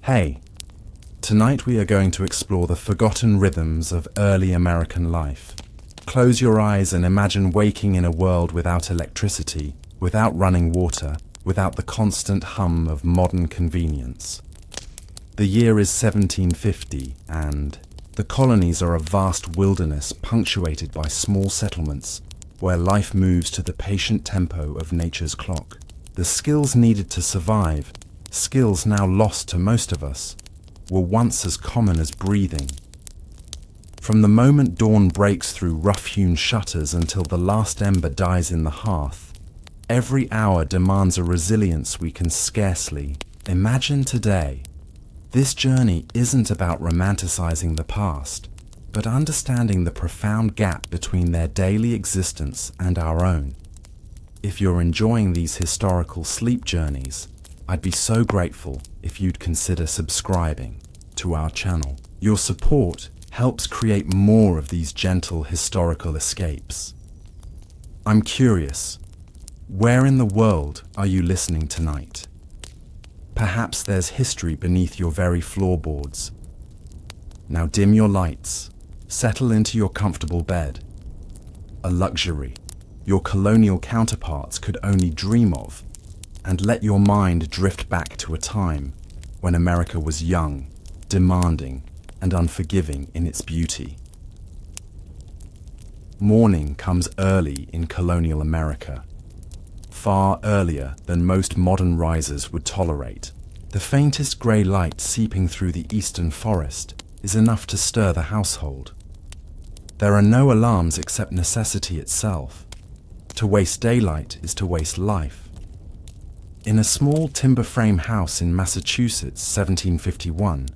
Hey, tonight we are going to explore the forgotten rhythms of early American life. Close your eyes and imagine waking in a world without electricity, without running water, without the constant hum of modern convenience. The year is 1750 and the colonies are a vast wilderness punctuated by small settlements where life moves to the patient tempo of nature's clock. The skills needed to survive, skills now lost to most of us, were once as common as breathing. From the moment dawn breaks through rough-hewn shutters until the last ember dies in the hearth, every hour demands a resilience we can scarcely imagine today. This journey isn't about romanticizing the past, but understanding the profound gap between their daily existence and our own. If you're enjoying these historical sleep journeys, I'd be so grateful if you'd consider subscribing to our channel. Your support helps create more of these gentle historical escapes. I'm curious, where in the world are you listening tonight? Perhaps there's history beneath your very floorboards. Now dim your lights, settle into your comfortable bed. A luxury your colonial counterparts could only dream of, and let your mind drift back to a time when America was young, demanding, and unforgiving in its beauty. Morning comes early in colonial America, far earlier than most modern risers would tolerate. The faintest grey light seeping through the eastern forest is enough to stir the household. There are no alarms except necessity itself. To waste daylight is to waste life. In a small timber frame house in Massachusetts, 1751,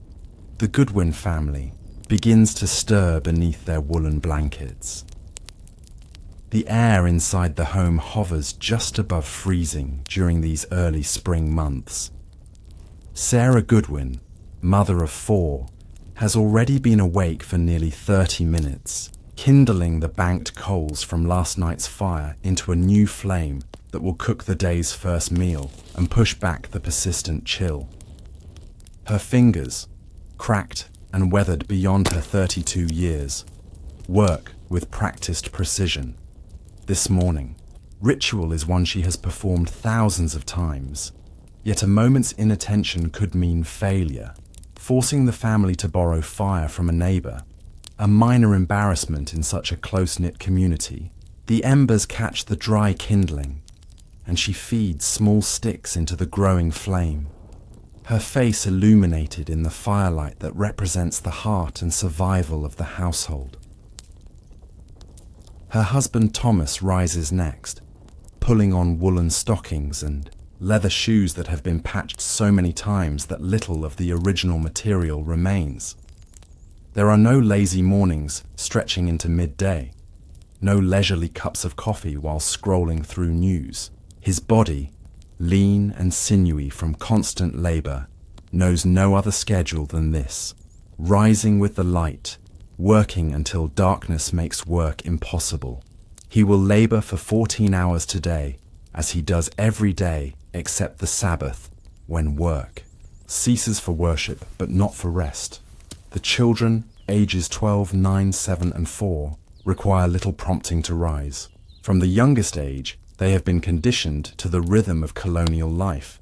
the Goodwin family begins to stir beneath their woolen blankets. The air inside the home hovers just above freezing during these early spring months. Sarah Goodwin, mother of 4, has already been awake for nearly 30 minutes, kindling the banked coals from last night's fire into a new flame that will cook the day's first meal and push back the persistent chill. Her fingers, cracked and weathered beyond her 32 years, work with practiced precision. This morning, ritual is one she has performed thousands of times, yet a moment's inattention could mean failure, forcing the family to borrow fire from a neighbor, a minor embarrassment in such a close-knit community. The embers catch the dry kindling, and she feeds small sticks into the growing flame, her face illuminated in the firelight that represents the heart and survival of the household. Her husband Thomas rises next, pulling on woolen stockings and leather shoes that have been patched so many times that little of the original material remains. There are no lazy mornings stretching into midday, no leisurely cups of coffee while scrolling through news. His body, lean and sinewy from constant labor, knows no other schedule than this, rising with the light, working until darkness makes work impossible. He will labor for 14 hours today, as he does every day except the Sabbath, when work ceases for worship but not for rest. The children, ages 12, 9, 7, and 4, require little prompting to rise. From the youngest age, they have been conditioned to the rhythm of colonial life.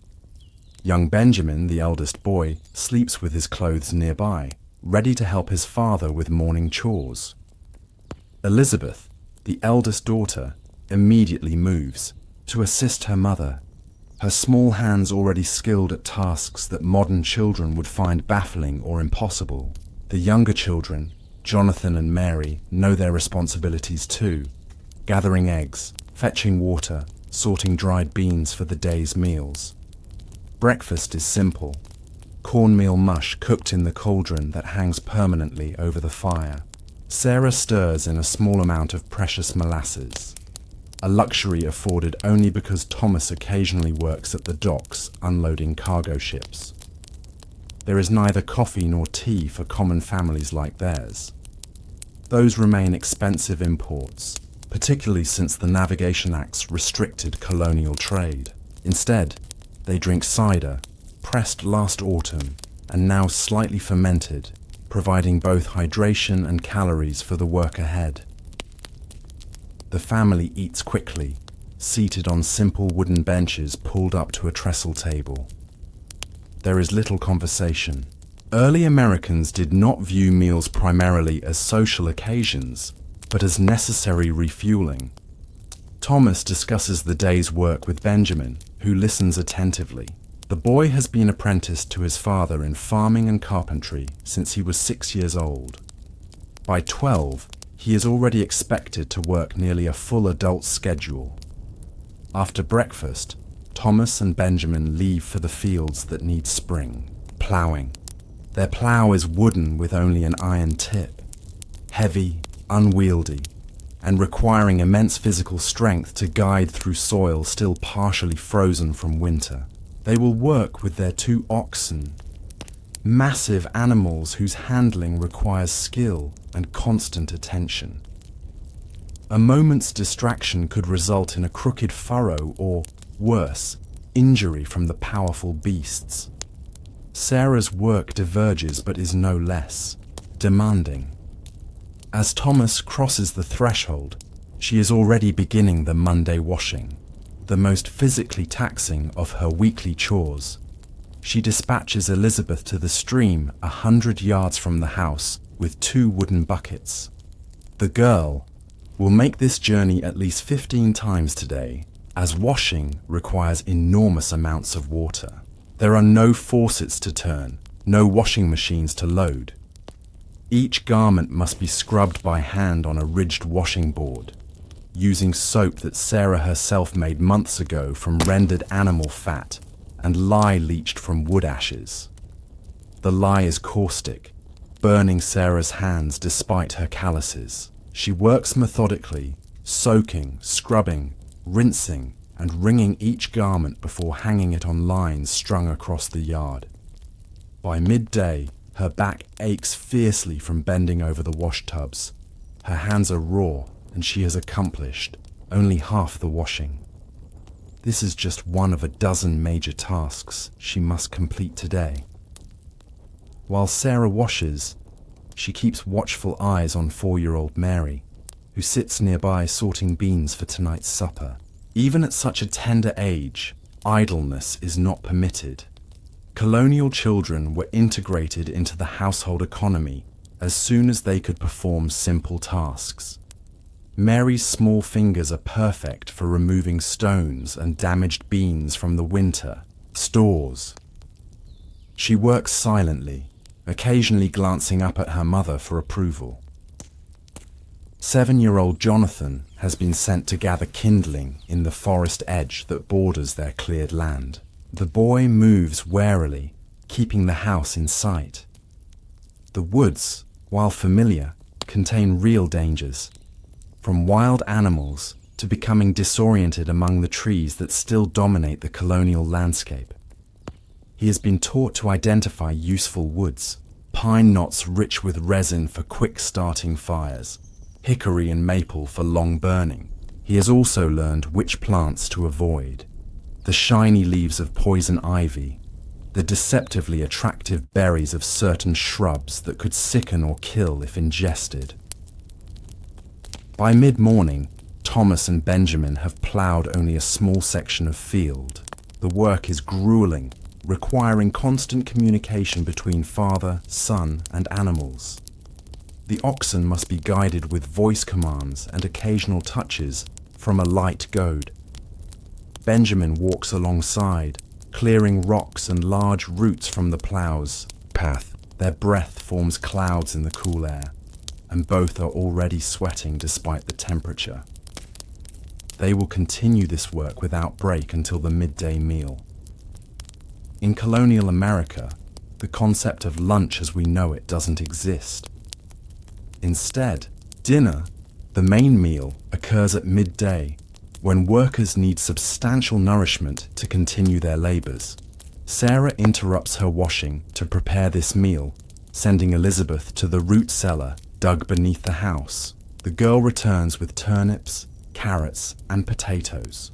Young Benjamin, the eldest boy, sleeps with his clothes nearby, ready to help his father with morning chores. Elizabeth, the eldest daughter, immediately moves to assist her mother, her small hands already skilled at tasks that modern children would find baffling or impossible. The younger children, Jonathan and Mary, know their responsibilities too, gathering eggs, fetching water, sorting dried beans for the day's meals. Breakfast is simple: cornmeal mush cooked in the cauldron that hangs permanently over the fire. Sarah stirs in a small amount of precious molasses, a luxury afforded only because Thomas occasionally works at the docks unloading cargo ships. There is neither coffee nor tea for common families like theirs. Those remain expensive imports, particularly since the Navigation Acts restricted colonial trade. Instead, they drink cider, pressed last autumn, and now slightly fermented, providing both hydration and calories for the work ahead. The family eats quickly, seated on simple wooden benches pulled up to a trestle table. There is little conversation. Early Americans did not view meals primarily as social occasions, but as necessary refueling. Thomas discusses the day's work with Benjamin, who listens attentively. The boy has been apprenticed to his father in farming and carpentry since he was 6 years old. By 12, he is already expected to work nearly a full adult schedule. After breakfast, Thomas and Benjamin leave for the fields that need spring, ploughing. Their plough is wooden with only an iron tip, heavy, unwieldy, and requiring immense physical strength to guide through soil still partially frozen from winter. They will work with their 2 oxen, massive animals whose handling requires skill and constant attention. A moment's distraction could result in a crooked furrow or, worse, injury from the powerful beasts. Sarah's work diverges but is no less demanding. As Thomas crosses the threshold, she is already beginning the Monday washing, the most physically taxing of her weekly chores. She dispatches Elizabeth to the stream 100 yards from the house with 2 wooden buckets. The girl will make this journey at least 15 times today, as washing requires enormous amounts of water. There are no faucets to turn, no washing machines to load. Each garment must be scrubbed by hand on a ridged washing board, using soap that Sarah herself made months ago from rendered animal fat and lye leached from wood ashes. The lye is caustic, burning Sarah's hands despite her calluses. She works methodically, soaking, scrubbing, rinsing, and wringing each garment before hanging it on lines strung across the yard. By midday, her back aches fiercely from bending over the wash tubs. Her hands are raw, and she has accomplished only half the washing. This is just one of a dozen major tasks she must complete today. While Sarah washes, she keeps watchful eyes on 4-year-old Mary, who sits nearby sorting beans for tonight's supper. Even at such a tender age, idleness is not permitted. Colonial children were integrated into the household economy as soon as they could perform simple tasks. Mary's small fingers are perfect for removing stones and damaged beans from the winter stores. She works silently, occasionally glancing up at her mother for approval. 7-year-old Jonathan has been sent to gather kindling in the forest edge that borders their cleared land. The boy moves warily, keeping the house in sight. The woods, while familiar, contain real dangers, from wild animals to becoming disoriented among the trees that still dominate the colonial landscape. He has been taught to identify useful woods, pine knots rich with resin for quick starting fires, hickory and maple for long burning. He has also learned which plants to avoid: the shiny leaves of poison ivy, the deceptively attractive berries of certain shrubs that could sicken or kill if ingested. By mid-morning, Thomas and Benjamin have ploughed only a small section of field. The work is grueling, requiring constant communication between father, son, and animals. The oxen must be guided with voice commands and occasional touches from a light goad. Benjamin walks alongside, clearing rocks and large roots from the plough's path. Their breath forms clouds in the cool air, and both are already sweating despite the temperature. They will continue this work without break until the midday meal. In colonial America, the concept of lunch as we know it doesn't exist. Instead, dinner, the main meal, occurs at midday, when workers need substantial nourishment to continue their labors. Sarah interrupts her washing to prepare this meal, sending Elizabeth to the root cellar dug beneath the house. The girl returns with turnips, carrots, and potatoes,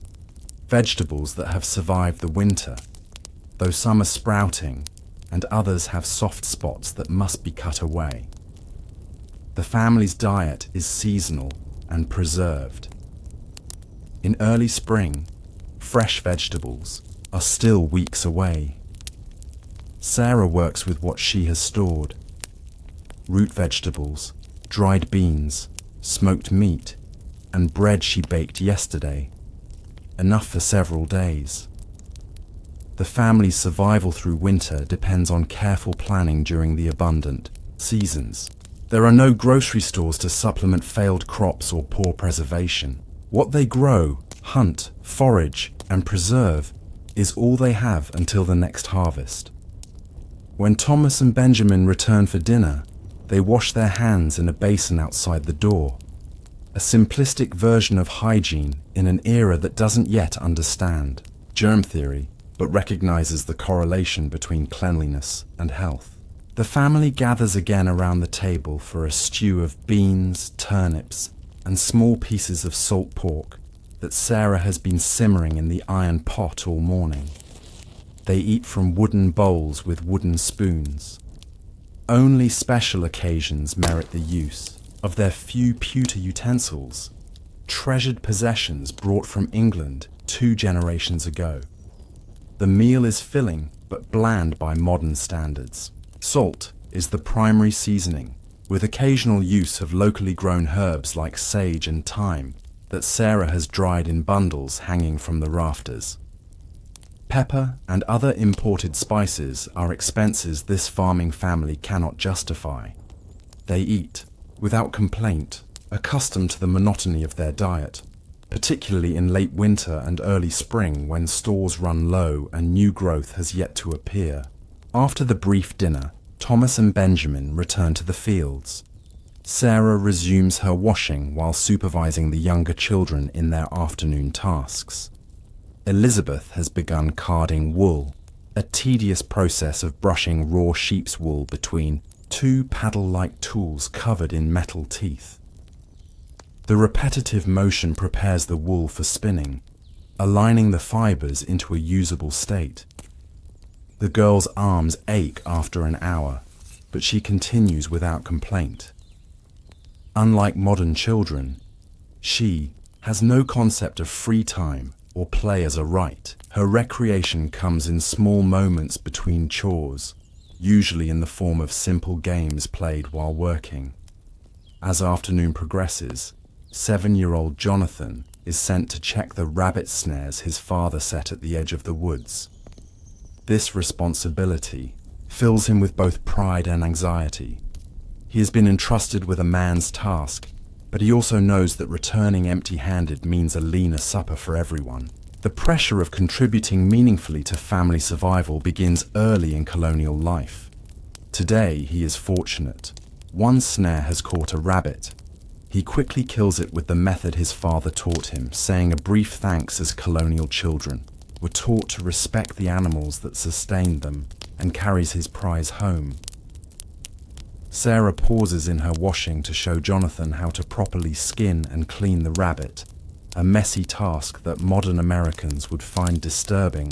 vegetables that have survived the winter. Though some are sprouting, and others have soft spots that must be cut away. The family's diet is seasonal and preserved. In early spring, fresh vegetables are still weeks away. Sarah works with what she has stored: root vegetables, dried beans, smoked meat, and bread she baked yesterday, enough for several days. The family's survival through winter depends on careful planning during the abundant seasons. There are no grocery stores to supplement failed crops or poor preservation. What they grow, hunt, forage, and preserve is all they have until the next harvest. When Thomas and Benjamin return for dinner, they wash their hands in a basin outside the door, a simplistic version of hygiene in an era that doesn't yet understand germ theory, but recognizes the correlation between cleanliness and health. The family gathers again around the table for a stew of beans, turnips, and small pieces of salt pork that Sarah has been simmering in the iron pot all morning. They eat from wooden bowls with wooden spoons. Only special occasions merit the use of their few pewter utensils, treasured possessions brought from England 2 generations ago. The meal is filling but bland by modern standards. Salt is the primary seasoning, with occasional use of locally grown herbs like sage and thyme that Sarah has dried in bundles hanging from the rafters. Pepper and other imported spices are expenses this farming family cannot justify. They eat, without complaint, accustomed to the monotony of their diet, particularly in late winter and early spring when stores run low and new growth has yet to appear. After the brief dinner, Thomas and Benjamin return to the fields. Sarah resumes her washing while supervising the younger children in their afternoon tasks. Elizabeth has begun carding wool, a tedious process of brushing raw sheep's wool between 2 paddle-like tools covered in metal teeth. The repetitive motion prepares the wool for spinning, aligning the fibers into a usable state. The girl's arms ache after an hour, but she continues without complaint. Unlike modern children, she has no concept of free time or play as a right. Her recreation comes in small moments between chores, usually in the form of simple games played while working. As afternoon progresses, 7-year-old Jonathan is sent to check the rabbit snares his father set at the edge of the woods. This responsibility fills him with both pride and anxiety. He has been entrusted with a man's task, but he also knows that returning empty-handed means a leaner supper for everyone. The pressure of contributing meaningfully to family survival begins early in colonial life. Today, he is fortunate. One snare has caught a rabbit. He quickly kills it with the method his father taught him, saying a brief thanks as colonial children were taught to respect the animals that sustained them, and carries his prize home. Sarah pauses in her washing to show Jonathan how to properly skin and clean the rabbit, a messy task that modern Americans would find disturbing,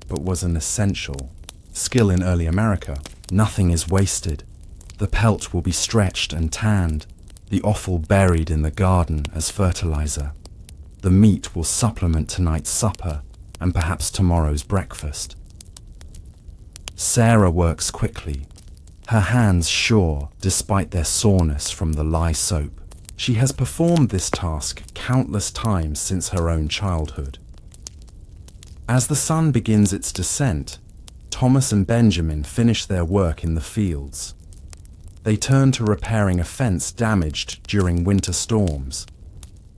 but was an essential skill in early America. Nothing is wasted. The pelt will be stretched and tanned, the offal buried in the garden as fertilizer. The meat will supplement tonight's supper and perhaps tomorrow's breakfast. Sarah works quickly, her hands sure despite their soreness from the lye soap. She has performed this task countless times since her own childhood. As the sun begins its descent, Thomas and Benjamin finish their work in the fields. They turn to repairing a fence damaged during winter storms,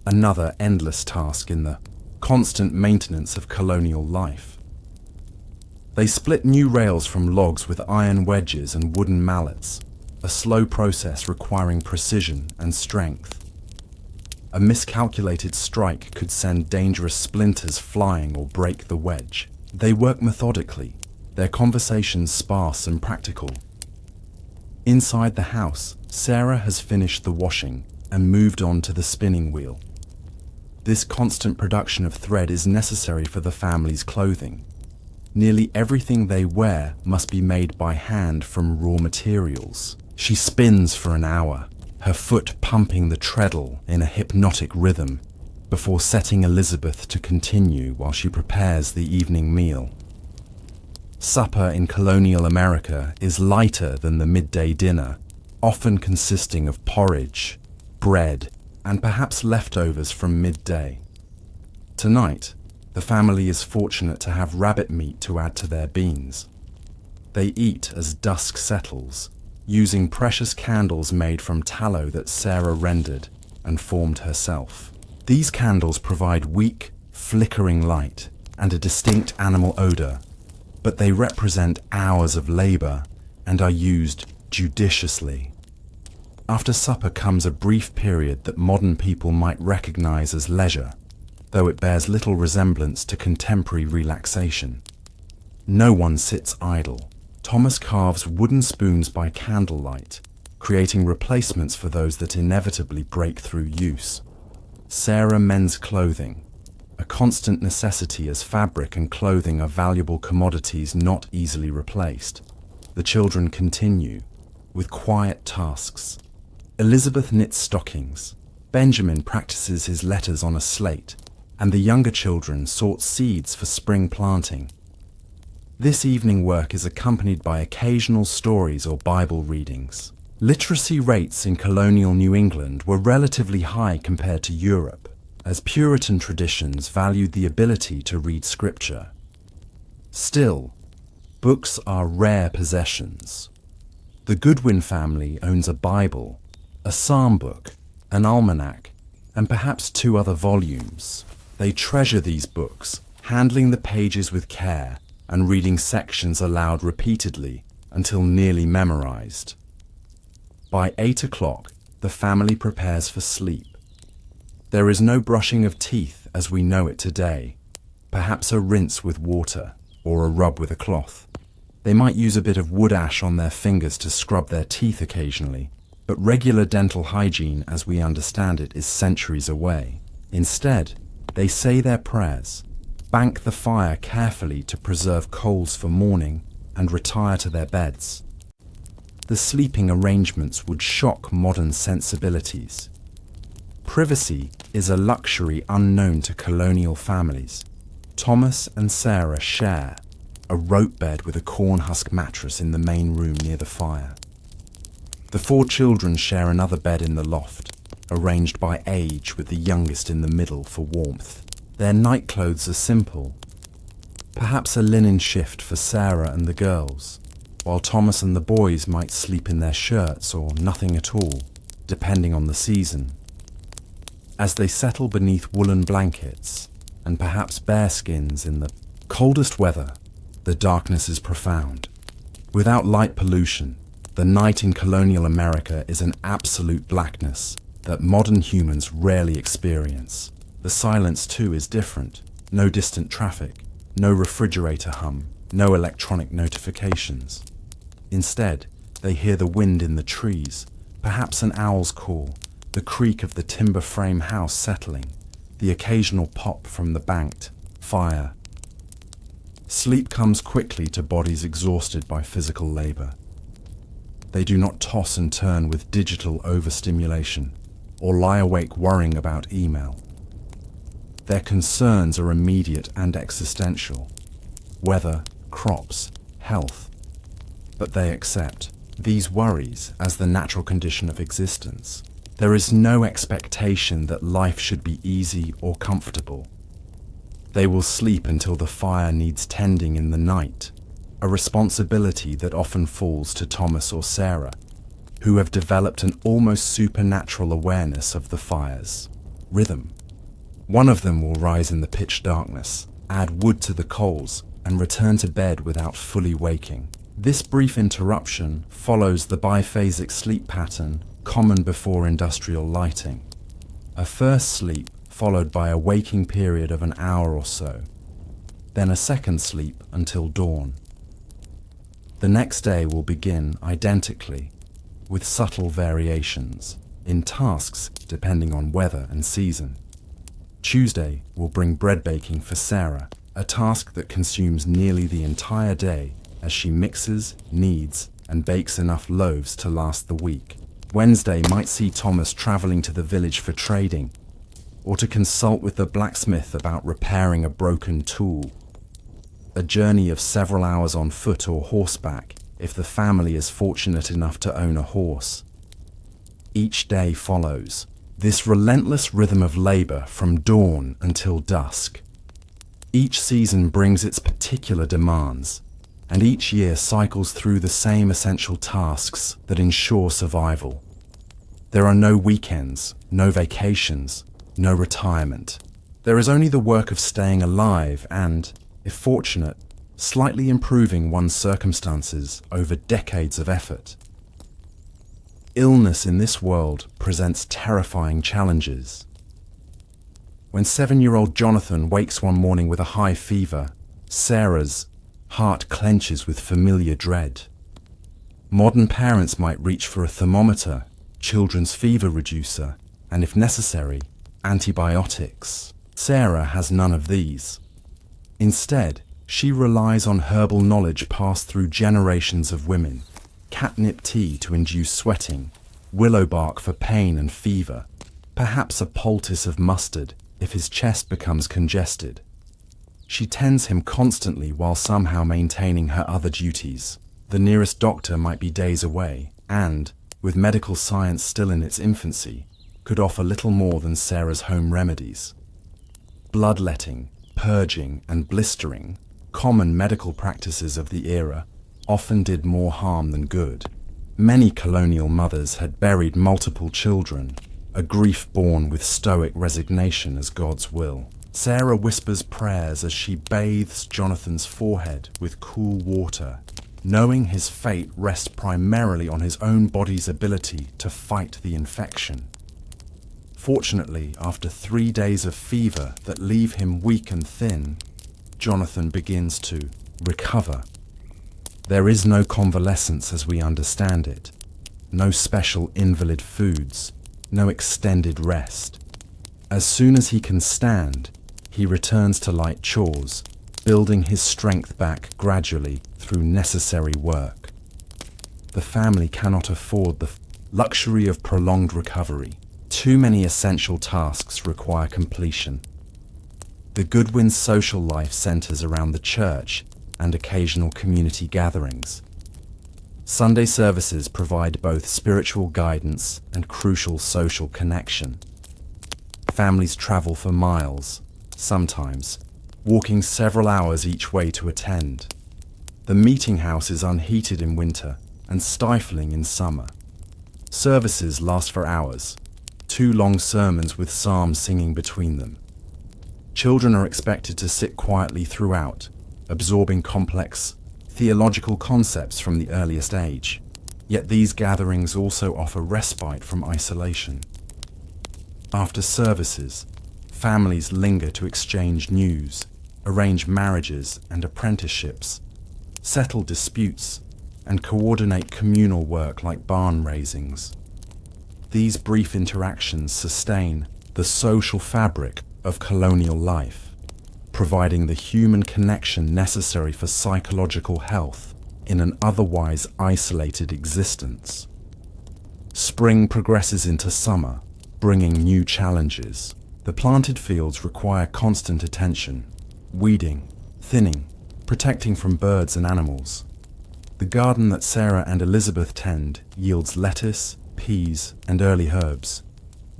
another endless task in the constant maintenance of colonial life. They split new rails from logs with iron wedges and wooden mallets, a slow process requiring precision and strength. A miscalculated strike could send dangerous splinters flying or break the wedge. They work methodically, their conversations sparse and practical. Inside the house, Sarah has finished the washing and moved on to the spinning wheel. This constant production of thread is necessary for the family's clothing. Nearly everything they wear must be made by hand from raw materials. She spins for an hour, her foot pumping the treadle in a hypnotic rhythm, before setting Elizabeth to continue while she prepares the evening meal. Supper in colonial America is lighter than the midday dinner, often consisting of porridge, bread, and perhaps leftovers from midday. Tonight, the family is fortunate to have rabbit meat to add to their beans. They eat as dusk settles, using precious candles made from tallow that Sarah rendered and formed herself. These candles provide weak, flickering light and a distinct animal odor, but they represent hours of labor and are used judiciously. After supper comes a brief period that modern people might recognize as leisure, though it bears little resemblance to contemporary relaxation. No one sits idle. Thomas carves wooden spoons by candlelight, creating replacements for those that inevitably break through use. Sarah mends clothing, a constant necessity as fabric and clothing are valuable commodities not easily replaced. The children continue, with quiet tasks. Elizabeth knits stockings, Benjamin practices his letters on a slate, and the younger children sort seeds for spring planting. This evening work is accompanied by occasional stories or Bible readings. Literacy rates in colonial New England were relatively high compared to Europe, as Puritan traditions valued the ability to read scripture. Still, books are rare possessions. The Goodwin family owns a Bible, a psalm book, an almanac, and perhaps 2 other volumes. They treasure these books, handling the pages with care and reading sections aloud repeatedly until nearly memorized. By 8 o'clock, the family prepares for sleep. There is no brushing of teeth as we know it today, perhaps a rinse with water or a rub with a cloth. They might use a bit of wood ash on their fingers to scrub their teeth occasionally, but regular dental hygiene as we understand it is centuries away. Instead, they say their prayers, bank the fire carefully to preserve coals for morning, and retire to their beds. The sleeping arrangements would shock modern sensibilities. Privacy is a luxury unknown to colonial families. Thomas and Sarah share a rope bed with a corn husk mattress in the main room near the fire. The 4 children share another bed in the loft, arranged by age with the youngest in the middle for warmth. Their nightclothes are simple, perhaps a linen shift for Sarah and the girls, while Thomas and the boys might sleep in their shirts or nothing at all, depending on the season. As they settle beneath woolen blankets, and perhaps bearskins in the coldest weather, the darkness is profound. Without light pollution, the night in colonial America is an absolute blackness that modern humans rarely experience. The silence too is different. No distant traffic, no refrigerator hum, no electronic notifications. Instead, they hear the wind in the trees, perhaps an owl's call, the creak of the timber frame house settling, the occasional pop from the banked fire. Sleep comes quickly to bodies exhausted by physical labor. They do not toss and turn with digital overstimulation or lie awake worrying about email. Their concerns are immediate and existential: weather, crops, health. But they accept these worries as the natural condition of existence. There is no expectation that life should be easy or comfortable. They will sleep until the fire needs tending in the night, a responsibility that often falls to Thomas or Sarah, who have developed an almost supernatural awareness of the fire's rhythm. One of them will rise in the pitch darkness, add wood to the coals, and return to bed without fully waking. This brief interruption follows the biphasic sleep pattern common before industrial lighting. A first sleep followed by a waking period of an hour or so, then a second sleep until dawn. The next day will begin identically, with subtle variations, in tasks depending on weather and season. Tuesday will bring bread baking for Sarah, a task that consumes nearly the entire day as she mixes, kneads, and bakes enough loaves to last the week. Wednesday might see Thomas traveling to the village for trading, or to consult with the blacksmith about repairing a broken tool. A journey of several hours on foot or horseback, if the family is fortunate enough to own a horse. Each day follows this relentless rhythm of labor from dawn until dusk. Each season brings its particular demands, and each year cycles through the same essential tasks that ensure survival. There are no weekends, no vacations, no retirement. There is only the work of staying alive and, if fortunate, slightly improving one's circumstances over decades of effort. Illness in this world presents terrifying challenges. When 7-year-old Jonathan wakes one morning with a high fever, Sarah's heart clenches with familiar dread. Modern parents might reach for a thermometer, children's fever reducer, and if necessary, antibiotics. Sarah has none of these. Instead, she relies on herbal knowledge passed through generations of women. Catnip tea to induce sweating, willow bark for pain and fever, perhaps a poultice of mustard if his chest becomes congested. She tends him constantly while somehow maintaining her other duties. The nearest doctor might be days away and, with medical science still in its infancy, could offer little more than Sarah's home remedies. Bloodletting, purging, and blistering, common medical practices of the era, often did more harm than good. Many colonial mothers had buried multiple children, a grief born with stoic resignation as God's will. Sarah whispers prayers as she bathes Jonathan's forehead with cool water, knowing his fate rests primarily on his own body's ability to fight the infection. Fortunately, after 3 days of fever that leave him weak and thin, Jonathan begins to recover. There is no convalescence as we understand it, no special invalid foods, no extended rest. As soon as he can stand, he returns to light chores, building his strength back gradually through necessary work. The family cannot afford the luxury of prolonged recovery. Too many essential tasks require completion. The Goodwin's social life centers around the church and occasional community gatherings. Sunday services provide both spiritual guidance and crucial social connection. Families travel for miles, sometimes walking several hours each way to attend. The meeting house is unheated in winter and stifling in summer. Services last for hours, 2 long sermons with psalms singing between them. Children are expected to sit quietly throughout, absorbing complex theological concepts from the earliest age. Yet these gatherings also offer respite from isolation. After services, families linger to exchange news, arrange marriages and apprenticeships, settle disputes, and coordinate communal work like barn raisings. These brief interactions sustain the social fabric of colonial life, providing the human connection necessary for psychological health in an otherwise isolated existence. Spring progresses into summer, bringing new challenges. The planted fields require constant attention, weeding, thinning, protecting from birds and animals. The garden that Sarah and Elizabeth tend yields lettuce, peas, and early herbs,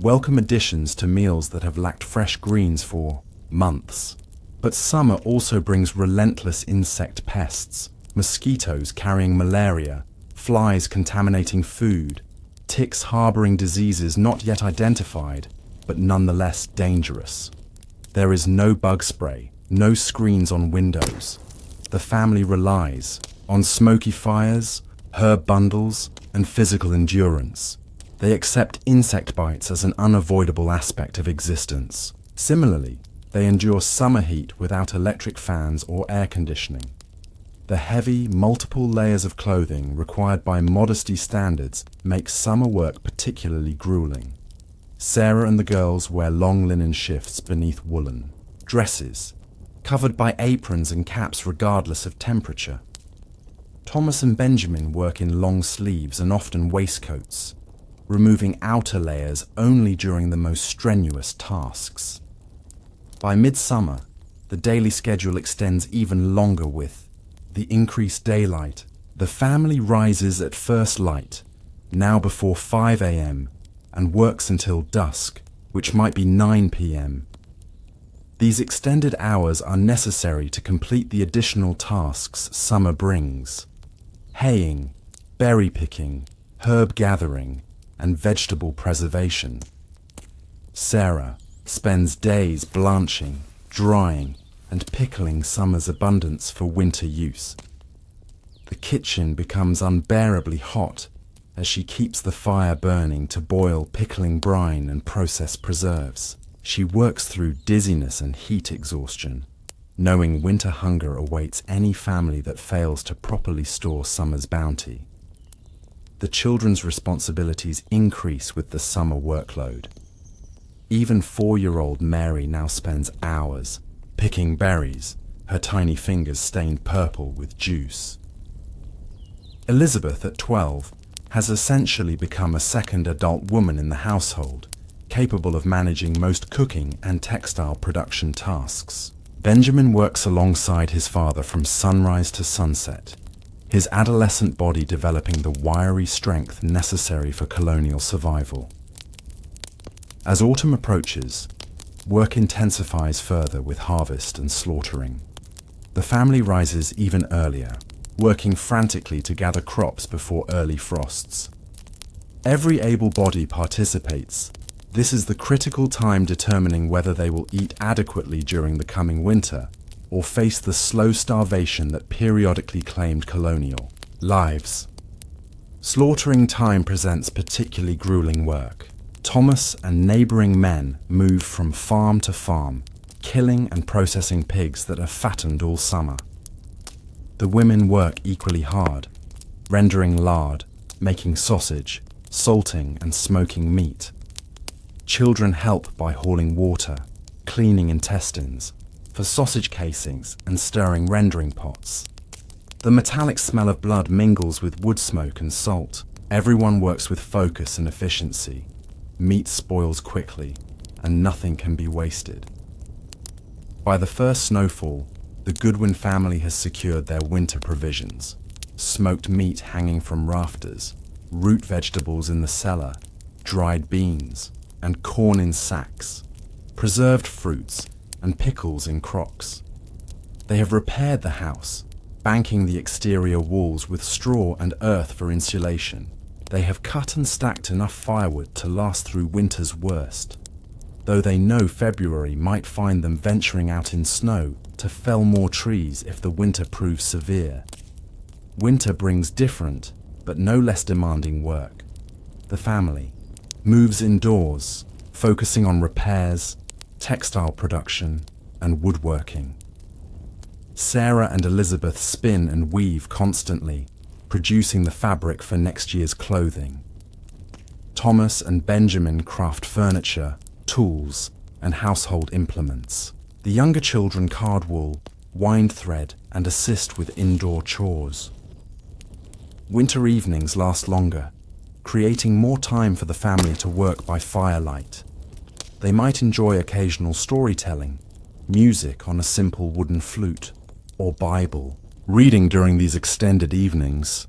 welcome additions to meals that have lacked fresh greens for months. But summer also brings relentless insect pests, mosquitoes carrying malaria, flies contaminating food, ticks harboring diseases not yet identified, but nonetheless dangerous. There is no bug spray, no screens on windows. The family relies on smoky fires, herb bundles, and physical endurance. They accept insect bites as an unavoidable aspect of existence. Similarly, they endure summer heat without electric fans or air conditioning. The heavy, multiple layers of clothing required by modesty standards make summer work particularly grueling. Sarah and the girls wear long linen shifts beneath woolen dresses, covered by aprons and caps regardless of temperature. Thomas and Benjamin work in long sleeves and often waistcoats, removing outer layers only during the most strenuous tasks. By midsummer, the daily schedule extends even longer with the increased daylight. The family rises at first light, now before 5 a.m., and works until dusk, which might be 9 p.m. These extended hours are necessary to complete the additional tasks summer brings: haying, berry picking, herb gathering, and vegetable preservation. Sarah spends days blanching, drying, and pickling summer's abundance for winter use. The kitchen becomes unbearably hot as she keeps the fire burning to boil pickling brine and process preserves. She works through dizziness and heat exhaustion, knowing winter hunger awaits any family that fails to properly store summer's bounty. The children's responsibilities increase with the summer workload. Even 4-year-old Mary now spends hours picking berries, her tiny fingers stained purple with juice. Elizabeth, at 12, has essentially become a second adult woman in the household, capable of managing most cooking and textile production tasks. Benjamin works alongside his father from sunrise to sunset, his adolescent body developing the wiry strength necessary for colonial survival. As autumn approaches, work intensifies further with harvest and slaughtering. The family rises even earlier, working frantically to gather crops before early frosts. Every able body participates. This is the critical time determining whether they will eat adequately during the coming winter or face the slow starvation that periodically claimed colonial lives. Slaughtering time presents particularly grueling work. Thomas and neighboring men move from farm to farm, killing and processing pigs that are fattened all summer. The women work equally hard, rendering lard, making sausage, salting and smoking meat. Children help by hauling water, cleaning intestines, for sausage casings and stirring rendering pots. The metallic smell of blood mingles with wood smoke and salt. Everyone works with focus and efficiency. Meat spoils quickly, and nothing can be wasted. By the first snowfall, the Goodwin family has secured their winter provisions: smoked meat hanging from rafters, root vegetables in the cellar, dried beans, and corn in sacks, preserved fruits, and pickles in crocks. They have repaired the house, banking the exterior walls with straw and earth for insulation. They have cut and stacked enough firewood to last through winter's worst, though they know February might find them venturing out in snow to fell more trees if the winter proves severe. Winter brings different, but no less demanding work. The family moves indoors, focusing on repairs, textile production, and woodworking. Sarah and Elizabeth spin and weave constantly, producing the fabric for next year's clothing. Thomas and Benjamin craft furniture, tools, and household implements. The younger children card wool, wind thread, and assist with indoor chores. Winter evenings last longer, creating more time for the family to work by firelight. They might enjoy occasional storytelling, music on a simple wooden flute, or Bible reading during these extended evenings,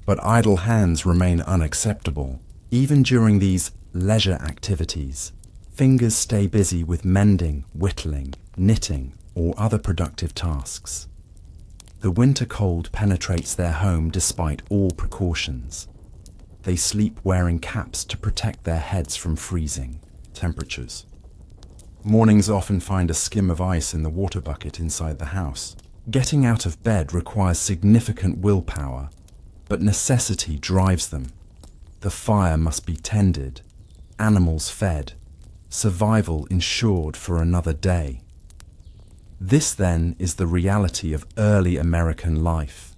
but idle hands remain unacceptable. Even during these leisure activities, fingers stay busy with mending, whittling, knitting, or other productive tasks. The winter cold penetrates their home despite all precautions. They sleep wearing caps to protect their heads from freezing temperatures. Mornings often find a skim of ice in the water bucket inside the house. Getting out of bed requires significant willpower, but necessity drives them. The fire must be tended, animals fed, survival ensured for another day. This then is the reality of early American life,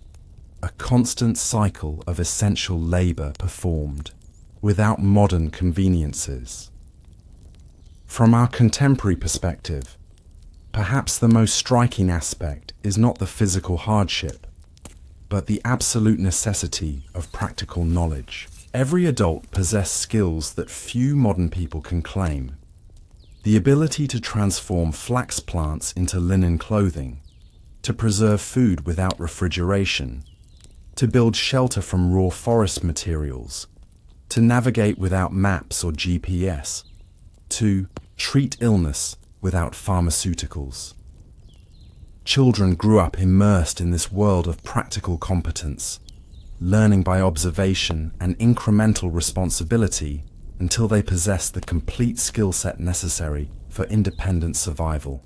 a constant cycle of essential labor performed, without modern conveniences. From our contemporary perspective, Perhaps the most striking aspect is not the physical hardship, but the absolute necessity of practical knowledge. Every adult possesses skills that few modern people can claim. The ability to transform flax plants into linen clothing, to preserve food without refrigeration, to build shelter from raw forest materials, to navigate without maps or GPS, to treat illness without pharmaceuticals. Children grew up immersed in this world of practical competence, learning by observation and incremental responsibility until they possess the complete skill set necessary for independent survival.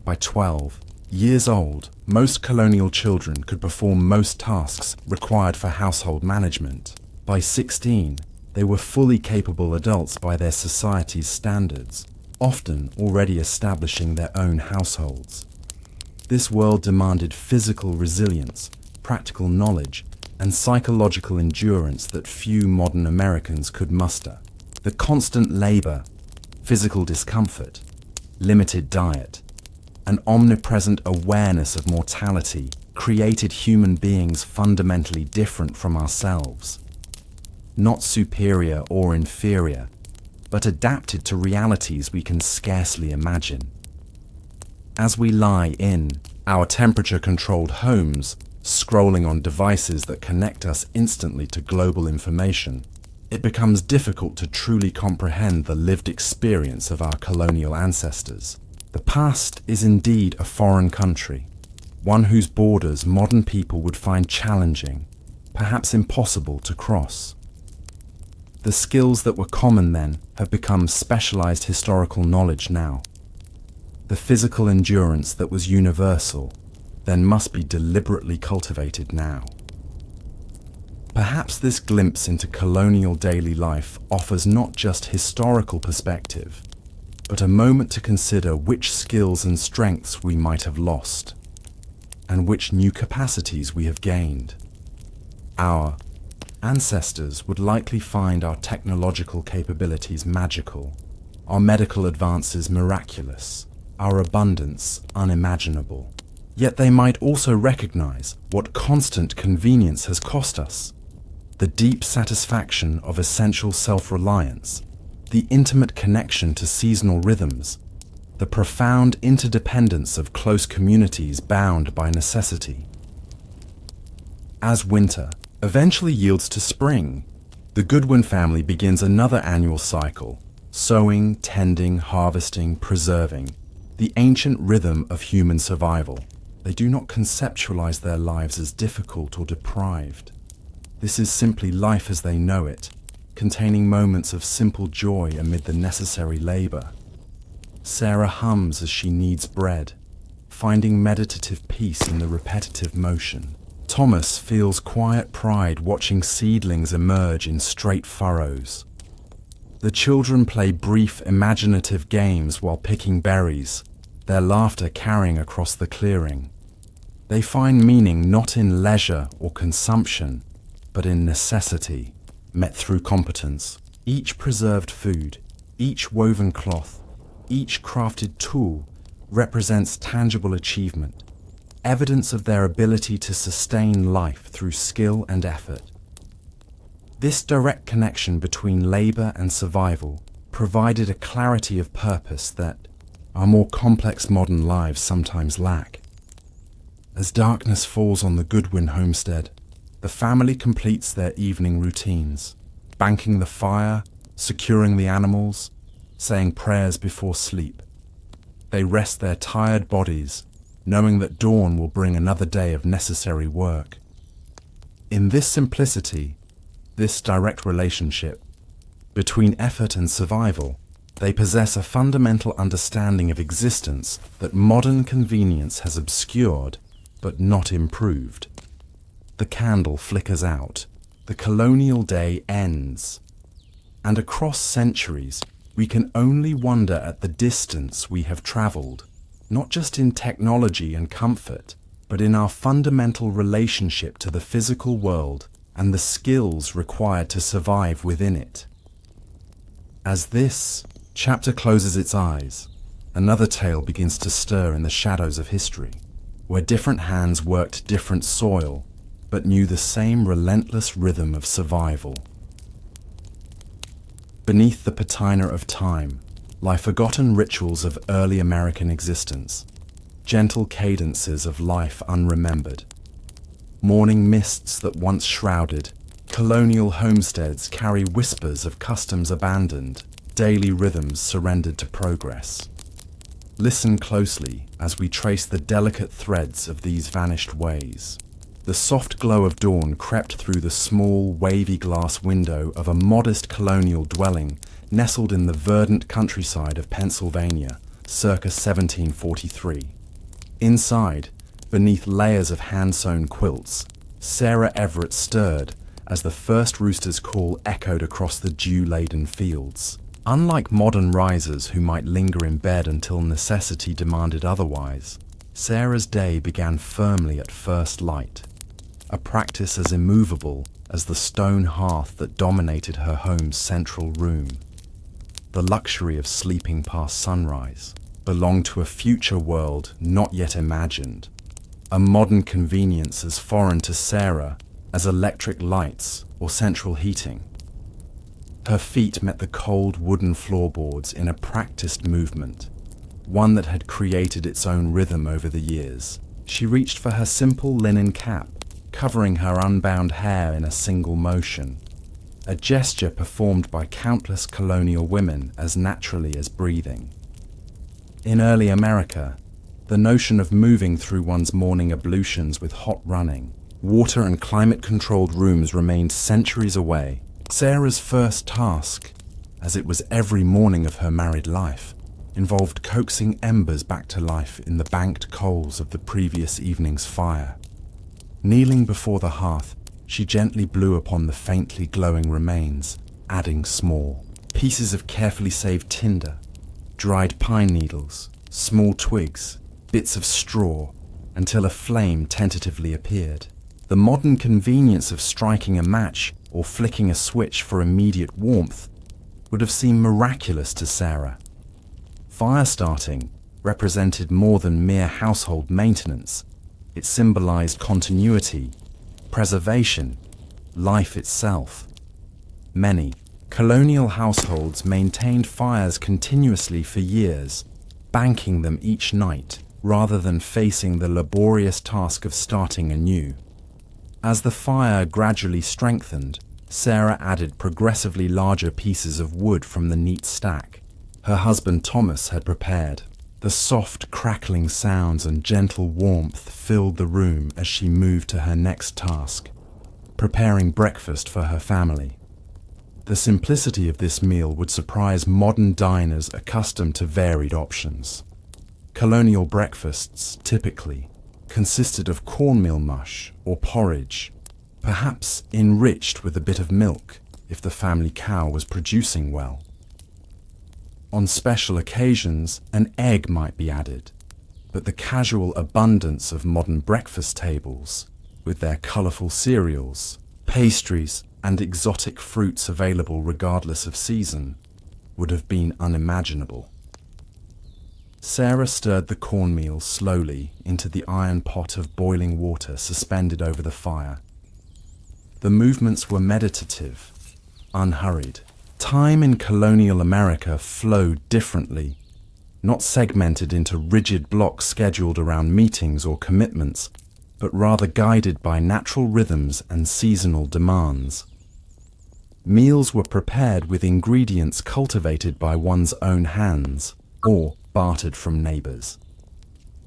By 12 years old, most colonial children could perform most tasks required for household management. By 16, they were fully capable adults by their society's standards, often already establishing their own households. This world demanded physical resilience, practical knowledge, and psychological endurance that few modern Americans could muster. The constant labor, physical discomfort, limited diet, and omnipresent awareness of mortality created human beings fundamentally different from ourselves. Not superior or inferior, but adapted to realities we can scarcely imagine. As we lie in our temperature-controlled homes, scrolling on devices that connect us instantly to global information, it becomes difficult to truly comprehend the lived experience of our colonial ancestors. The past is indeed a foreign country, one whose borders modern people would find challenging, perhaps impossible to cross. The skills that were common then have become specialized historical knowledge now. The physical endurance that was universal then must be deliberately cultivated now. Perhaps this glimpse into colonial daily life offers not just historical perspective, but a moment to consider which skills and strengths we might have lost, and which new capacities we have gained. Our ancestors would likely find our technological capabilities magical, our medical advances miraculous, our abundance unimaginable. Yet they might also recognize what constant convenience has cost us, the deep satisfaction of essential self-reliance, the intimate connection to seasonal rhythms, the profound interdependence of close communities bound by necessity. As winter eventually yields to spring, the Goodwin family begins another annual cycle, sowing, tending, harvesting, preserving, the ancient rhythm of human survival. They do not conceptualize their lives as difficult or deprived. This is simply life as they know it, containing moments of simple joy amid the necessary labor. Sarah hums as she kneads bread, finding meditative peace in the repetitive motion. Thomas feels quiet pride watching seedlings emerge in straight furrows. The children play brief, imaginative games while picking berries, their laughter carrying across the clearing. They find meaning not in leisure or consumption, but in necessity, met through competence. Each preserved food, each woven cloth, each crafted tool represents tangible achievement, evidence of their ability to sustain life through skill and effort. This direct connection between labor and survival provided a clarity of purpose that our more complex modern lives sometimes lack. As darkness falls on the Goodwin homestead, the family completes their evening routines, banking the fire, securing the animals, saying prayers before sleep. They rest their tired bodies, knowing that dawn will bring another day of necessary work. In this simplicity, this direct relationship between effort and survival, they possess a fundamental understanding of existence that modern convenience has obscured but not improved. The candle flickers out, the colonial day ends, and across centuries we can only wonder at the distance we have traveled, not just in technology and comfort, but in our fundamental relationship to the physical world and the skills required to survive within it. As this chapter closes its eyes, Another tale begins to stir in the shadows of history, where different hands worked different soil, but knew the same relentless rhythm of survival. Beneath the patina of time lie forgotten rituals of early American existence, gentle cadences of life unremembered. Morning mists that once shrouded colonial homesteads carry whispers of customs abandoned, daily rhythms surrendered to progress. Listen closely as we trace the delicate threads of these vanished ways. The soft glow of dawn crept through the small, wavy glass window of a modest colonial dwelling nestled in the verdant countryside of Pennsylvania, circa 1743. Inside, beneath layers of hand-sewn quilts, Sarah Everett stirred as the first rooster's call echoed across the dew-laden fields. Unlike modern risers who might linger in bed until necessity demanded otherwise, Sarah's day began firmly at first light, a practice as immovable as the stone hearth that dominated her home's central room. The luxury of sleeping past sunrise belonged to a future world not yet imagined, a modern convenience as foreign to Sarah as electric lights or central heating. Her feet met the cold wooden floorboards in a practiced movement, one that had created its own rhythm over the years. She reached for her simple linen cap, covering her unbound hair in a single motion, a gesture performed by countless colonial women as naturally as breathing. In early America, the notion of moving through one's morning ablutions with hot running, water and climate-controlled rooms remained centuries away. Sarah's first task, as it was every morning of her married life, involved coaxing embers back to life in the banked coals of the previous evening's fire. Kneeling before the hearth, she gently blew upon the faintly glowing remains, adding small pieces of carefully saved tinder, dried pine needles, small twigs, bits of straw, until a flame tentatively appeared. The modern convenience of striking a match or flicking a switch for immediate warmth would have seemed miraculous to Sarah. Fire starting represented more than mere household maintenance. It symbolized continuity, preservation, life itself. Many colonial households maintained fires continuously for years, banking them each night rather than facing the laborious task of starting anew. As the fire gradually strengthened, Sarah added progressively larger pieces of wood from the neat stack her husband Thomas had prepared. The soft, crackling sounds and gentle warmth filled the room as she moved to her next task, preparing breakfast for her family. The simplicity of this meal would surprise modern diners accustomed to varied options. Colonial breakfasts, typically, consisted of cornmeal mush or porridge, perhaps enriched with a bit of milk if the family cow was producing well. On special occasions, an egg might be added, but the casual abundance of modern breakfast tables, with their colourful cereals, pastries, and exotic fruits available regardless of season, would have been unimaginable. Sarah stirred the cornmeal slowly into the iron pot of boiling water suspended over the fire. The movements were meditative, unhurried. Time in colonial America flowed differently, not segmented into rigid blocks scheduled around meetings or commitments, but rather guided by natural rhythms and seasonal demands. Meals were prepared with ingredients cultivated by one's own hands or bartered from neighbors.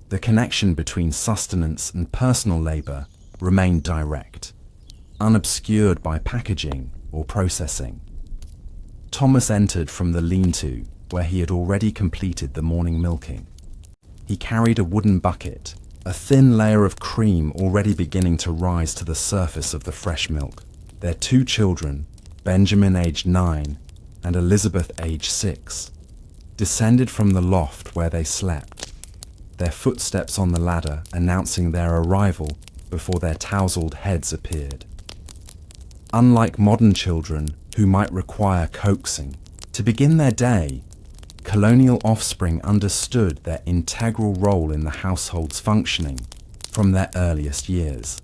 The connection between sustenance and personal labor remained direct, unobscured by packaging or processing. Thomas entered from the lean-to, where he had already completed the morning milking. He carried a wooden bucket, a thin layer of cream already beginning to rise to the surface of the fresh milk. Their two children, Benjamin aged 9 and Elizabeth aged 6, descended from the loft where they slept, their footsteps on the ladder announcing their arrival before their tousled heads appeared. Unlike modern children who might require coaxing, to begin their day, colonial offspring understood their integral role in the household's functioning from their earliest years.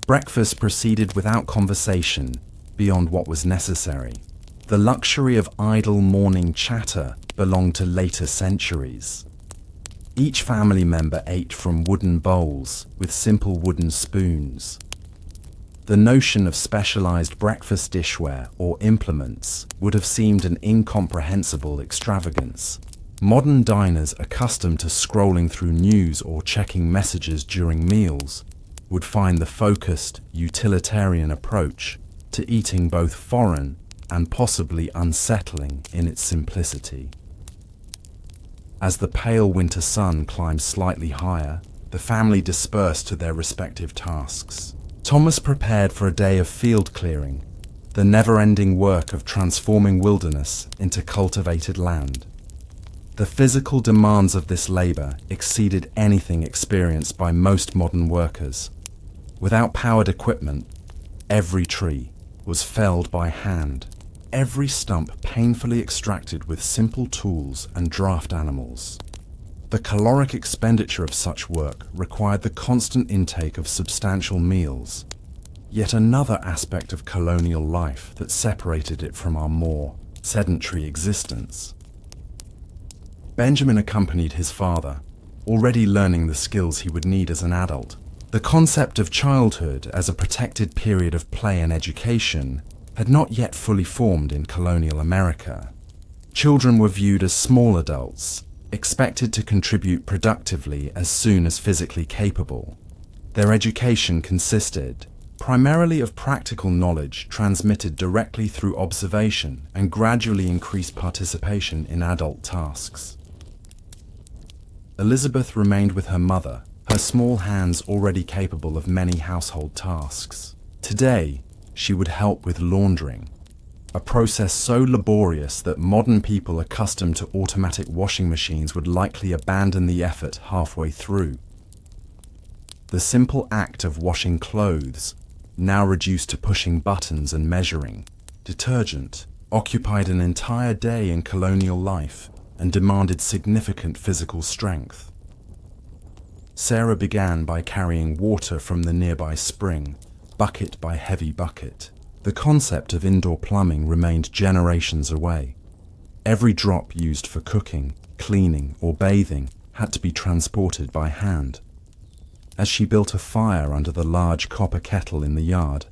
Breakfast proceeded without conversation beyond what was necessary. The luxury of idle morning chatter belonged to later centuries. Each family member ate from wooden bowls with simple wooden spoons. The notion of specialized breakfast dishware or implements would have seemed an incomprehensible extravagance. Modern diners accustomed to scrolling through news or checking messages during meals would find the focused, utilitarian approach to eating both foreign and possibly unsettling in its simplicity. As the pale winter sun climbed slightly higher, the family dispersed to their respective tasks. Thomas prepared for a day of field clearing, the never-ending work of transforming wilderness into cultivated land. The physical demands of this labor exceeded anything experienced by most modern workers. Without powered equipment, every tree was felled by hand, every stump painfully extracted with simple tools and draft animals. The caloric expenditure of such work required the constant intake of substantial meals, yet another aspect of colonial life that separated it from our more sedentary existence. Benjamin accompanied his father, already learning the skills he would need as an adult. The concept of childhood as a protected period of play and education had not yet fully formed in colonial America. Children were viewed as small adults, expected to contribute productively as soon as physically capable. Their education consisted primarily of practical knowledge transmitted directly through observation and gradually increased participation in adult tasks. Elizabeth remained with her mother, her small hands already capable of many household tasks. Today, she would help with laundering, a process so laborious that modern people accustomed to automatic washing machines would likely abandon the effort halfway through. The simple act of washing clothes, now reduced to pushing buttons and measuring detergent, occupied an entire day in colonial life and demanded significant physical strength. Sarah began by carrying water from the nearby spring, bucket by heavy bucket. The concept of indoor plumbing remained generations away. Every drop used for cooking, cleaning, or bathing had to be transported by hand. As she built a fire under the large copper kettle in the yard,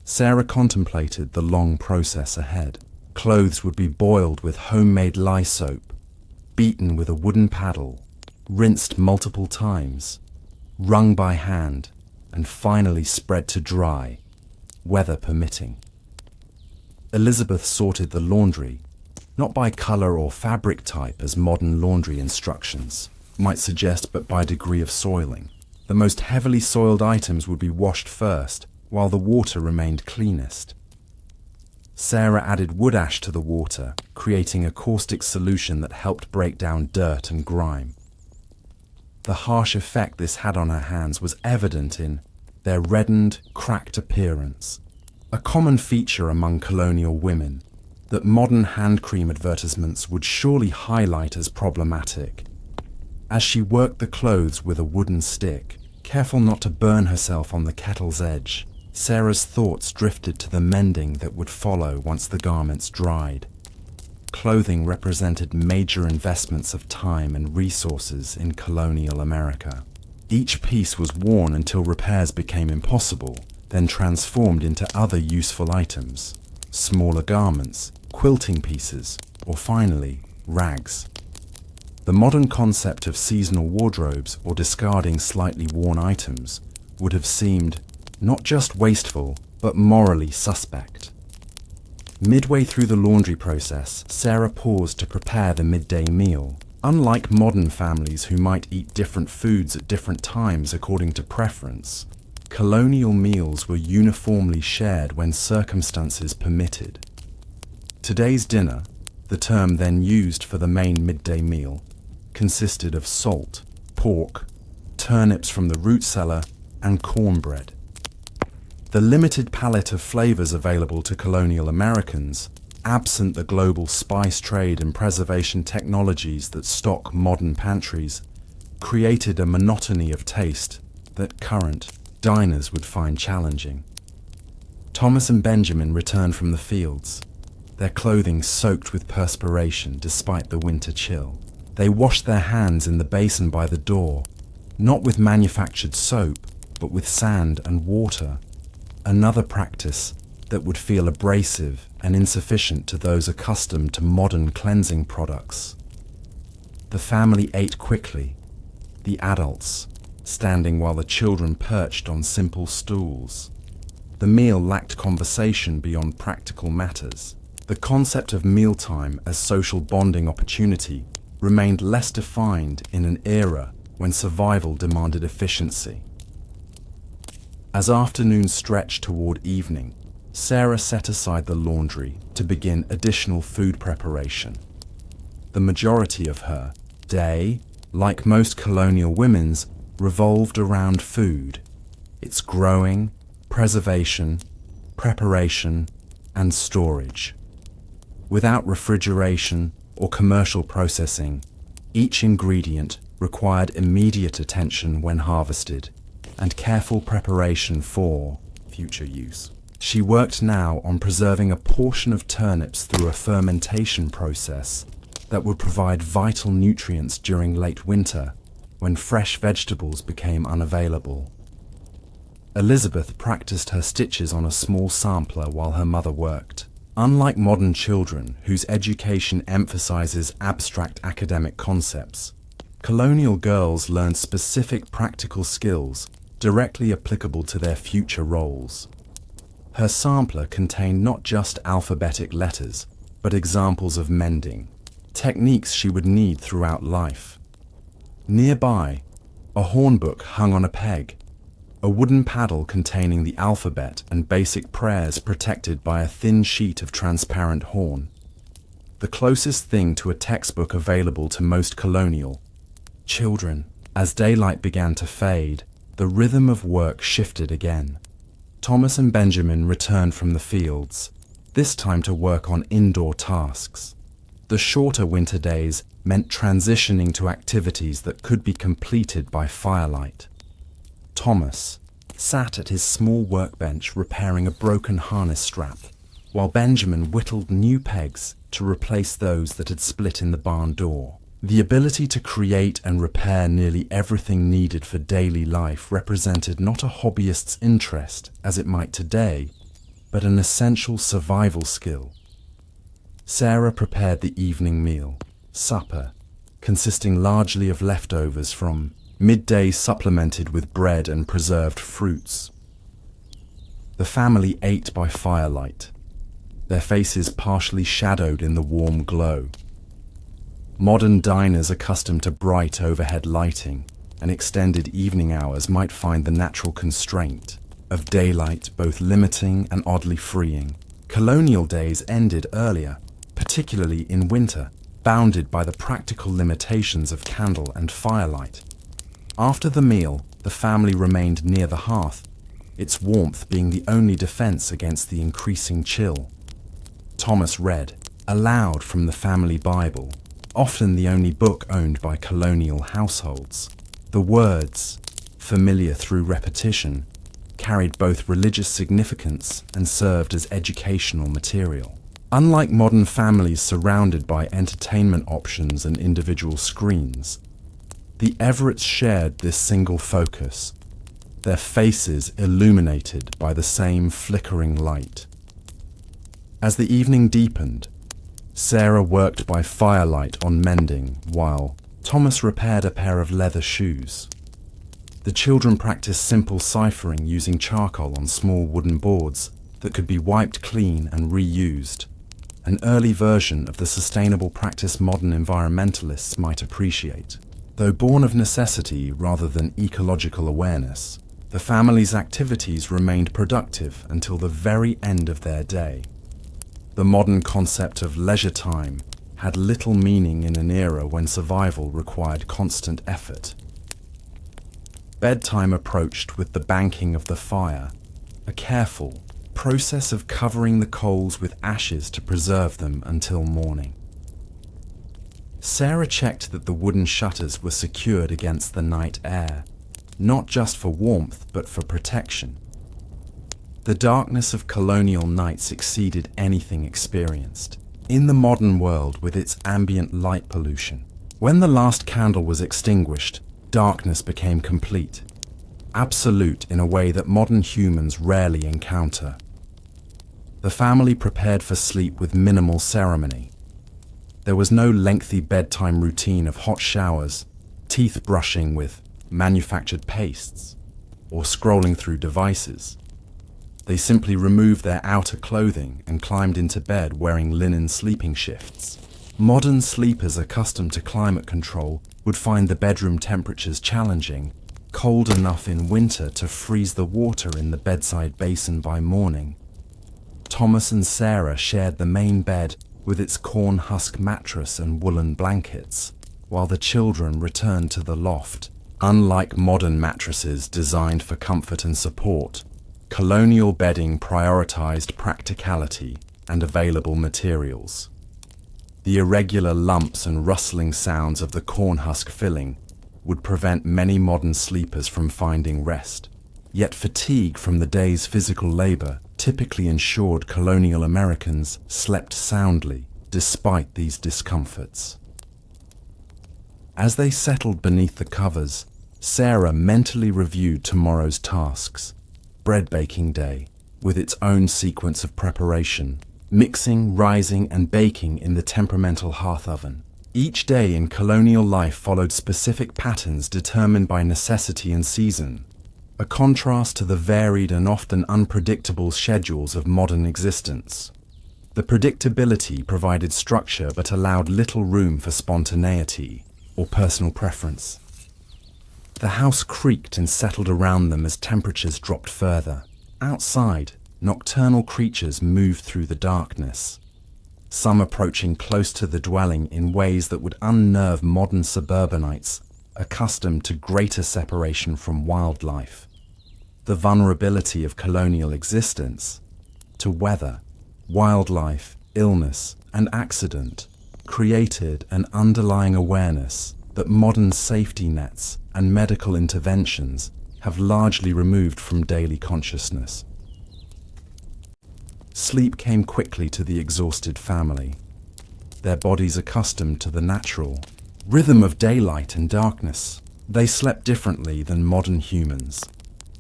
Sarah contemplated the long process ahead. Clothes would be boiled with homemade lye soap, beaten with a wooden paddle, rinsed multiple times, wrung by hand, and finally spread to dry, weather permitting. Elizabeth sorted the laundry, not by color or fabric type as modern laundry instructions might suggest, but by degree of soiling. The most heavily soiled items would be washed first, while the water remained cleanest. Sarah added wood ash to the water, creating a caustic solution that helped break down dirt and grime. The harsh effect this had on her hands was evident in their reddened, cracked appearance, a common feature among colonial women that modern hand cream advertisements would surely highlight as problematic. As she worked the clothes with a wooden stick, careful not to burn herself on the kettle's edge, Sarah's thoughts drifted to the mending that would follow once the garments dried. Clothing represented major investments of time and resources in colonial America. Each piece was worn until repairs became impossible, then transformed into other useful items, smaller garments, quilting pieces, or finally, rags. The modern concept of seasonal wardrobes or discarding slightly worn items would have seemed not just wasteful, but morally suspect. Midway through the laundry process, Sarah paused to prepare the midday meal. Unlike modern families who might eat different foods at different times according to preference, colonial meals were uniformly shared when circumstances permitted. Today's dinner, the term then used for the main midday meal, consisted of salt, pork, turnips from the root cellar, and cornbread. The limited palette of flavors available to colonial Americans absent the global spice trade and preservation technologies that stock modern pantries, created a monotony of taste that current diners would find challenging. Thomas and Benjamin returned from the fields, their clothing soaked with perspiration despite the winter chill. They washed their hands in the basin by the door, not with manufactured soap, but with sand and water, another practice that would feel abrasive and insufficient to those accustomed to modern cleansing products. The family ate quickly, the adults standing while the children perched on simple stools. The meal lacked conversation beyond practical matters. The concept of mealtime as social bonding opportunity remained less defined in an era when survival demanded efficiency. As afternoon stretched toward evening, Sarah set aside the laundry to begin additional food preparation. The majority of her day, like most colonial women's, revolved around food, its growing, preservation, preparation, and storage. Without refrigeration or commercial processing, each ingredient required immediate attention when harvested and careful preparation for future use. She worked now on preserving a portion of turnips through a fermentation process that would provide vital nutrients during late winter when fresh vegetables became unavailable. Elizabeth practiced her stitches on a small sampler while her mother worked. Unlike modern children, whose education emphasizes abstract academic concepts, colonial girls learned specific practical skills directly applicable to their future roles. Her sampler contained not just alphabetic letters, but examples of mending, techniques she would need throughout life. Nearby, a hornbook hung on a peg, a wooden paddle containing the alphabet and basic prayers protected by a thin sheet of transparent horn. The closest thing to a textbook available to most colonial children. As daylight began to fade, the rhythm of work shifted again. Thomas and Benjamin returned from the fields, this time to work on indoor tasks. The shorter winter days meant transitioning to activities that could be completed by firelight. Thomas sat at his small workbench repairing a broken harness strap, while Benjamin whittled new pegs to replace those that had split in the barn door. The ability to create and repair nearly everything needed for daily life represented not a hobbyist's interest, as it might today, but an essential survival skill. Sarah prepared the evening meal, supper, consisting largely of leftovers from midday supplemented with bread and preserved fruits. The family ate by firelight, their faces partially shadowed in the warm glow. Modern diners accustomed to bright overhead lighting and extended evening hours might find the natural constraint of daylight both limiting and oddly freeing. Colonial days ended earlier, particularly in winter, bounded by the practical limitations of candle and firelight. After the meal, the family remained near the hearth, its warmth being the only defense against the increasing chill. Thomas read aloud from the family Bible, often the only book owned by colonial households. The words, familiar through repetition, carried both religious significance and served as educational material. Unlike modern families surrounded by entertainment options and individual screens, the Everetts shared this single focus, their faces illuminated by the same flickering light. As the evening deepened, Sarah worked by firelight on mending, while Thomas repaired a pair of leather shoes. The children practiced simple ciphering using charcoal on small wooden boards that could be wiped clean and reused, an early version of the sustainable practice modern environmentalists might appreciate. Though born of necessity rather than ecological awareness, the family's activities remained productive until the very end of their day. The modern concept of leisure time had little meaning in an era when survival required constant effort. Bedtime approached with the banking of the fire, a careful process of covering the coals with ashes to preserve them until morning. Sarah checked that the wooden shutters were secured against the night air, not just for warmth but for protection. The darkness of colonial nights exceeded anything experienced in the modern world with its ambient light pollution. When the last candle was extinguished, darkness became complete, absolute in a way that modern humans rarely encounter. The family prepared for sleep with minimal ceremony. There was no lengthy bedtime routine of hot showers, teeth brushing with manufactured pastes, or scrolling through devices. They simply removed their outer clothing and climbed into bed wearing linen sleeping shifts. Modern sleepers accustomed to climate control would find the bedroom temperatures challenging, cold enough in winter to freeze the water in the bedside basin by morning. Thomas and Sarah shared the main bed with its corn husk mattress and woolen blankets, while the children returned to the loft. Unlike modern mattresses designed for comfort and support, colonial bedding prioritized practicality and available materials. The irregular lumps and rustling sounds of the corn husk filling would prevent many modern sleepers from finding rest. Yet fatigue from the day's physical labor typically ensured colonial Americans slept soundly despite these discomforts. As they settled beneath the covers, Sarah mentally reviewed tomorrow's tasks. Bread baking day, with its own sequence of preparation, mixing, rising, and baking in the temperamental hearth oven. Each day in colonial life followed specific patterns determined by necessity and season, a contrast to the varied and often unpredictable schedules of modern existence. The predictability provided structure but allowed little room for spontaneity or personal preference. The house creaked and settled around them as temperatures dropped further. Outside, nocturnal creatures moved through the darkness, some approaching close to the dwelling in ways that would unnerve modern suburbanites accustomed to greater separation from wildlife. The vulnerability of colonial existence to weather, wildlife, illness, and accident created an underlying awareness that modern safety nets and medical interventions have largely removed from daily consciousness. Sleep came quickly to the exhausted family, their bodies accustomed to the natural rhythm of daylight and darkness. They slept differently than modern humans,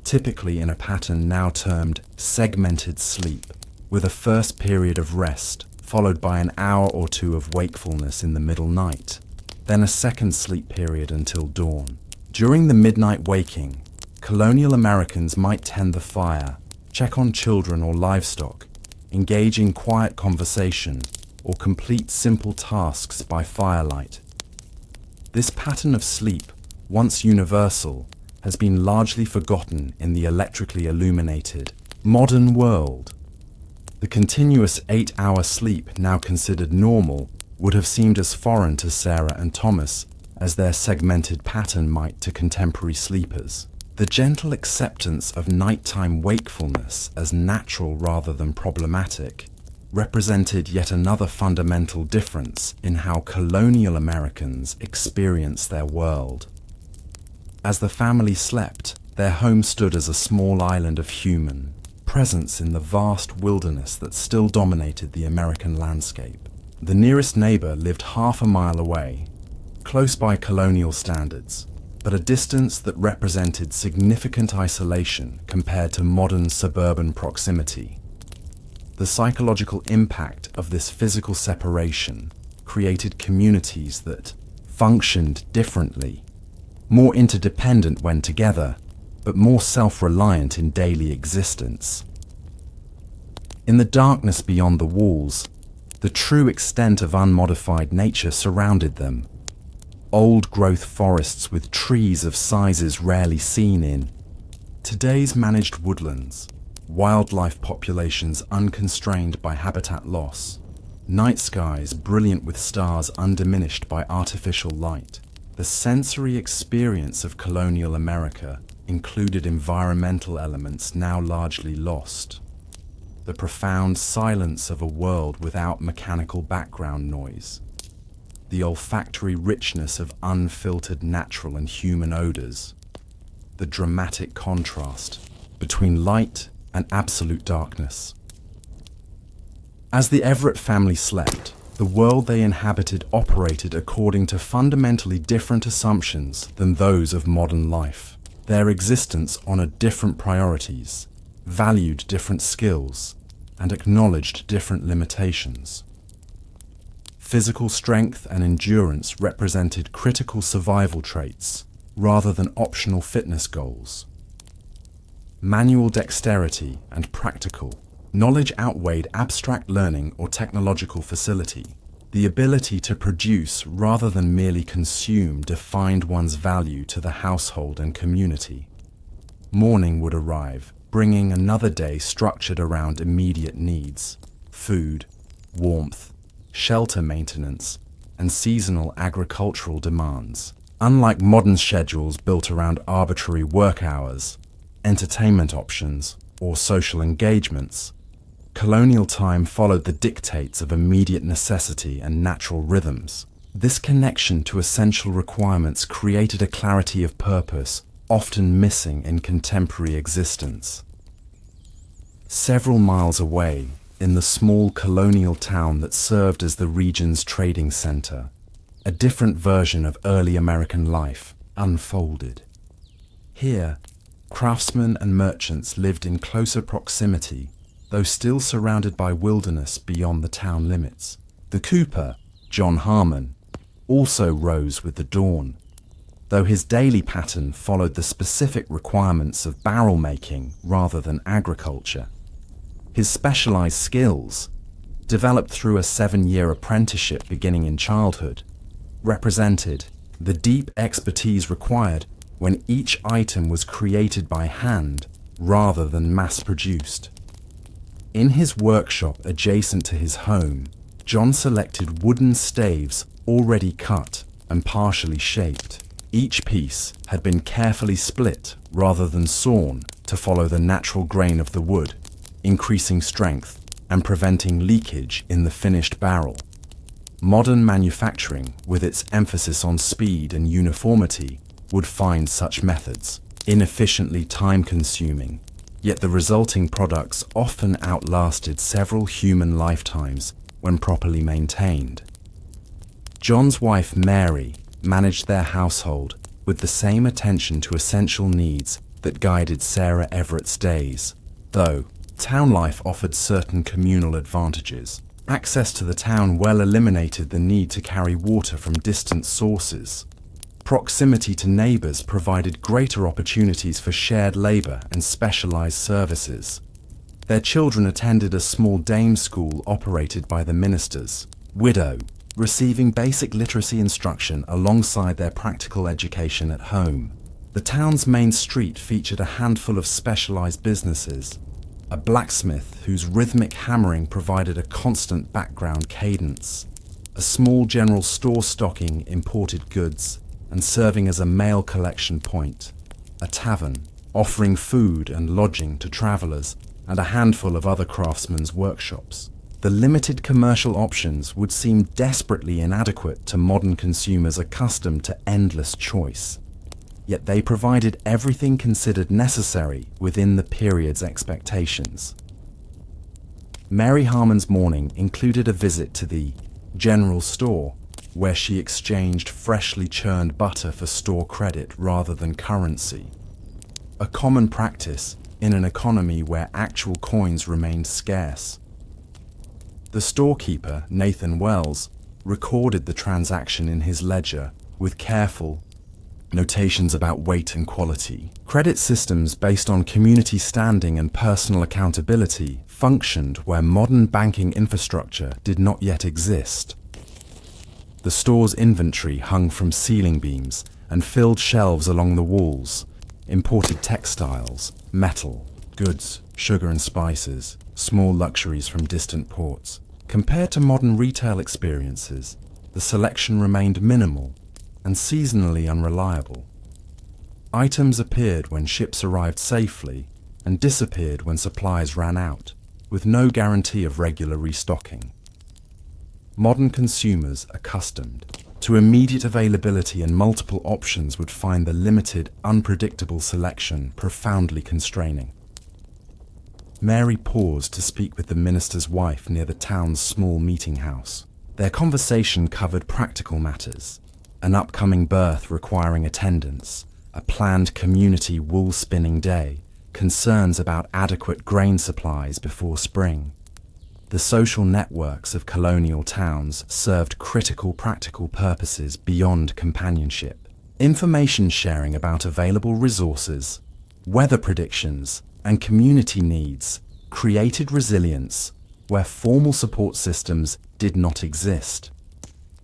typically in a pattern now termed segmented sleep, with a first period of rest followed by an hour or two of wakefulness in the middle night, then a second sleep period until dawn. During the midnight waking, colonial Americans might tend the fire, check on children or livestock, engage in quiet conversation, or complete simple tasks by firelight. This pattern of sleep, once universal, has been largely forgotten in the electrically illuminated modern world. The continuous 8-hour sleep now considered normal would have seemed as foreign to Sarah and Thomas as their segmented pattern might to contemporary sleepers. The gentle acceptance of nighttime wakefulness as natural rather than problematic represented yet another fundamental difference in how colonial Americans experienced their world. As the family slept, their home stood as a small island of human presence in the vast wilderness that still dominated the American landscape. The nearest neighbor lived half a mile away, close by colonial standards, but a distance that represented significant isolation compared to modern suburban proximity. The psychological impact of this physical separation created communities that functioned differently, more interdependent when together, but more self-reliant in daily existence. In the darkness beyond the walls, the true extent of unmodified nature surrounded them. Old-growth forests with trees of sizes rarely seen in today's managed woodlands, wildlife populations unconstrained by habitat loss, night skies brilliant with stars undiminished by artificial light. The sensory experience of colonial America included environmental elements now largely lost. the profound silence of a world without mechanical background noise, the olfactory richness of unfiltered natural and human odors, the dramatic contrast between light and absolute darkness. As the Everett family slept, the world they inhabited operated according to fundamentally different assumptions than those of modern life. Their existence honored different priorities, valued different skills, and acknowledged different limitations. Physical strength and endurance represented critical survival traits rather than optional fitness goals. Manual dexterity and practical knowledge outweighed abstract learning or technological facility. The ability to produce rather than merely consume defined one's value to the household and community. Morning would arrive, bringing another day structured around immediate needs: food, warmth, shelter maintenance, and seasonal agricultural demands. Unlike modern schedules built around arbitrary work hours, entertainment options, or social engagements, colonial time followed the dictates of immediate necessity and natural rhythms. This connection to essential requirements created a clarity of purpose often missing in contemporary existence. Several miles away, in the small colonial town that served as the region's trading center, a different version of early American life unfolded. Here, craftsmen and merchants lived in closer proximity, though still surrounded by wilderness beyond the town limits. The cooper, John Harmon, also rose with the dawn, though his daily pattern followed the specific requirements of barrel making rather than agriculture. His specialized skills, developed through a 7-year apprenticeship beginning in childhood, represented the deep expertise required when each item was created by hand rather than mass-produced. In his workshop adjacent to his home, John selected wooden staves already cut and partially shaped. Each piece had been carefully split rather than sawn to follow the natural grain of the wood, increasing strength and preventing leakage in the finished barrel. Modern manufacturing, with its emphasis on speed and uniformity, would find such methods inefficiently time-consuming, yet the resulting products often outlasted several human lifetimes when properly maintained. John's wife Mary managed their household with the same attention to essential needs that guided Sarah Everett's days, though town life offered certain communal advantages. Access to the town well eliminated the need to carry water from distant sources. Proximity to neighbors provided greater opportunities for shared labor and specialized services. Their children attended a small dame school operated by the minister's widow, receiving basic literacy instruction alongside their practical education at home. The town's main street featured a handful of specialized businesses: a blacksmith whose rhythmic hammering provided a constant background cadence, a small general store stocking imported goods and serving as a mail collection point, a tavern offering food and lodging to travelers, and a handful of other craftsmen's workshops. The limited commercial options would seem desperately inadequate to modern consumers accustomed to endless choice. Yet they provided everything considered necessary within the period's expectations. Mary Harmon's morning included a visit to the general store, where she exchanged freshly churned butter for store credit rather than currency, a common practice in an economy where actual coins remained scarce. The storekeeper, Nathan Wells, recorded the transaction in his ledger with careful notations about weight and quality. Credit systems based on community standing and personal accountability functioned where modern banking infrastructure did not yet exist. The store's inventory hung from ceiling beams and filled shelves along the walls. Imported textiles, metal, goods, sugar and spices, small luxuries from distant ports. Compared to modern retail experiences, the selection remained minimal and seasonally unreliable. Items appeared when ships arrived safely and disappeared when supplies ran out. with no guarantee of regular restocking. Modern consumers, accustomed to immediate availability and multiple options, would find the limited, unpredictable selection profoundly constraining. Mary paused to speak with the minister's wife near the town's small meeting house. Their conversation covered practical matters: an upcoming birth requiring attendance, a planned community wool spinning day, concerns about adequate grain supplies before spring. The social networks of colonial towns served critical practical purposes beyond companionship. Information sharing about available resources, weather predictions, and community needs created resilience where formal support systems did not exist.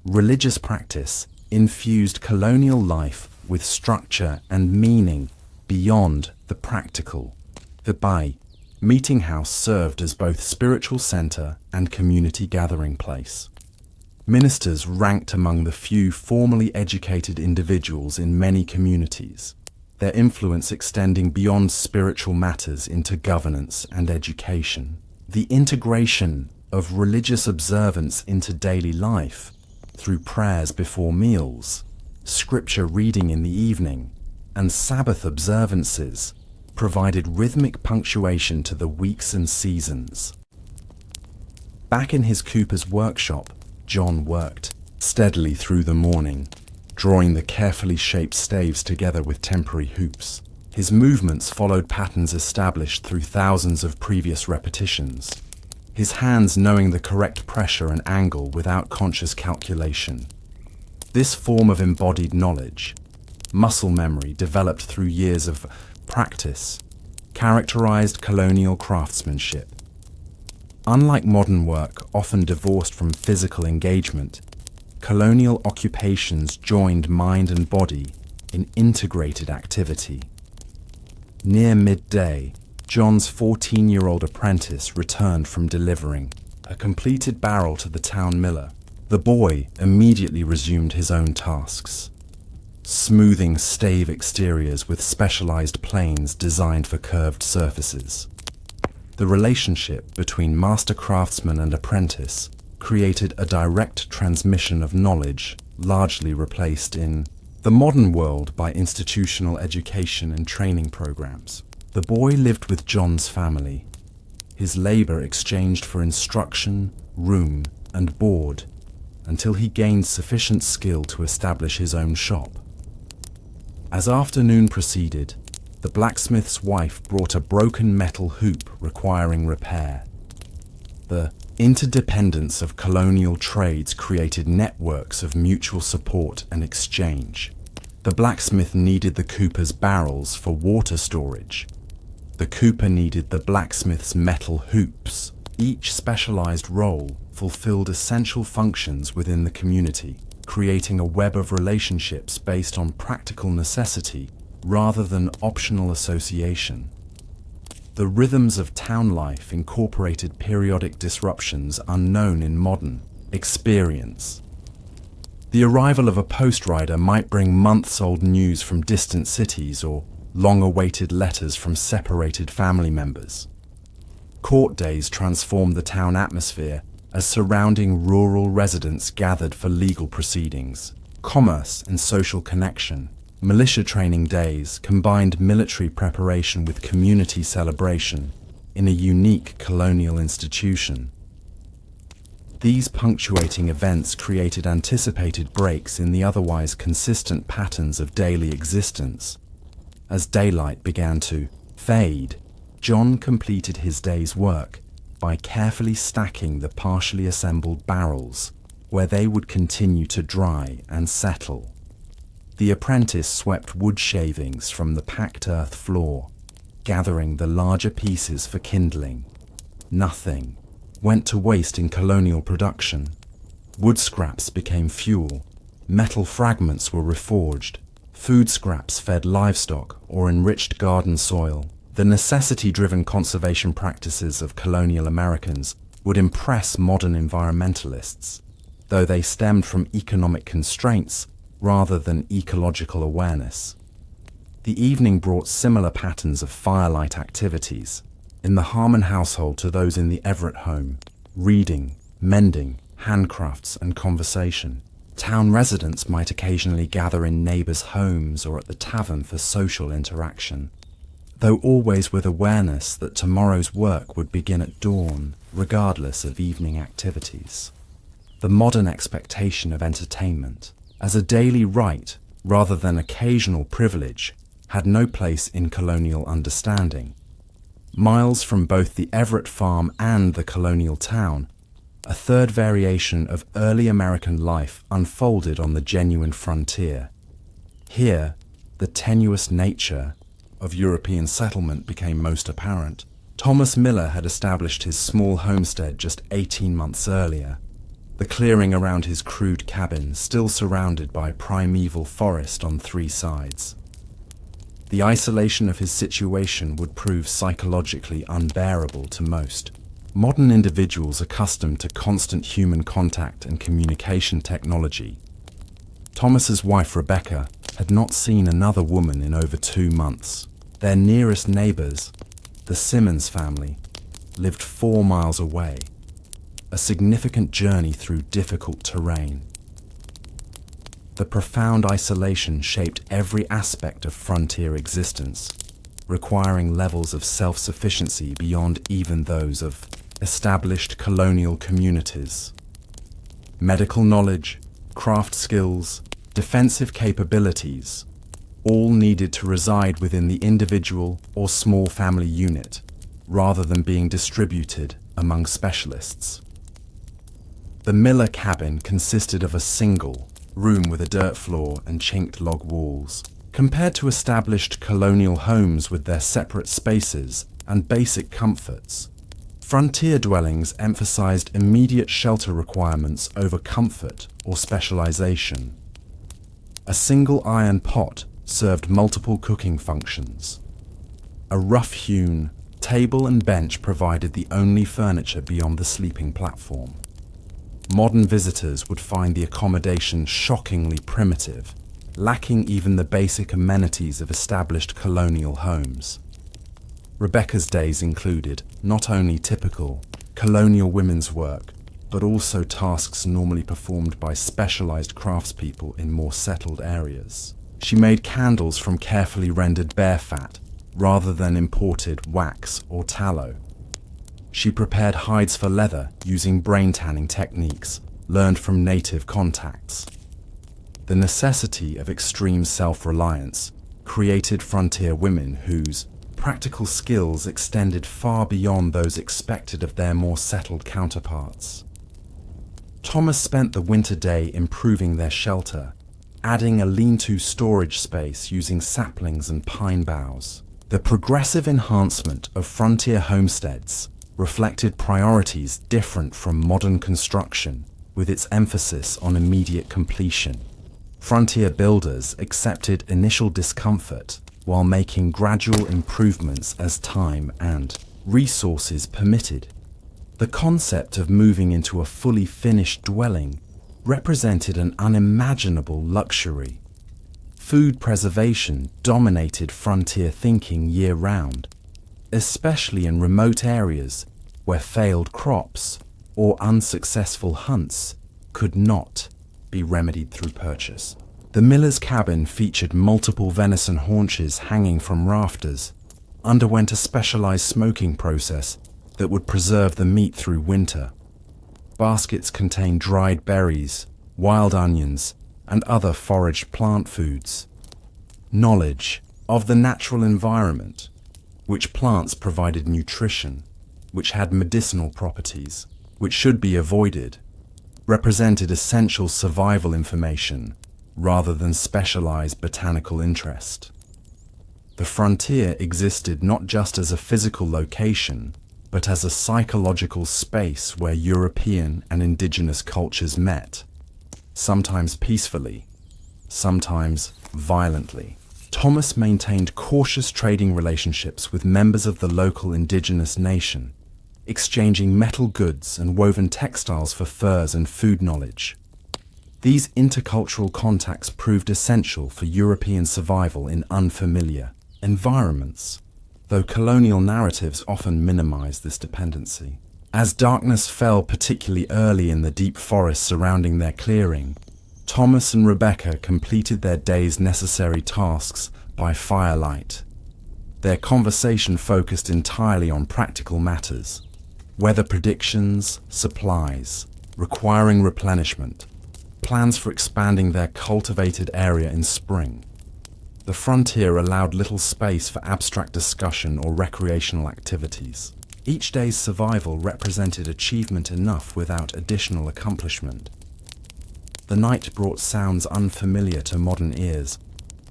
Religious practice infused colonial life with structure and meaning beyond the practical. The Bai meeting house served as both spiritual center and community gathering place. Ministers ranked among the few formally educated individuals in many communities, their influence extending beyond spiritual matters into governance and education. The integration of religious observance into daily life through prayers before meals, scripture reading in the evening, and Sabbath observances provided rhythmic punctuation to the weeks and seasons. Back in his cooper's workshop, John worked steadily through the morning, drawing the carefully shaped staves together with temporary hoops. His movements followed patterns established through thousands of previous repetitions, his hands knowing the correct pressure and angle without conscious calculation. This form of embodied knowledge, muscle memory developed through years of practice, characterized colonial craftsmanship. Unlike modern work, often divorced from physical engagement, colonial occupations joined mind and body in integrated activity. Near midday, John's 14-year-old apprentice returned from delivering a completed barrel to the town miller. The boy immediately resumed his own tasks, smoothing stave exteriors with specialized planes designed for curved surfaces. The relationship between master craftsman and apprentice created a direct transmission of knowledge, largely replaced in the modern world by institutional education and training programs. The boy lived with John's family, his labor exchanged for instruction, room, and board, until he gained sufficient skill to establish his own shop. As afternoon proceeded, the blacksmith's wife brought a broken metal hoop requiring repair. The interdependence of colonial trades created networks of mutual support and exchange. The blacksmith needed the cooper's barrels for water storage. The cooper needed the blacksmith's metal hoops. Each specialized role fulfilled essential functions within the community, creating a web of relationships based on practical necessity rather than optional association. The rhythms of town life incorporated periodic disruptions unknown in modern experience. The arrival of a post rider might bring months-old news from distant cities or long-awaited letters from separated family members. Court days transformed the town atmosphere as surrounding rural residents gathered for legal proceedings. Commerce and social connection. Militia training days combined military preparation with community celebration in a unique colonial institution. These punctuating events created anticipated breaks in the otherwise consistent patterns of daily existence. As daylight began to fade, John completed his day's work by carefully stacking the partially assembled barrels, where they would continue to dry and settle. The apprentice swept wood shavings from the packed earth floor, gathering the larger pieces for kindling. Nothing went to waste in colonial production. Wood scraps became fuel, metal fragments were reforged, food scraps fed livestock or enriched garden soil. The necessity-driven conservation practices of colonial Americans would impress modern environmentalists, though they stemmed from economic constraints rather than ecological awareness. The evening brought similar patterns of firelight activities, In the Harmon household to those in the Everett home, reading, mending, handcrafts and conversation. Town residents might occasionally gather in neighbours' homes or at the tavern for social interaction, though always with awareness that tomorrow's work would begin at dawn, regardless of evening activities. The modern expectation of entertainment, as a daily right rather than occasional privilege, had no place in colonial understanding. Miles from both the Everett farm and the colonial town, a third variation of early American life unfolded on the genuine frontier. Here, the tenuous nature of European settlement became most apparent. Thomas Miller had established his small homestead just 18 months earlier, the clearing around his crude cabin still surrounded by primeval forest on 3 sides. The isolation of his situation would prove psychologically unbearable to most. Modern individuals accustomed to constant human contact and communication technology. Thomas's wife Rebecca had not seen another woman in over 2 months. Their nearest neighbours, the Simmons family, lived 4 miles away, a significant journey through difficult terrain. The profound isolation shaped every aspect of frontier existence, requiring levels of self-sufficiency beyond even those of established colonial communities. Medical knowledge, craft skills, defensive capabilities, all needed to reside within the individual or small family unit, rather than being distributed among specialists. The Miller cabin consisted of a single room with a dirt floor and chinked log walls. Compared to established colonial homes with their separate spaces and basic comforts, frontier dwellings emphasized immediate shelter requirements over comfort or specialization. A single iron pot served multiple cooking functions. A rough-hewn table and bench provided the only furniture beyond the sleeping platform. Modern visitors would find the accommodation shockingly primitive, lacking even the basic amenities of established colonial homes. Rebecca's days included not only typical colonial women's work, but also tasks normally performed by specialized craftspeople in more settled areas. She made candles from carefully rendered bear fat, rather than imported wax or tallow. She prepared hides for leather using brain tanning techniques learned from native contacts. The necessity of extreme self-reliance created frontier women whose practical skills extended far beyond those expected of their more settled counterparts. Thomas spent the winter day improving their shelter, adding a lean-to storage space using saplings and pine boughs. The progressive enhancement of frontier homesteads reflected priorities different from modern construction, with its emphasis on immediate completion. Frontier builders accepted initial discomfort while making gradual improvements as time and resources permitted. The concept of moving into a fully finished dwelling represented an unimaginable luxury. Food preservation dominated frontier thinking year-round, especially in remote areas where failed crops or unsuccessful hunts could not be remedied through purchase. The miller's cabin featured multiple venison haunches hanging from rafters, underwent a specialized smoking process that would preserve the meat through winter. Baskets contained dried berries, wild onions, and other foraged plant foods. Knowledge of the natural environment, which plants provided nutrition, which had medicinal properties, which should be avoided, represented essential survival information rather than specialized botanical interest. The frontier existed not just as a physical location, but as a psychological space where European and indigenous cultures met, sometimes peacefully, sometimes violently. Thomas maintained cautious trading relationships with members of the local indigenous nation, exchanging metal goods and woven textiles for furs and food knowledge. These intercultural contacts proved essential for European survival in unfamiliar environments. though colonial narratives often minimize this dependency. As darkness fell particularly early in the deep forest surrounding their clearing, Thomas and Rebecca completed their day's necessary tasks by firelight. Their conversation focused entirely on practical matters, weather predictions, supplies, requiring replenishment, plans for expanding their cultivated area in spring. The frontier allowed little space for abstract discussion or recreational activities. Each day's survival represented achievement enough without additional accomplishment. The night brought sounds unfamiliar to modern ears: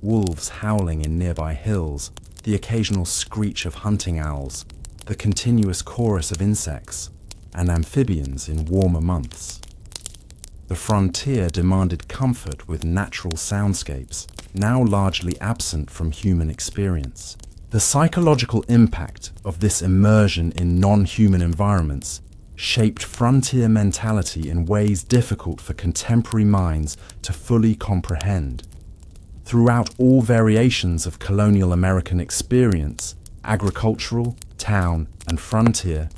wolves howling in nearby hills, the occasional screech of hunting owls, the continuous chorus of insects, and amphibians in warmer months. The frontier demanded comfort with natural soundscapes, now largely absent from human experience. The psychological impact of this immersion in non-human environments shaped frontier mentality in ways difficult for contemporary minds to fully comprehend. Throughout all variations of colonial American experience, agricultural, town, and frontier,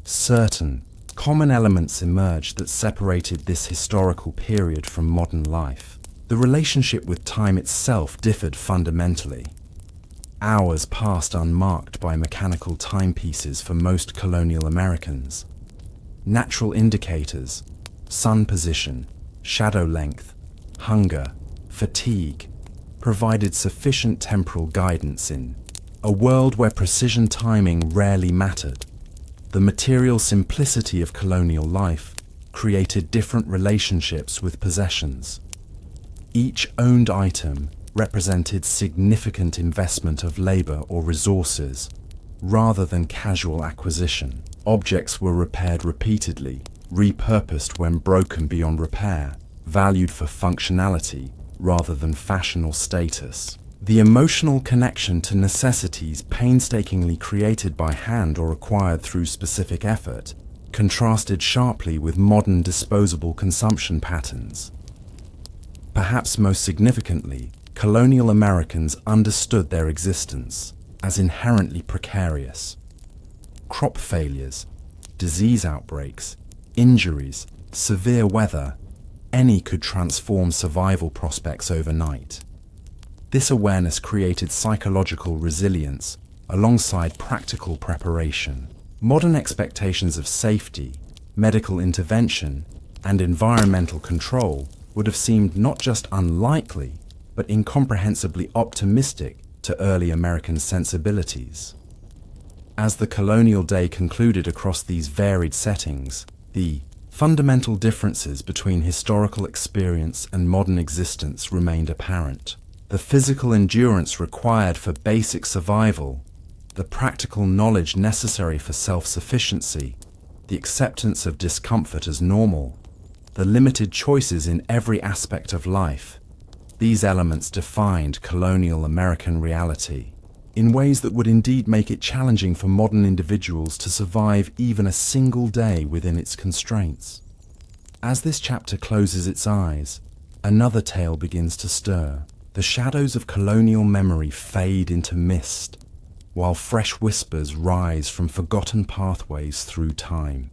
certain common elements emerged that separated this historical period from modern life. The relationship with time itself differed fundamentally. Hours passed unmarked by mechanical timepieces for most colonial Americans. Natural indicators, sun position, shadow length, hunger, fatigue, provided sufficient temporal guidance in a world where precision timing rarely mattered. The material simplicity of colonial life created different relationships with possessions. Each owned item represented significant investment of labor or resources, rather than casual acquisition. Objects were repaired repeatedly, repurposed when broken beyond repair, valued for functionality rather than fashion or status. The emotional connection to necessities painstakingly created by hand or acquired through specific effort contrasted sharply with modern disposable consumption patterns. Perhaps most significantly, colonial Americans understood their existence as inherently precarious. Crop failures, disease outbreaks, injuries, severe weather, any could transform survival prospects overnight. This awareness created psychological resilience alongside practical preparation. Modern expectations of safety, medical intervention, and environmental control would have seemed not just unlikely, but incomprehensibly optimistic to early American sensibilities. As the colonial day concluded across these varied settings, the fundamental differences between historical experience and modern existence remained apparent. The physical endurance required for basic survival, the practical knowledge necessary for self-sufficiency, the acceptance of discomfort as normal, the limited choices in every aspect of life. These elements defined colonial American reality in ways that would indeed make it challenging for modern individuals to survive even a single day within its constraints. As this chapter closes its eyes, another tale begins to stir. The shadows of colonial memory fade into mist, while fresh whispers rise from forgotten pathways through time.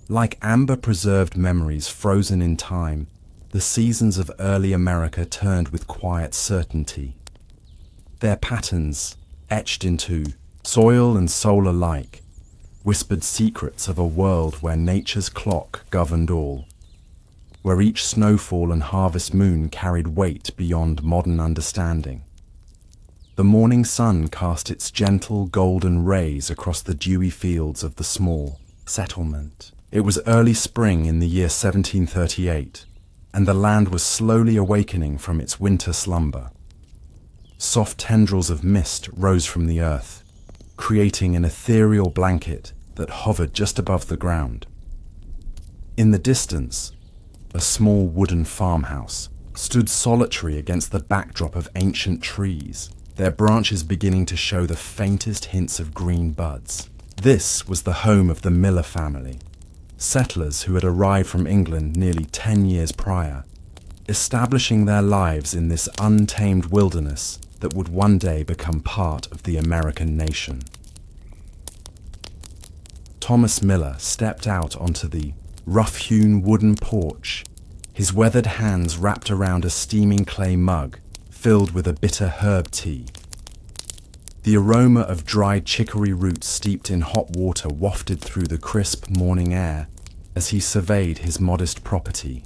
Like amber-preserved memories frozen in time, the seasons of early America turned with quiet certainty. Their patterns, etched into soil and soul alike, whispered secrets of a world where nature's clock governed all, where each snowfall and harvest moon carried weight beyond modern understanding. The morning sun cast its gentle golden rays across the dewy fields of the small settlement. It was early spring in the year 1738, and the land was slowly awakening from its winter slumber. Soft tendrils of mist rose from the earth, creating an ethereal blanket that hovered just above the ground. In the distance, a small wooden farmhouse stood solitary against the backdrop of ancient trees, their branches beginning to show the faintest hints of green buds. This was the home of the Miller family, settlers who had arrived from England nearly 10 years prior, establishing their lives in this untamed wilderness that would one day become part of the American nation. Thomas Miller stepped out onto the rough-hewn wooden porch, his weathered hands wrapped around a steaming clay mug filled with a bitter herb tea. The aroma of dried chicory roots steeped in hot water wafted through the crisp morning air as he surveyed his modest property.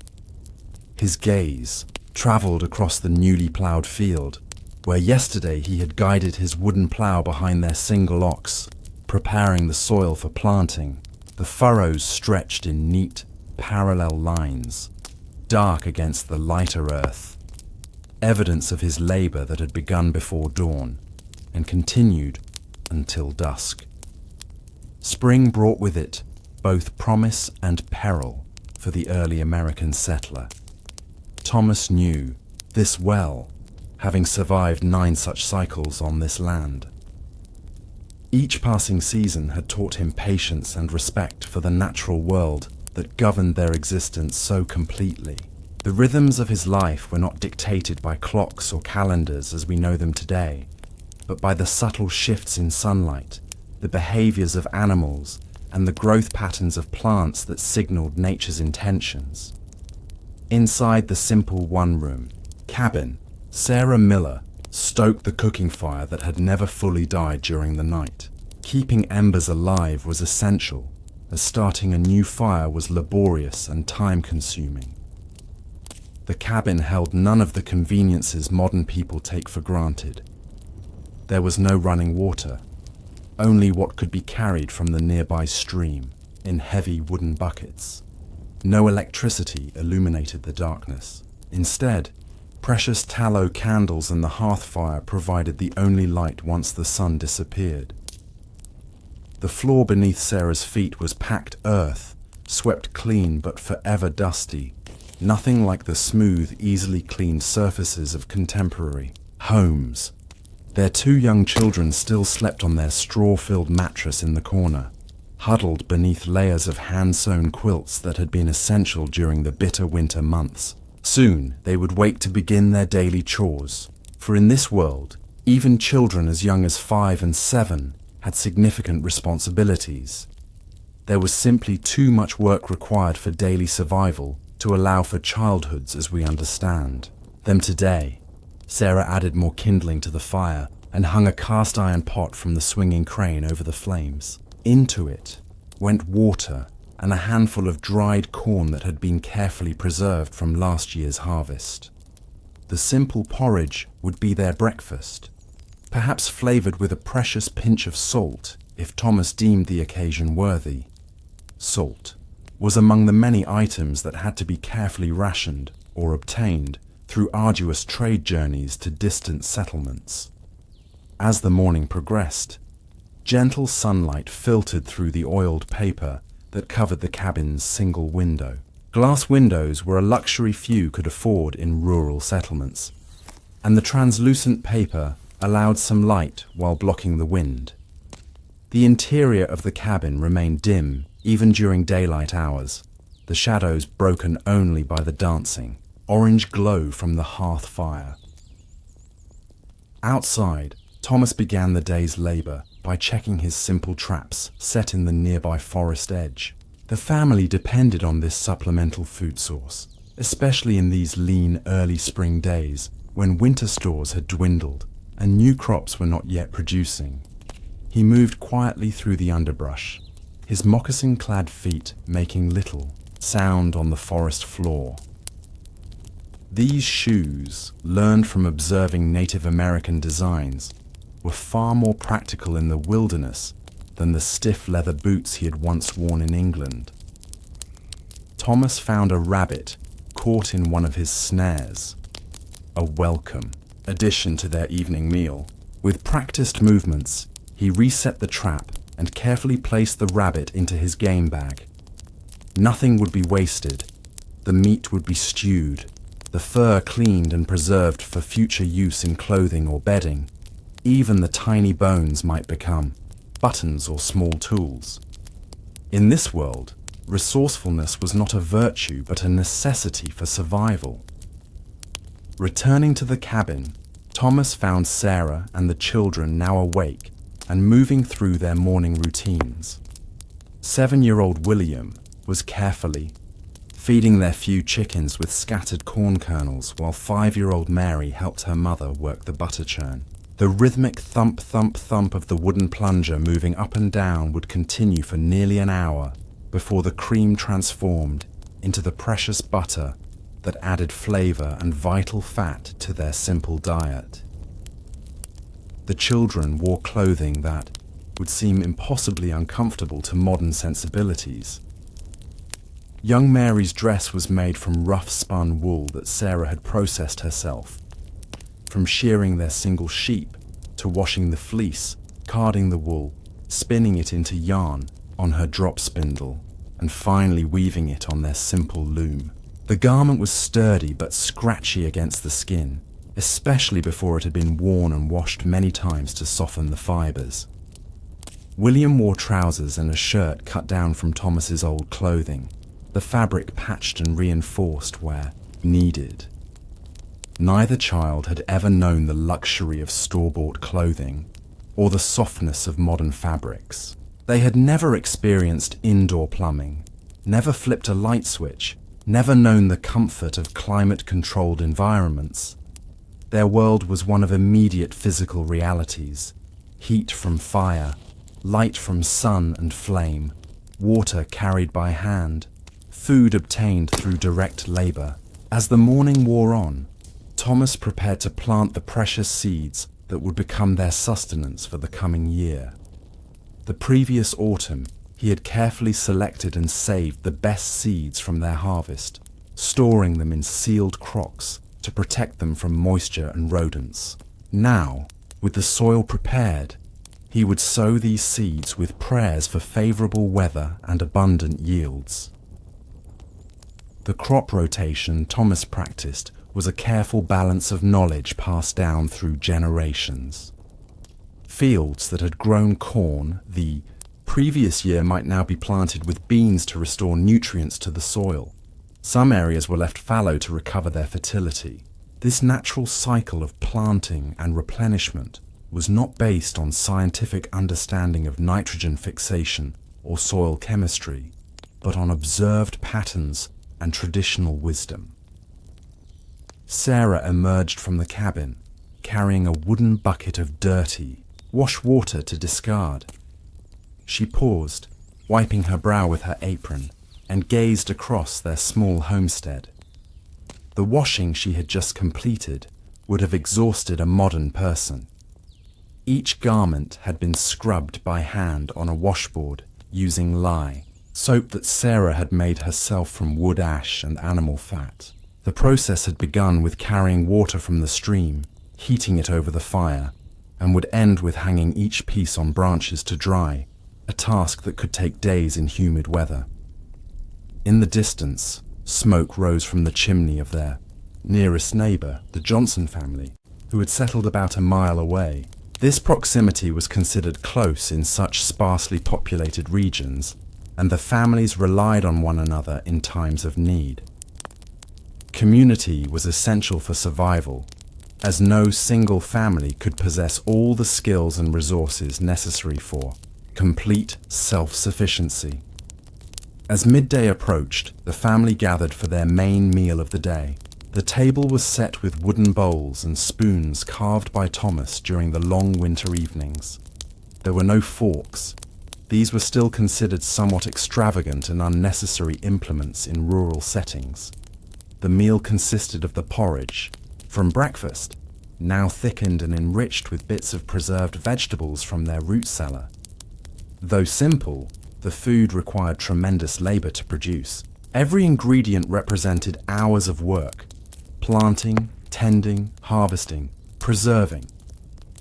His gaze travelled across the newly ploughed field, where yesterday he had guided his wooden plough behind their single ox, preparing the soil for planting. The furrows stretched in neat, parallel lines, dark against the lighter earth, evidence of his labour that had begun before dawn and continued until dusk. Spring brought with it both promise and peril for the early American settler. Thomas knew this well, having survived 9 such cycles on this land. Each passing season had taught him patience and respect for the natural world that governed their existence so completely. The rhythms of his life were not dictated by clocks or calendars as we know them today, but by the subtle shifts in sunlight, the behaviors of animals, and the growth patterns of plants that signaled nature's intentions. Inside the simple one-room cabin, Sarah Miller stoked the cooking fire that had never fully died during the night. Keeping embers alive was essential, as starting a new fire was laborious and time-consuming. The cabin held none of the conveniences modern people take for granted. There was no running water, only what could be carried from the nearby stream in heavy wooden buckets. No electricity illuminated the darkness. Instead, precious tallow candles and the hearth fire provided the only light once the sun disappeared. The floor beneath Sarah's feet was packed earth, swept clean but forever dusty, nothing like the smooth, easily cleaned surfaces of contemporary homes. Their 2 young children still slept on their straw-filled mattress in the corner, huddled beneath layers of hand-sewn quilts that had been essential during the bitter winter months. Soon they would wake to begin their daily chores, for in this world, even children as young as 5 and 7 had significant responsibilities. There was simply too much work required for daily survival to allow for childhoods as we understand them today. Sarah added more kindling to the fire and hung a cast iron pot from the swinging crane over the flames. Into it went water and a handful of dried corn that had been carefully preserved from last year's harvest. The simple porridge would be their breakfast, perhaps flavoured with a precious pinch of salt if Thomas deemed the occasion worthy. Salt was among the many items that had to be carefully rationed or obtained through arduous trade journeys to distant settlements. As the morning progressed, gentle sunlight filtered through the oiled paper that covered the cabin's single window. Glass windows were a luxury few could afford in rural settlements, and the translucent paper allowed some light while blocking the wind. The interior of the cabin remained dim even during daylight hours, the shadows broken only by the dancing orange glow from the hearth fire. Outside, Thomas began the day's labour by checking his simple traps set in the nearby forest edge. The family depended on this supplemental food source, especially in these lean early spring days when winter stores had dwindled and new crops were not yet producing. He moved quietly through the underbrush, his moccasin-clad feet making little sound on the forest floor. These shoes, learned from observing Native American designs, were far more practical in the wilderness than the stiff leather boots he had once worn in England. Thomas found a rabbit caught in one of his snares, a welcome addition to their evening meal. With practiced movements, he reset the trap and carefully placed the rabbit into his game bag. Nothing would be wasted. The meat would be stewed, the fur cleaned and preserved for future use in clothing or bedding. Even the tiny bones might become buttons or small tools. In this world, resourcefulness was not a virtue but a necessity for survival. Returning to the cabin, Thomas found Sarah and the children now awake and moving through their morning routines. 7-year-old William was carefully feeding their few chickens with scattered corn kernels while 5-year-old Mary helped her mother work the butter churn. The rhythmic thump, thump, thump of the wooden plunger moving up and down would continue for nearly an hour before the cream transformed into the precious butter that added flavor and vital fat to their simple diet. The children wore clothing that would seem impossibly uncomfortable to modern sensibilities. Young Mary's dress was made from rough spun wool that Sarah had processed herself. From shearing their single sheep to washing the fleece, carding the wool, spinning it into yarn on her drop spindle, and finally weaving it on their simple loom. The garment was sturdy but scratchy against the skin, especially before it had been worn and washed many times to soften the fibers. William wore trousers and a shirt cut down from Thomas's old clothing, the fabric patched and reinforced where needed. Neither child had ever known the luxury of store-bought clothing or the softness of modern fabrics. They had never experienced indoor plumbing, never flipped a light switch, never known the comfort of climate-controlled environments. Their world was one of immediate physical realities: heat from fire, light from sun and flame, water carried by hand, food obtained through direct labor. As the morning wore on, Thomas prepared to plant the precious seeds that would become their sustenance for the coming year. The previous autumn, he had carefully selected and saved the best seeds from their harvest, storing them in sealed crocks to protect them from moisture and rodents. Now, with the soil prepared, he would sow these seeds with prayers for favorable weather and abundant yields. The crop rotation Thomas practiced was a careful balance of knowledge passed down through generations. Fields that had grown corn the previous year might now be planted with beans to restore nutrients to the soil. Some areas were left fallow to recover their fertility. This natural cycle of planting and replenishment was not based on scientific understanding of nitrogen fixation or soil chemistry, but on observed patterns and traditional wisdom. Sarah emerged from the cabin, carrying a wooden bucket of dirty, wash water to discard. She paused, wiping her brow with her apron, and gazed across their small homestead. The washing she had just completed would have exhausted a modern person. Each garment had been scrubbed by hand on a washboard using lye, soap that Sarah had made herself from wood ash and animal fat. The process had begun with carrying water from the stream, heating it over the fire, and would end with hanging each piece on branches to dry, a task that could take days in humid weather. In the distance, smoke rose from the chimney of their nearest neighbor, the Johnson family, who had settled about a mile away. This proximity was considered close in such sparsely populated regions, and the families relied on one another in times of need. Community was essential for survival, as no single family could possess all the skills and resources necessary for complete self-sufficiency. As midday approached, the family gathered for their main meal of the day. The table was set with wooden bowls and spoons carved by Thomas during the long winter evenings. There were no forks. These were still considered somewhat extravagant and unnecessary implements in rural settings. The meal consisted of the porridge, from breakfast, now thickened and enriched with bits of preserved vegetables from their root cellar. Though simple, the food required tremendous labor to produce. Every ingredient represented hours of work: planting, tending, harvesting, preserving.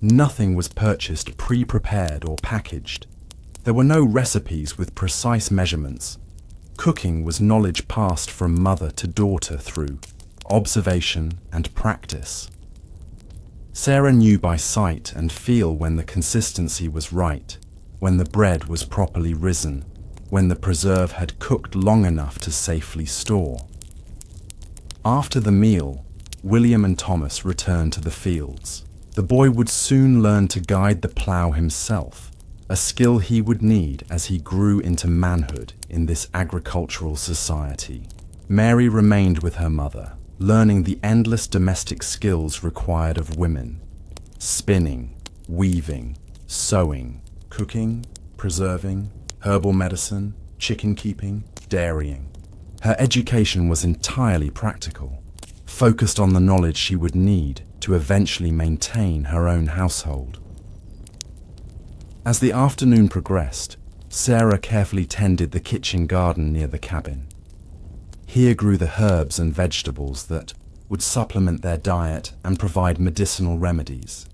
Nothing was purchased pre-prepared or packaged. There were no recipes with precise measurements. Cooking was knowledge passed from mother to daughter through observation and practice. Sarah knew by sight and feel when the consistency was right, when the bread was properly risen, when the preserve had cooked long enough to safely store. After the meal, William and Thomas returned to the fields. The boy would soon learn to guide the plough himself, a skill he would need as he grew into manhood in this agricultural society. Mary remained with her mother, learning the endless domestic skills required of women: spinning, weaving, sewing, cooking, preserving, herbal medicine, chicken keeping, dairying. Her education was entirely practical, focused on the knowledge she would need to eventually maintain her own household. As the afternoon progressed, Sarah carefully tended the kitchen garden near the cabin. Here grew the herbs and vegetables that would supplement their diet and provide medicinal remedies.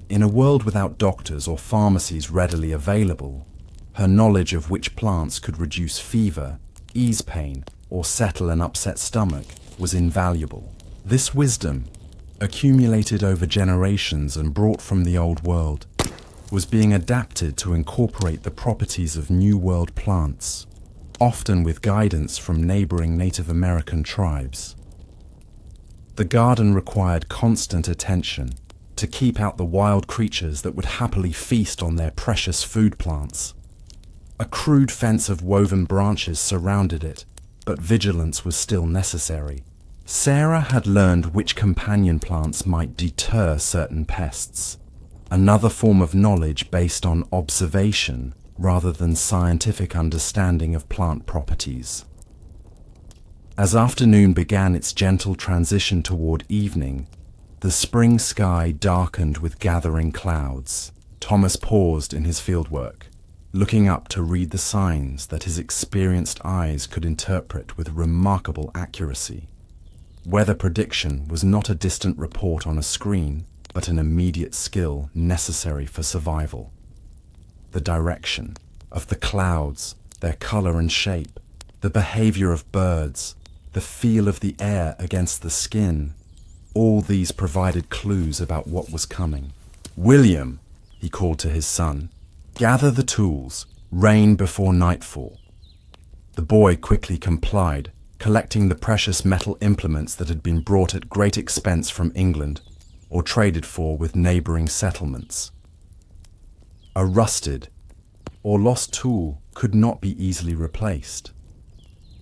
In a world without doctors or pharmacies readily available, her knowledge of which plants could reduce fever, ease pain, or settle an upset stomach was invaluable. This wisdom, accumulated over generations and brought from the Old World, was being adapted to incorporate the properties of New World plants, often with guidance from neighboring Native American tribes. The garden required constant attention to keep out the wild creatures that would happily feast on their precious food plants. A crude fence of woven branches surrounded it, but vigilance was still necessary. Sarah had learned which companion plants might deter certain pests, another form of knowledge based on observation rather than scientific understanding of plant properties. As afternoon began its gentle transition toward evening, the spring sky darkened with gathering clouds. Thomas paused in his fieldwork, looking up to read the signs that his experienced eyes could interpret with remarkable accuracy. Weather prediction was not a distant report on a screen, but an immediate skill necessary for survival. The direction of the clouds, their color and shape, the behavior of birds, the feel of the air against the skin, all these provided clues about what was coming. "William," he called to his son, "gather the tools, rain before nightfall." The boy quickly complied, collecting the precious metal implements that had been brought at great expense from England or traded for with neighboring settlements. A rusted or lost tool could not be easily replaced.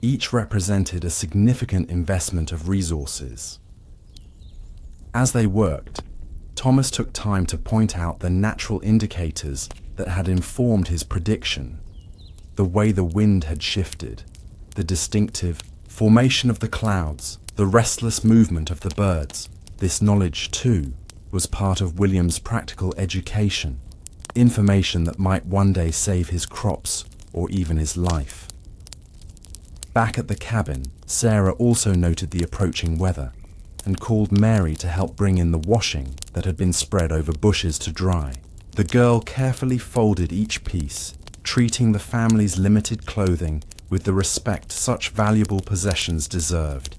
Each represented a significant investment of resources. As they worked, Thomas took time to point out the natural indicators that had informed his prediction: the way the wind had shifted, the distinctive formation of the clouds, the restless movement of the birds. This knowledge, too, was part of William's practical education, information that might one day save his crops or even his life. Back at the cabin, Sarah also noted the approaching weather and called Mary to help bring in the washing that had been spread over bushes to dry. The girl carefully folded each piece, treating the family's limited clothing with the respect such valuable possessions deserved.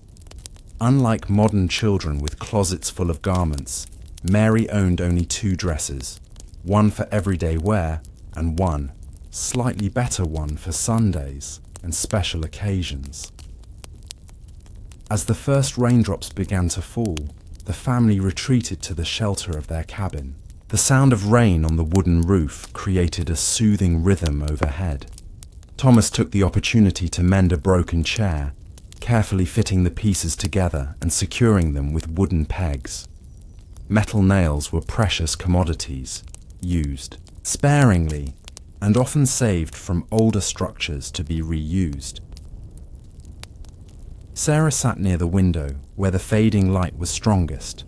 Unlike modern children with closets full of garments, Mary owned only 2 dresses, one for everyday wear and one, slightly better one, for Sundays and special occasions. As the first raindrops began to fall, the family retreated to the shelter of their cabin. The sound of rain on the wooden roof created a soothing rhythm overhead. Thomas took the opportunity to mend a broken chair, carefully fitting the pieces together and securing them with wooden pegs. Metal nails were precious commodities, used sparingly and often saved from older structures to be reused. Sarah sat near the window where the fading light was strongest,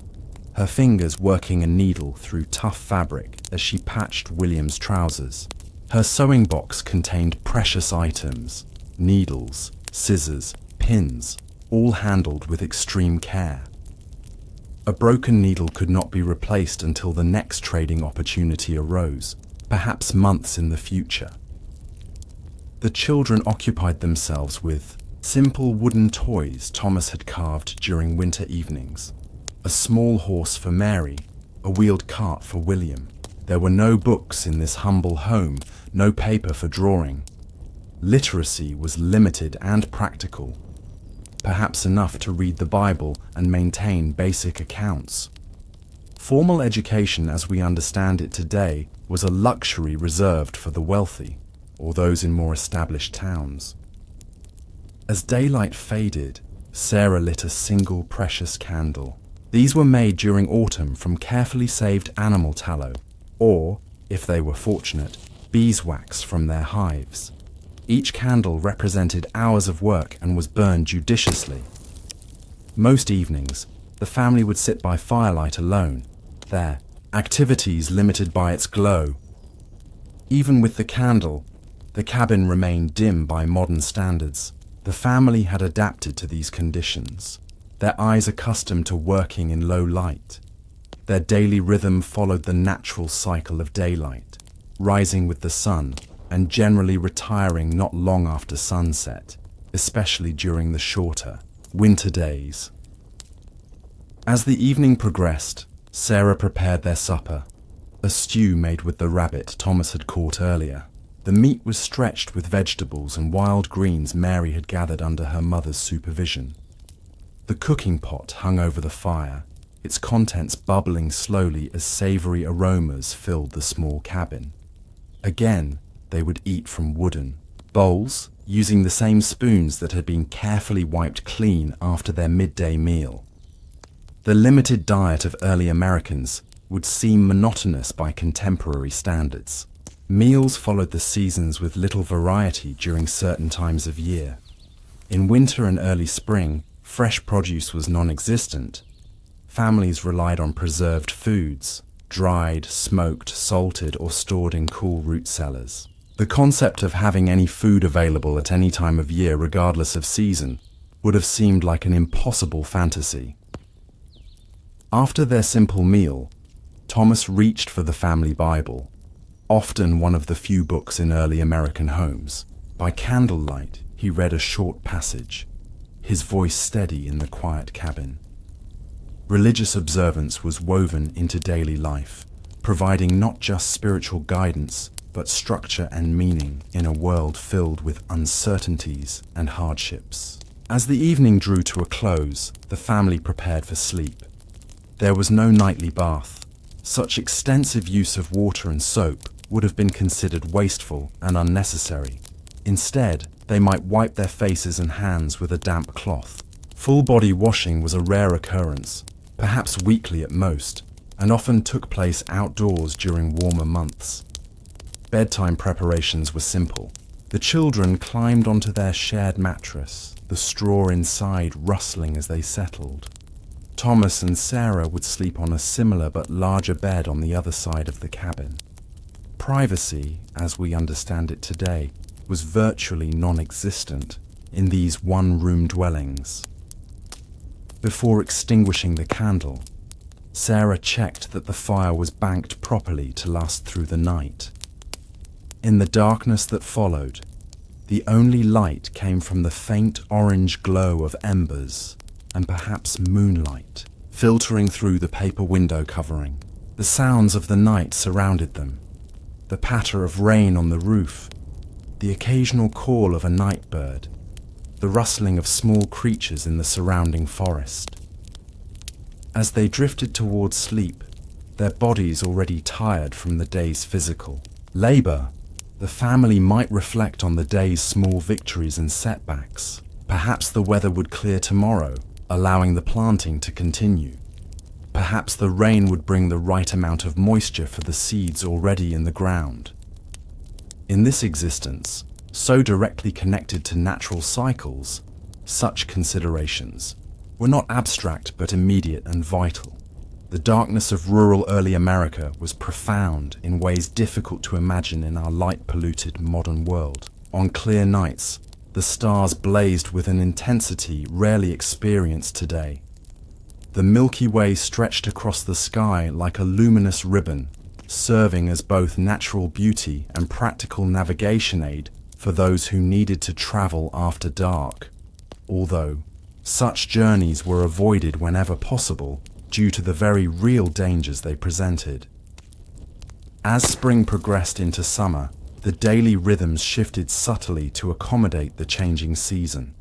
her fingers working a needle through tough fabric as she patched William's trousers. Her sewing box contained precious items: needles, scissors, pins, all handled with extreme care. A broken needle could not be replaced until the next trading opportunity arose, perhaps months in the future. The children occupied themselves with simple wooden toys Thomas had carved during winter evenings. A small horse for Mary, a wheeled cart for William. There were no books in this humble home, no paper for drawing. Literacy was limited and practical. perhaps enough to read the Bible and maintain basic accounts. Formal education as we understand it today was a luxury reserved for the wealthy or those in more established towns. As daylight faded, Sarah lit a single precious candle. These were made during autumn from carefully saved animal tallow, or, if they were fortunate, beeswax from their hives. Each candle represented hours of work and was burned judiciously. Most evenings, the family would sit by firelight alone, their activities limited by its glow. Even with the candle, the cabin remained dim by modern standards. The family had adapted to these conditions, their eyes accustomed to working in low light. Their daily rhythm followed the natural cycle of daylight, rising with the sun and generally retiring not long after sunset, especially during the shorter winter days. As the evening progressed, Sarah prepared their supper, a stew made with the rabbit Thomas had caught earlier. The meat was stretched with vegetables and wild greens Mary had gathered under her mother's supervision. The cooking pot hung over the fire, its contents bubbling slowly as savory aromas filled the small cabin. Again, they would eat from wooden bowls, using the same spoons that had been carefully wiped clean after their midday meal. The limited diet of early Americans would seem monotonous by contemporary standards. Meals followed the seasons with little variety during certain times of year. In winter and early spring, fresh produce was non-existent. Families relied on preserved foods, dried, smoked, salted, or stored in cool root cellars. The concept of having any food available at any time of year, regardless of season, would have seemed like an impossible fantasy. After their simple meal, Thomas reached for the family Bible, often one of the few books in early American homes. By candlelight, he read a short passage, his voice steady in the quiet cabin. Religious observance was woven into daily life, providing not just spiritual guidance, but structure and meaning in a world filled with uncertainties and hardships. As the evening drew to a close, the family prepared for sleep. There was no nightly bath. Such extensive use of water and soap would have been considered wasteful and unnecessary. Instead, they might wipe their faces and hands with a damp cloth. Full body washing was a rare occurrence, perhaps weekly at most, and often took place outdoors during warmer months. Bedtime preparations were simple. The children climbed onto their shared mattress, the straw inside rustling as they settled. Thomas and Sarah would sleep on a similar but larger bed on the other side of the cabin. Privacy, as we understand it today, was virtually non-existent in these one-room dwellings. Before extinguishing the candle, Sarah checked that the fire was banked properly to last through the night. In the darkness that followed, the only light came from the faint orange glow of embers and perhaps moonlight filtering through the paper window covering. The sounds of the night surrounded them, the patter of rain on the roof, the occasional call of a night bird, the rustling of small creatures in the surrounding forest. As they drifted towards sleep, their bodies already tired from the day's physical labor, the family might reflect on the day's small victories and setbacks. Perhaps the weather would clear tomorrow, allowing the planting to continue. Perhaps the rain would bring the right amount of moisture for the seeds already in the ground. In this existence, so directly connected to natural cycles, such considerations were not abstract but immediate and vital. The darkness of rural early America was profound in ways difficult to imagine in our light-polluted modern world. On clear nights, the stars blazed with an intensity rarely experienced today. The Milky Way stretched across the sky like a luminous ribbon, serving as both natural beauty and practical navigation aid for those who needed to travel after dark. Although such journeys were avoided whenever possible due to the very real dangers they presented. As spring progressed into summer, the daily rhythms shifted subtly to accommodate the changing season.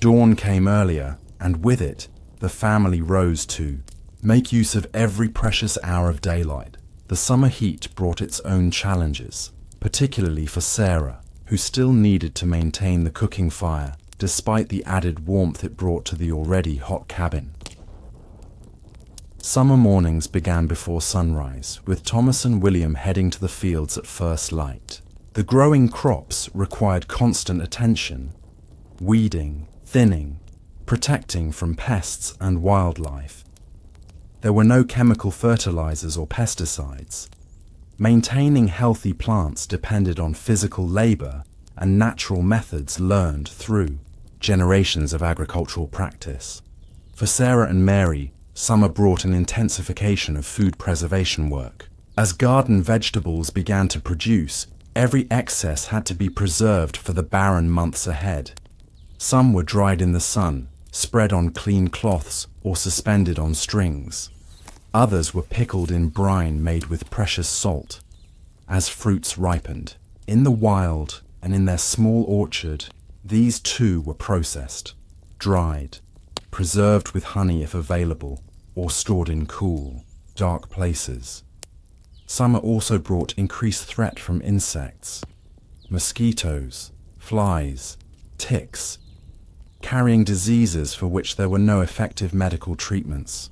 Dawn came earlier, and with it, the family rose to make use of every precious hour of daylight. The summer heat brought its own challenges, particularly for Sarah, who still needed to maintain the cooking fire, despite the added warmth it brought to the already hot cabin. Summer mornings began before sunrise, with Thomas and William heading to the fields at first light. The growing crops required constant attention, weeding, thinning, protecting from pests and wildlife. There were no chemical fertilizers or pesticides. Maintaining healthy plants depended on physical labor and natural methods learned through generations of agricultural practice. For Sarah and Mary, summer brought an intensification of food preservation work. As garden vegetables began to produce, every excess had to be preserved for the barren months ahead. Some were dried in the sun, spread on clean cloths, or suspended on strings. Others were pickled in brine made with precious salt. As fruits ripened, in the wild and in their small orchard, these too were processed, dried, preserved with honey if available, or stored in cool, dark places. Summer also brought increased threat from insects, mosquitoes, flies, ticks, carrying diseases for which there were no effective medical treatments.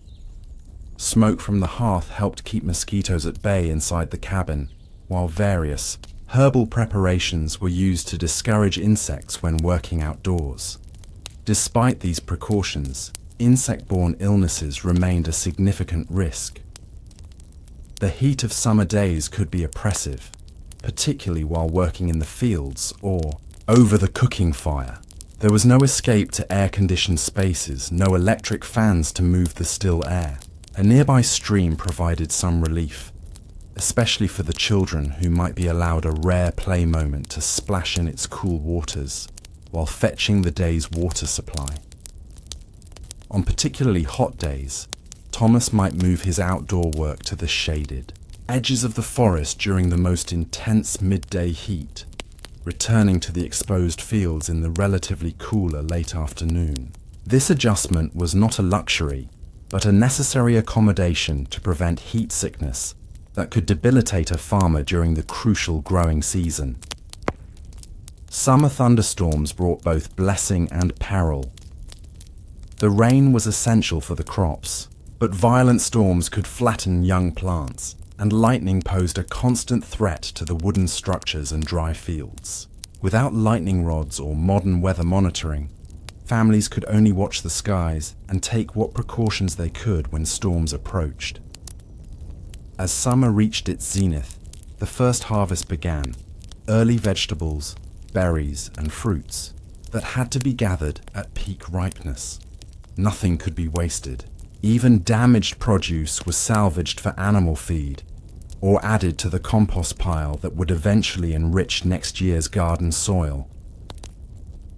Smoke from the hearth helped keep mosquitoes at bay inside the cabin, while various herbal preparations were used to discourage insects when working outdoors. Despite these precautions, insect-borne illnesses remained a significant risk. The heat of summer days could be oppressive, particularly while working in the fields or over the cooking fire. There was no escape to air-conditioned spaces, no electric fans to move the still air. A nearby stream provided some relief, especially for the children who might be allowed a rare play moment to splash in its cool waters while fetching the day's water supply. On particularly hot days, Thomas might move his outdoor work to the shaded edges of the forest during the most intense midday heat, returning to the exposed fields in the relatively cooler late afternoon. This adjustment was not a luxury, but a necessary accommodation to prevent heat sickness that could debilitate a farmer during the crucial growing season. Summer thunderstorms brought both blessing and peril. The rain was essential for the crops, but violent storms could flatten young plants, and lightning posed a constant threat to the wooden structures and dry fields. Without lightning rods or modern weather monitoring, families could only watch the skies and take what precautions they could when storms approached. As summer reached its zenith, the first harvest began. Early vegetables, berries, and fruits that had to be gathered at peak ripeness. Nothing could be wasted. Even damaged produce was salvaged for animal feed or added to the compost pile that would eventually enrich next year's garden soil.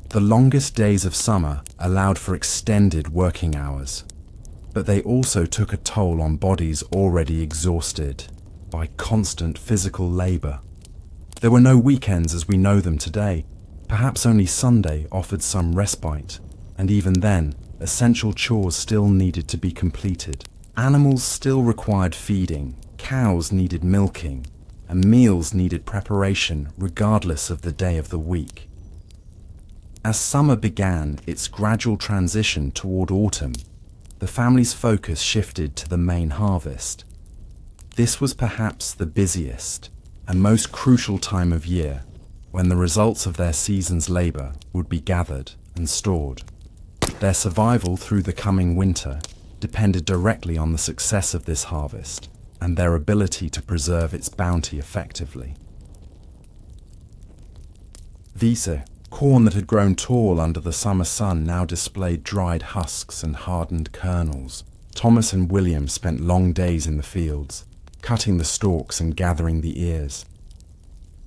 The longest days of summer allowed for extended working hours, but they also took a toll on bodies already exhausted by constant physical labor. There were no weekends as we know them today. Perhaps only Sunday offered some respite, and even then, essential chores still needed to be completed. Animals still required feeding, cows needed milking, and meals needed preparation regardless of the day of the week. As summer began its gradual transition toward autumn, the family's focus shifted to the main harvest. This was perhaps the busiest and most crucial time of year, when the results of their season's labor would be gathered and stored. Their survival through the coming winter depended directly on the success of this harvest and their ability to preserve its bounty effectively. Wiese, corn that had grown tall under the summer sun, now displayed dried husks and hardened kernels. Thomas and William spent long days in the fields, cutting the stalks and gathering the ears.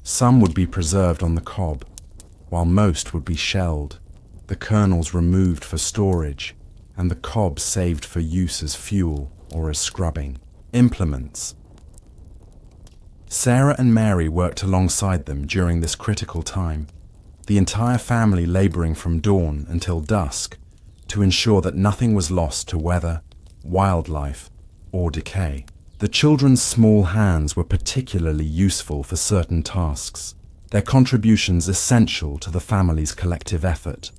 Some would be preserved on the cob, while most would be shelled, the kernels removed for storage, and the cob saved for use as fuel or as scrubbing. Implements. Sarah and Mary worked alongside them during this critical time. the entire family laboring from dawn until dusk to ensure that nothing was lost to weather, wildlife, or decay. The children's small hands were particularly useful for certain tasks, their contributions essential to the family's collective effort.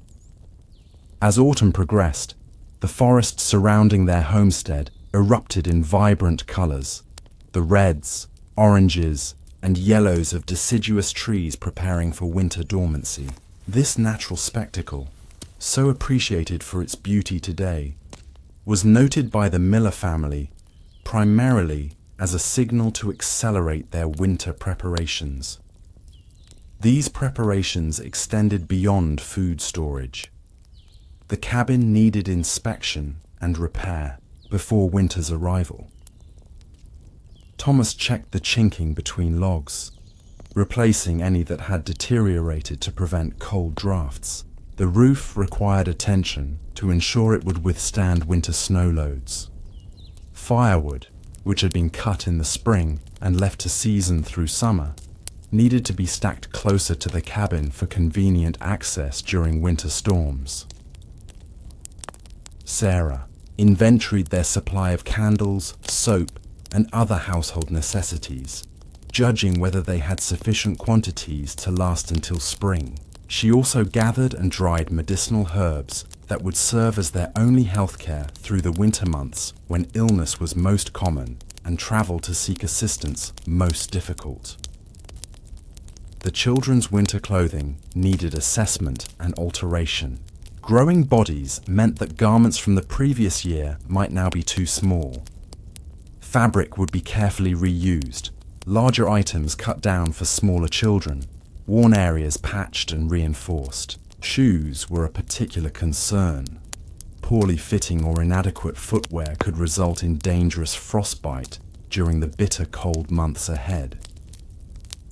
As autumn progressed, the forest surrounding their homestead erupted in vibrant colors, the reds, oranges, and yellows of deciduous trees preparing for winter dormancy. This natural spectacle, so appreciated for its beauty today, was noted by the Miller family primarily as a signal to accelerate their winter preparations. These preparations extended beyond food storage. The cabin needed inspection and repair before winter's arrival. Thomas checked the chinking between logs, replacing any that had deteriorated to prevent cold drafts. The roof required attention to ensure it would withstand winter snow loads. Firewood, which had been cut in the spring and left to season through summer, needed to be stacked closer to the cabin for convenient access during winter storms. Sarah inventoried their supply of candles, soap, and other household necessities, judging whether they had sufficient quantities to last until spring. She also gathered and dried medicinal herbs that would serve as their only healthcare through the winter months when illness was most common and travel to seek assistance most difficult. The children's winter clothing needed assessment and alteration. Growing bodies meant that garments from the previous year might now be too small. Fabric would be carefully reused, larger items cut down for smaller children, worn areas patched and reinforced. Shoes were a particular concern. Poorly fitting or inadequate footwear could result in dangerous frostbite during the bitter cold months ahead.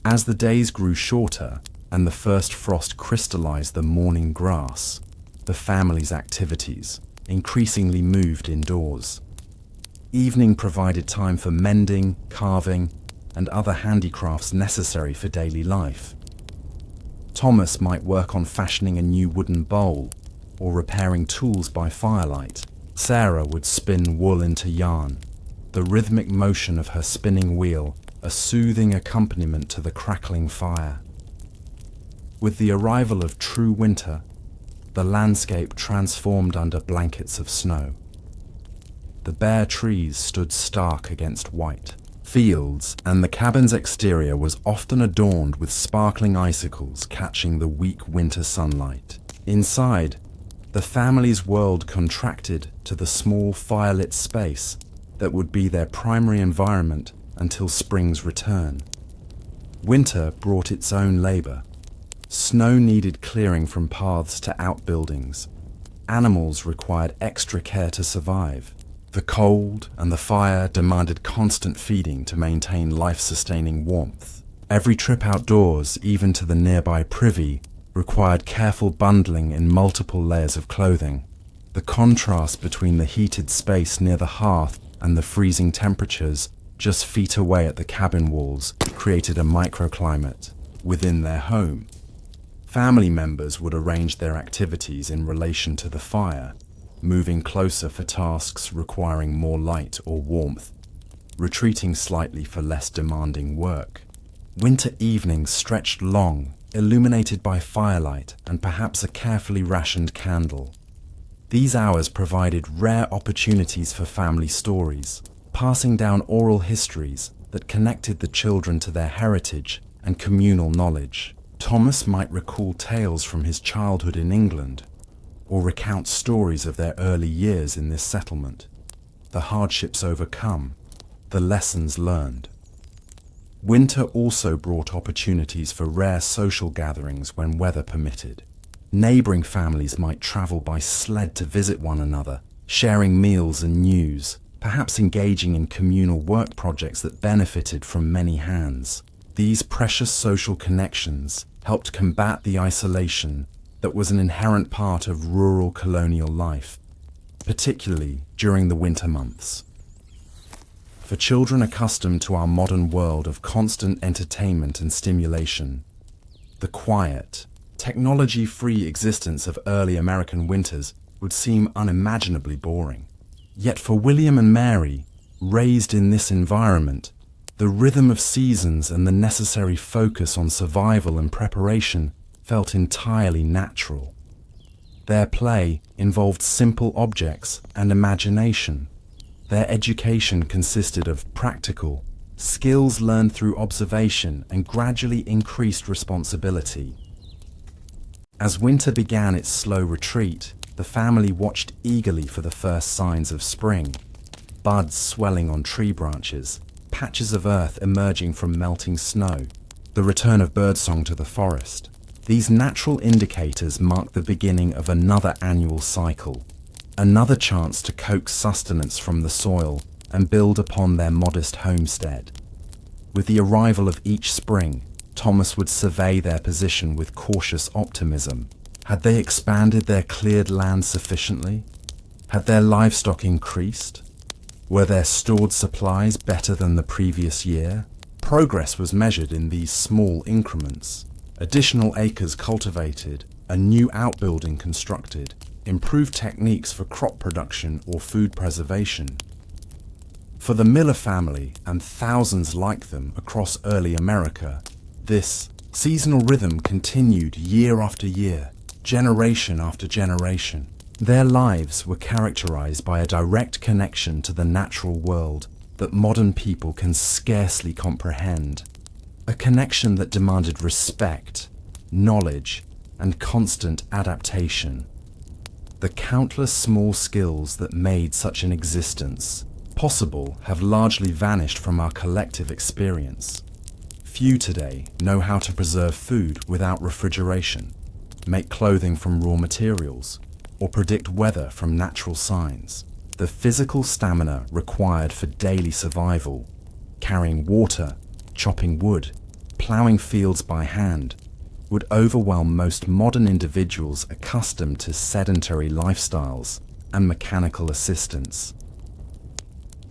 As the days grew shorter and the first frost crystallized the morning grass, the family's activities increasingly moved indoors. Evening provided time for mending, carving, and other handicrafts necessary for daily life. Thomas might work on fashioning a new wooden bowl or repairing tools by firelight. Sarah would spin wool into yarn, the rhythmic motion of her spinning wheel a soothing accompaniment to the crackling fire. With the arrival of true winter, the landscape transformed under blankets of snow. The bare trees stood stark against white fields, and the cabin's exterior was often adorned with sparkling icicles catching the weak winter sunlight. Inside, the family's world contracted to the small firelit space that would be their primary environment until spring's return. Winter brought its own labor. Snow needed clearing from paths to outbuildings. Animals required extra care to survive. The cold and the fire demanded constant feeding to maintain life-sustaining warmth. Every trip outdoors, even to the nearby privy, required careful bundling in multiple layers of clothing. The contrast between the heated space near the hearth and the freezing temperatures just feet away at the cabin walls created a microclimate within their home. Family members would arrange their activities in relation to the fire, moving closer for tasks requiring more light or warmth, retreating slightly for less demanding work. Winter evenings stretched long, illuminated by firelight and perhaps a carefully rationed candle. These hours provided rare opportunities for family stories, passing down oral histories that connected the children to their heritage and communal knowledge. Thomas might recall tales from his childhood in England, or recount stories of their early years in this settlement, the hardships overcome, the lessons learned. Winter also brought opportunities for rare social gatherings when weather permitted. Neighboring families might travel by sled to visit one another, sharing meals and news, perhaps engaging in communal work projects that benefited from many hands. These precious social connections helped combat the isolation that was an inherent part of rural colonial life, particularly during the winter months. For children accustomed to our modern world of constant entertainment and stimulation, the quiet, Technology-free existence of early American winters would seem unimaginably boring. Yet for William and Mary, raised in this environment, the rhythm of seasons and the necessary focus on survival and preparation felt entirely natural. Their play involved simple objects and imagination. Their education consisted of practical skills learned through observation and gradually increased responsibility. As winter began its slow retreat, the family watched eagerly for the first signs of spring. Buds swelling on tree branches, patches of earth emerging from melting snow, the return of birdsong to the forest. These natural indicators mark the beginning of another annual cycle, another chance to coax sustenance from the soil and build upon their modest homestead. With the arrival of each spring, Thomas would survey their position with cautious optimism. Had they expanded their cleared land sufficiently? Had their livestock increased? Were their stored supplies better than the previous year? Progress was measured in these small increments. Additional acres cultivated, a new outbuilding constructed, improved techniques for crop production or food preservation. For the Miller family and thousands like them across early America, this seasonal rhythm continued year after year, generation after generation. Their lives were characterized by a direct connection to the natural world that modern people can scarcely comprehend. A connection that demanded respect, knowledge, and constant adaptation. The countless small skills that made such an existence possible have largely vanished from our collective experience. Few today know how to preserve food without refrigeration, make clothing from raw materials, or predict weather from natural signs. The physical stamina required for daily survival, carrying water, chopping wood, plowing fields by hand, would overwhelm most modern individuals accustomed to sedentary lifestyles and mechanical assistance.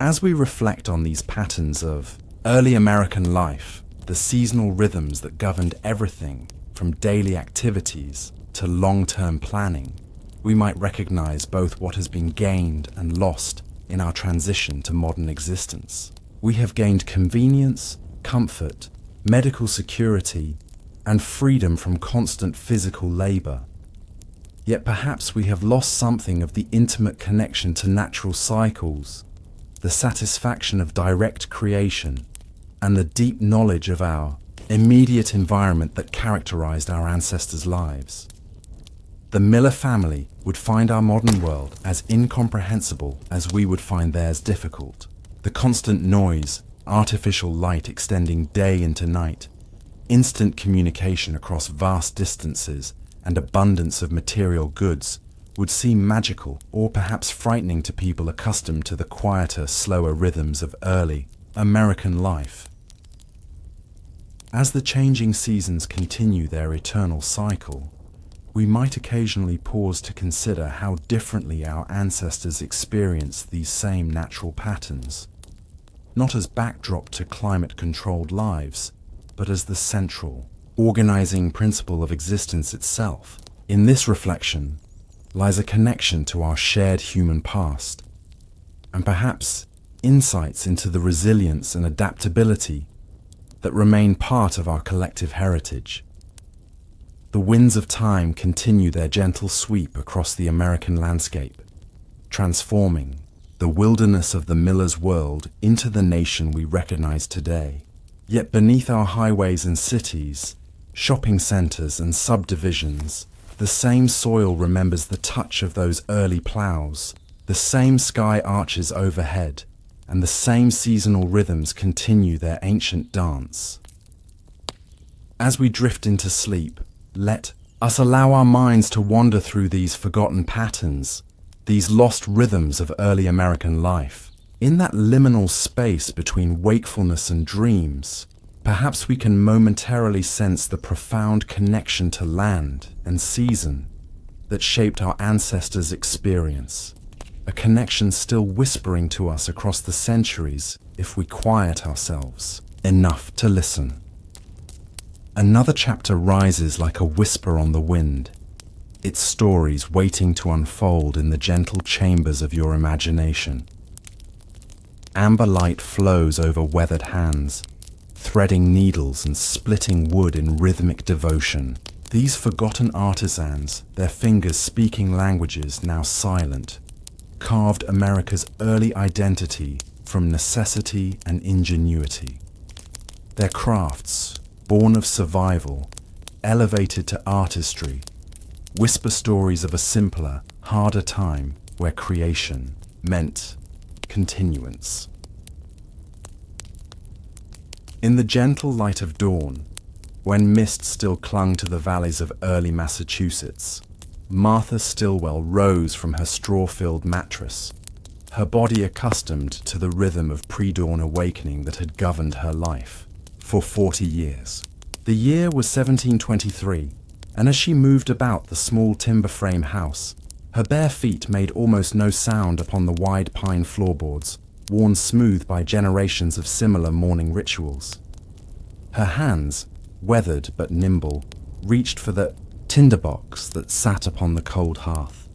As we reflect on these patterns of early American life, the seasonal rhythms that governed everything from daily activities to long-term planning, we might recognize both what has been gained and lost in our transition to modern existence. We have gained convenience, comfort, medical security, and freedom from constant physical labor. Yet perhaps we have lost something of the intimate connection to natural cycles, the satisfaction of direct creation, and the deep knowledge of our immediate environment that characterized our ancestors' lives. The Miller family would find our modern world as incomprehensible as we would find theirs difficult. The constant noise, artificial light extending day into night, instant communication across vast distances, and abundance of material goods would seem magical or perhaps frightening to people accustomed to the quieter, slower rhythms of early American life. As the changing seasons continue their eternal cycle, we might occasionally pause to consider how differently our ancestors experienced these same natural patterns, not as backdrop to climate-controlled lives, but as the central, organizing principle of existence itself. In this reflection lies a connection to our shared human past, and perhaps insights into the resilience and adaptability that remain part of our collective heritage. The winds of time continue their gentle sweep across the American landscape, transforming the wilderness of the Miller's world into the nation we recognize today. Yet beneath our highways and cities, shopping centers and subdivisions, the same soil remembers the touch of those early plows, the same sky arches overhead, and the same seasonal rhythms continue their ancient dance. As we drift into sleep, let us allow our minds to wander through these forgotten patterns, these lost rhythms of early American life. In that liminal space between wakefulness and dreams, perhaps we can momentarily sense the profound connection to land and season that shaped our ancestors' experience, a connection still whispering to us across the centuries if we quiet ourselves enough to listen. Another chapter rises like a whisper on the wind, its stories waiting to unfold in the gentle chambers of your imagination. Amber light flows over weathered hands, threading needles and splitting wood in rhythmic devotion. These forgotten artisans, their fingers speaking languages now silent, carved America's early identity from necessity and ingenuity. Their crafts, born of survival, elevated to artistry, whisper stories of a simpler, harder time where creation meant continuance. In the gentle light of dawn, when mist still clung to the valleys of early Massachusetts, Martha Stillwell rose from her straw-filled mattress, her body accustomed to the rhythm of pre-dawn awakening that had governed her life for 40 years. The year was 1723, and as she moved about the small timber frame house, her bare feet made almost no sound upon the wide pine floorboards, worn smooth by generations of similar morning rituals. Her hands, weathered but nimble, reached for the tinderbox that sat upon the cold hearth,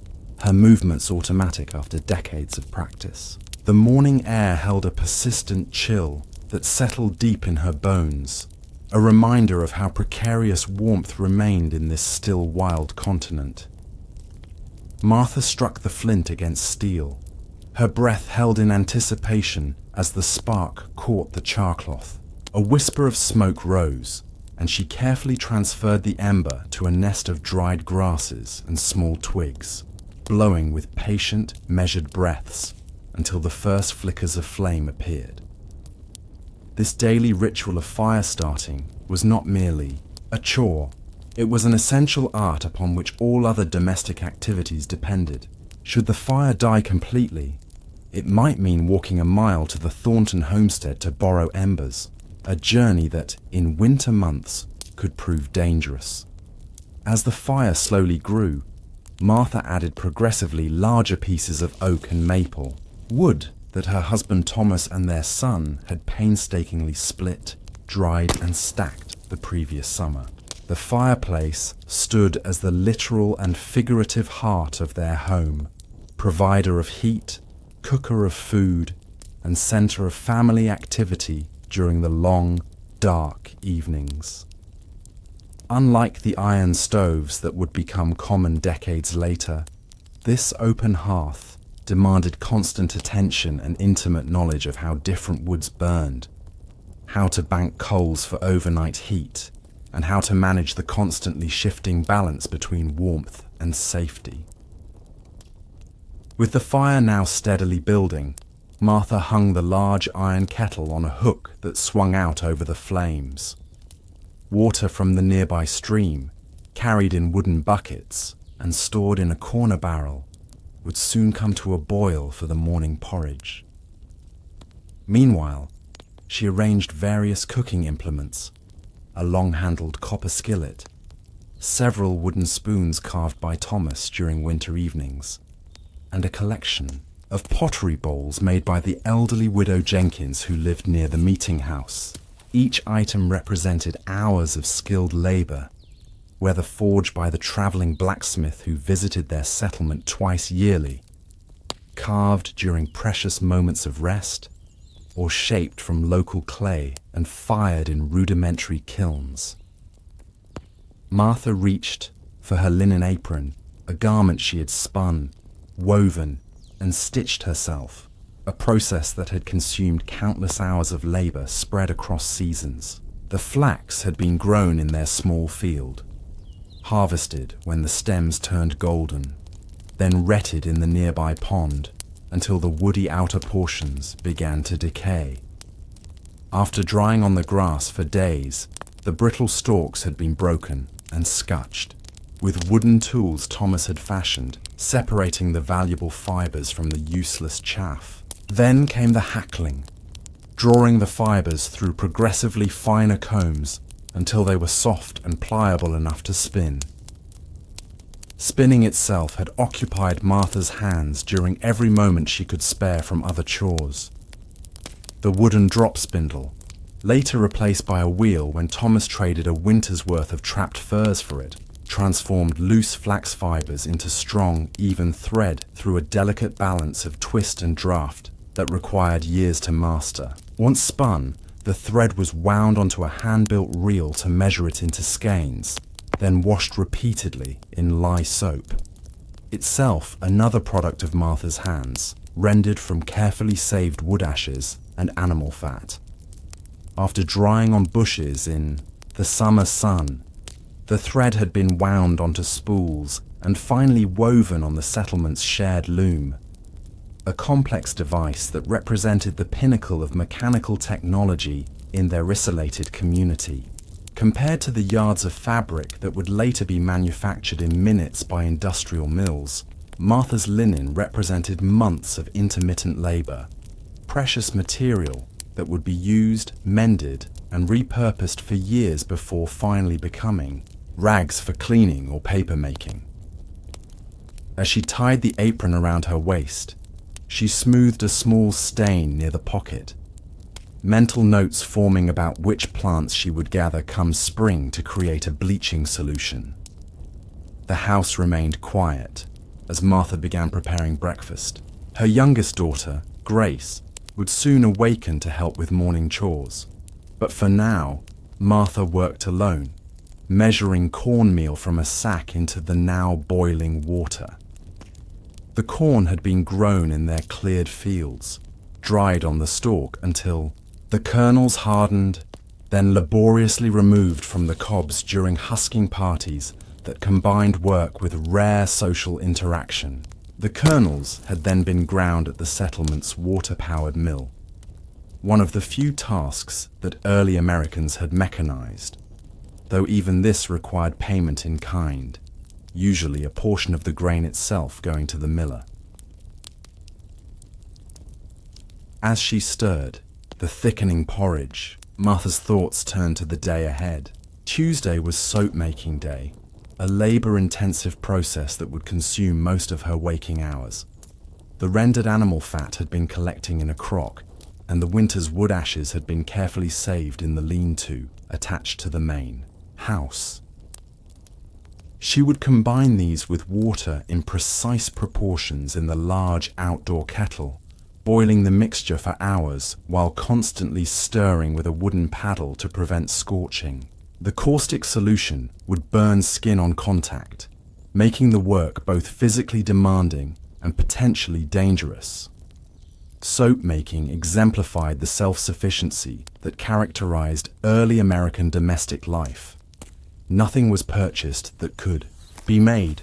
her movements automatic after decades of practice. The morning air held a persistent chill that settled deep in her bones, a reminder of how precarious warmth remained in this still wild continent. Martha struck the flint against steel, her breath held in anticipation as the spark caught the charcloth. A whisper of smoke rose, and she carefully transferred the ember to a nest of dried grasses and small twigs, blowing with patient, measured breaths until the first flickers of flame appeared. This daily ritual of fire starting was not merely a chore. It was an essential art upon which all other domestic activities depended. Should the fire die completely, it might mean walking a mile to the Thornton homestead to borrow embers, a journey that, in winter months, could prove dangerous. As the fire slowly grew, Martha added progressively larger pieces of oak and maple, wood that her husband Thomas and their son had painstakingly split, dried, and stacked the previous summer. The fireplace stood as the literal and figurative heart of their home, provider of heat, cooker of food, and center of family activity during the long, dark evenings. Unlike the iron stoves that would become common decades later, this open hearth demanded constant attention and intimate knowledge of how different woods burned, how to bank coals for overnight heat, and how to manage the constantly shifting balance between warmth and safety. With the fire now steadily building, Martha hung the large iron kettle on a hook that swung out over the flames. Water from the nearby stream, carried in wooden buckets and stored in a corner barrel, would soon come to a boil for the morning porridge. Meanwhile, she arranged various cooking implements, a long-handled copper skillet, several wooden spoons carved by Thomas during winter evenings, and a collection of pottery bowls made by the elderly widow Jenkins who lived near the meeting house. Each item represented hours of skilled labor, whether forged by the traveling blacksmith who visited their settlement twice yearly, carved during precious moments of rest, or shaped from local clay and fired in rudimentary kilns. Martha reached for her linen apron, a garment she had spun, woven, and stitched herself, a process that had consumed countless hours of labor spread across seasons. The flax had been grown in their small field, harvested when the stems turned golden, then retted in the nearby pond until the woody outer portions began to decay. After drying on the grass for days, the brittle stalks had been broken and scutched, with wooden tools Thomas had fashioned, separating the valuable fibers from the useless chaff. Then came the hackling, drawing the fibers through progressively finer combs until they were soft and pliable enough to spin. Spinning itself had occupied Martha's hands during every moment she could spare from other chores. The wooden drop spindle, later replaced by a wheel when Thomas traded a winter's worth of trapped furs for it, transformed loose flax fibers into strong, even thread through a delicate balance of twist and draft that required years to master. Once spun, the thread was wound onto a hand-built reel to measure it into skeins, then washed repeatedly in lye soap. Itself another product of Martha's hands, rendered from carefully saved wood ashes and animal fat. After drying on bushes in the summer sun, the thread had been wound onto spools and finally woven on the settlement's shared loom, a complex device that represented the pinnacle of mechanical technology in their isolated community. Compared to the yards of fabric that would later be manufactured in minutes by industrial mills, Martha's linen represented months of intermittent labor, precious material that would be used, mended, and repurposed for years before finally becoming rags for cleaning or paper making. As she tied the apron around her waist, she smoothed a small stain near the pocket, mental notes forming about which plants she would gather come spring to create a bleaching solution. The house remained quiet as Martha began preparing breakfast. Her youngest daughter, Grace, would soon awaken to help with morning chores. But for now, Martha worked alone, measuring cornmeal from a sack into the now boiling water. The corn had been grown in their cleared fields, dried on the stalk until the kernels hardened, then laboriously removed from the cobs during husking parties that combined work with rare social interaction. The kernels had then been ground at the settlement's water-powered mill, one of the few tasks that early Americans had mechanized, though even this required payment in kind, usually a portion of the grain itself going to the miller. As she stirred the thickening porridge, Martha's thoughts turned to the day ahead. Tuesday was soap-making day, a labor-intensive process that would consume most of her waking hours. The rendered animal fat had been collecting in a crock, and the winter's wood ashes had been carefully saved in the lean-to attached to the main house. She would combine these with water in precise proportions in the large outdoor kettle, boiling the mixture for hours while constantly stirring with a wooden paddle to prevent scorching. The caustic solution would burn skin on contact, making the work both physically demanding and potentially dangerous. Soap making exemplified the self-sufficiency that characterized early American domestic life. Nothing was purchased that could be made,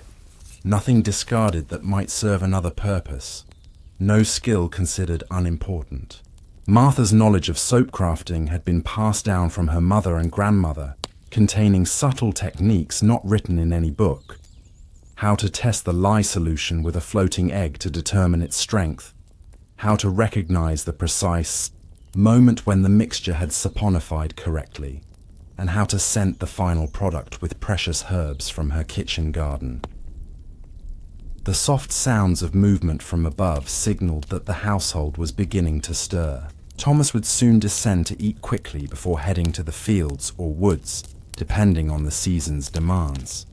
nothing discarded that might serve another purpose, no skill considered unimportant. Martha's knowledge of soap crafting had been passed down from her mother and grandmother, containing subtle techniques not written in any book. How to test the lye solution with a floating egg to determine its strength, how to recognize the precise moment when the mixture had saponified correctly, and how to scent the final product with precious herbs from her kitchen garden. The soft sounds of movement from above signaled that the household was beginning to stir. Thomas would soon descend to eat quickly before heading to the fields or woods, depending on the season's demands.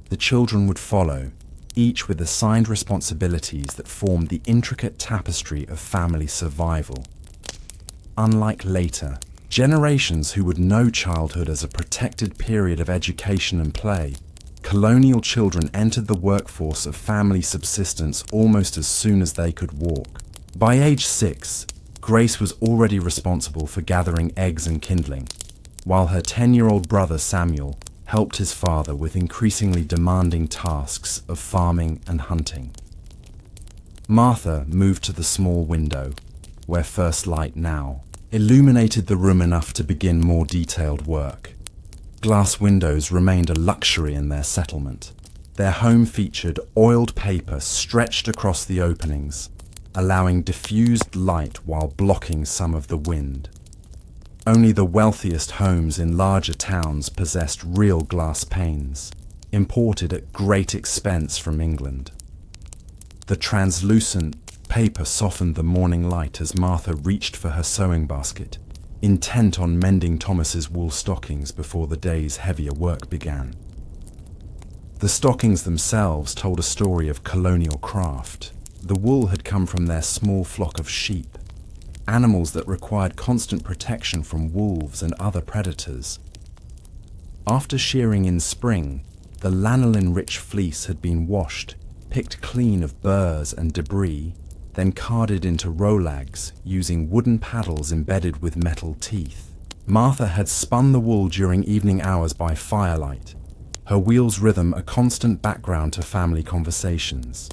The children would follow, each with assigned responsibilities that formed the intricate tapestry of family survival. Unlike later, generations who would know childhood as a protected period of education and play, colonial children entered the workforce of family subsistence almost as soon as they could walk. By age 6, Grace was already responsible for gathering eggs and kindling, while her 10-year-old brother Samuel helped his father with increasingly demanding tasks of farming and hunting. Martha moved to the small window, where first light now illuminated the room enough to begin more detailed work. Glass windows remained a luxury in their settlement. Their home featured oiled paper stretched across the openings, allowing diffused light while blocking some of the wind. Only the wealthiest homes in larger towns possessed real glass panes, imported at great expense from England. The translucent paper softened the morning light as Martha reached for her sewing basket, intent on mending Thomas's wool stockings before the day's heavier work began. The stockings themselves told a story of colonial craft. The wool had come from their small flock of sheep, animals that required constant protection from wolves and other predators. After shearing in spring, the lanolin-rich fleece had been washed, picked clean of burrs and debris, then carded into rolags using wooden paddles embedded with metal teeth. Martha had spun the wool during evening hours by firelight, her wheel's rhythm a constant background to family conversations.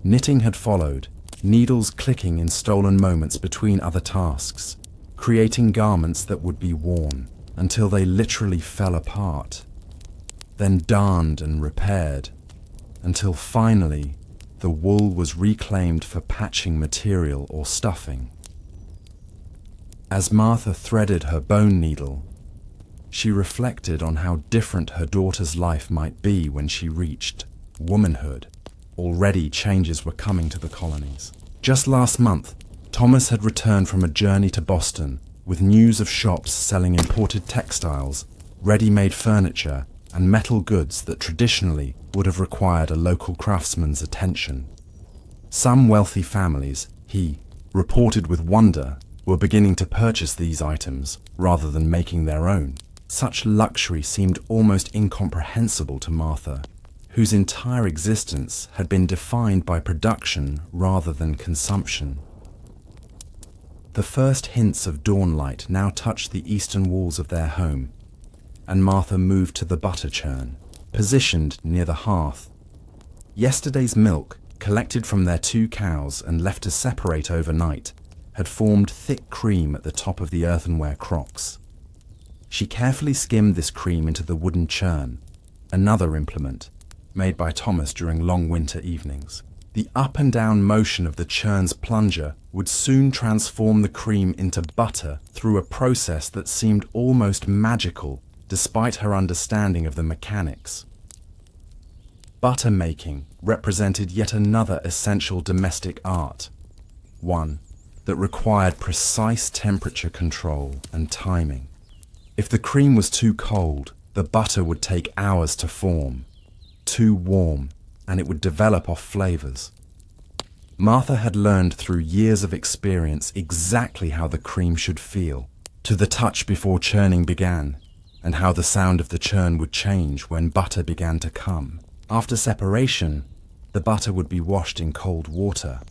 Knitting had followed, needles clicking in stolen moments between other tasks, creating garments that would be worn until they literally fell apart, then darned and repaired, until finally the wool was reclaimed for patching material or stuffing. As Martha threaded her bone needle, she reflected on how different her daughter's life might be when she reached womanhood. Already changes were coming to the colonies. Just last month, Thomas had returned from a journey to Boston with news of shops selling imported textiles, ready-made furniture, and metal goods that traditionally would have required a local craftsman's attention. Some wealthy families, he reported with wonder, were beginning to purchase these items rather than making their own. Such luxury seemed almost incomprehensible to Martha, whose entire existence had been defined by production rather than consumption. The first hints of dawnlight now touched the eastern walls of their home, and Martha moved to the butter churn, positioned near the hearth. Yesterday's milk, collected from their 2 cows and left to separate overnight, had formed thick cream at the top of the earthenware crocks. She carefully skimmed this cream into the wooden churn, another implement, made by Thomas during long winter evenings. The up and down motion of the churn's plunger would soon transform the cream into butter through a process that seemed almost magical, despite her understanding of the mechanics. Butter making represented yet another essential domestic art, one that required precise temperature control and timing. If the cream was too cold, the butter would take hours to form. Too warm, and it would develop off flavors. Martha had learned through years of experience exactly how the cream should feel, to the touch before churning began, and how the sound of the churn would change when butter began to come. After separation, the butter would be washed in cold water,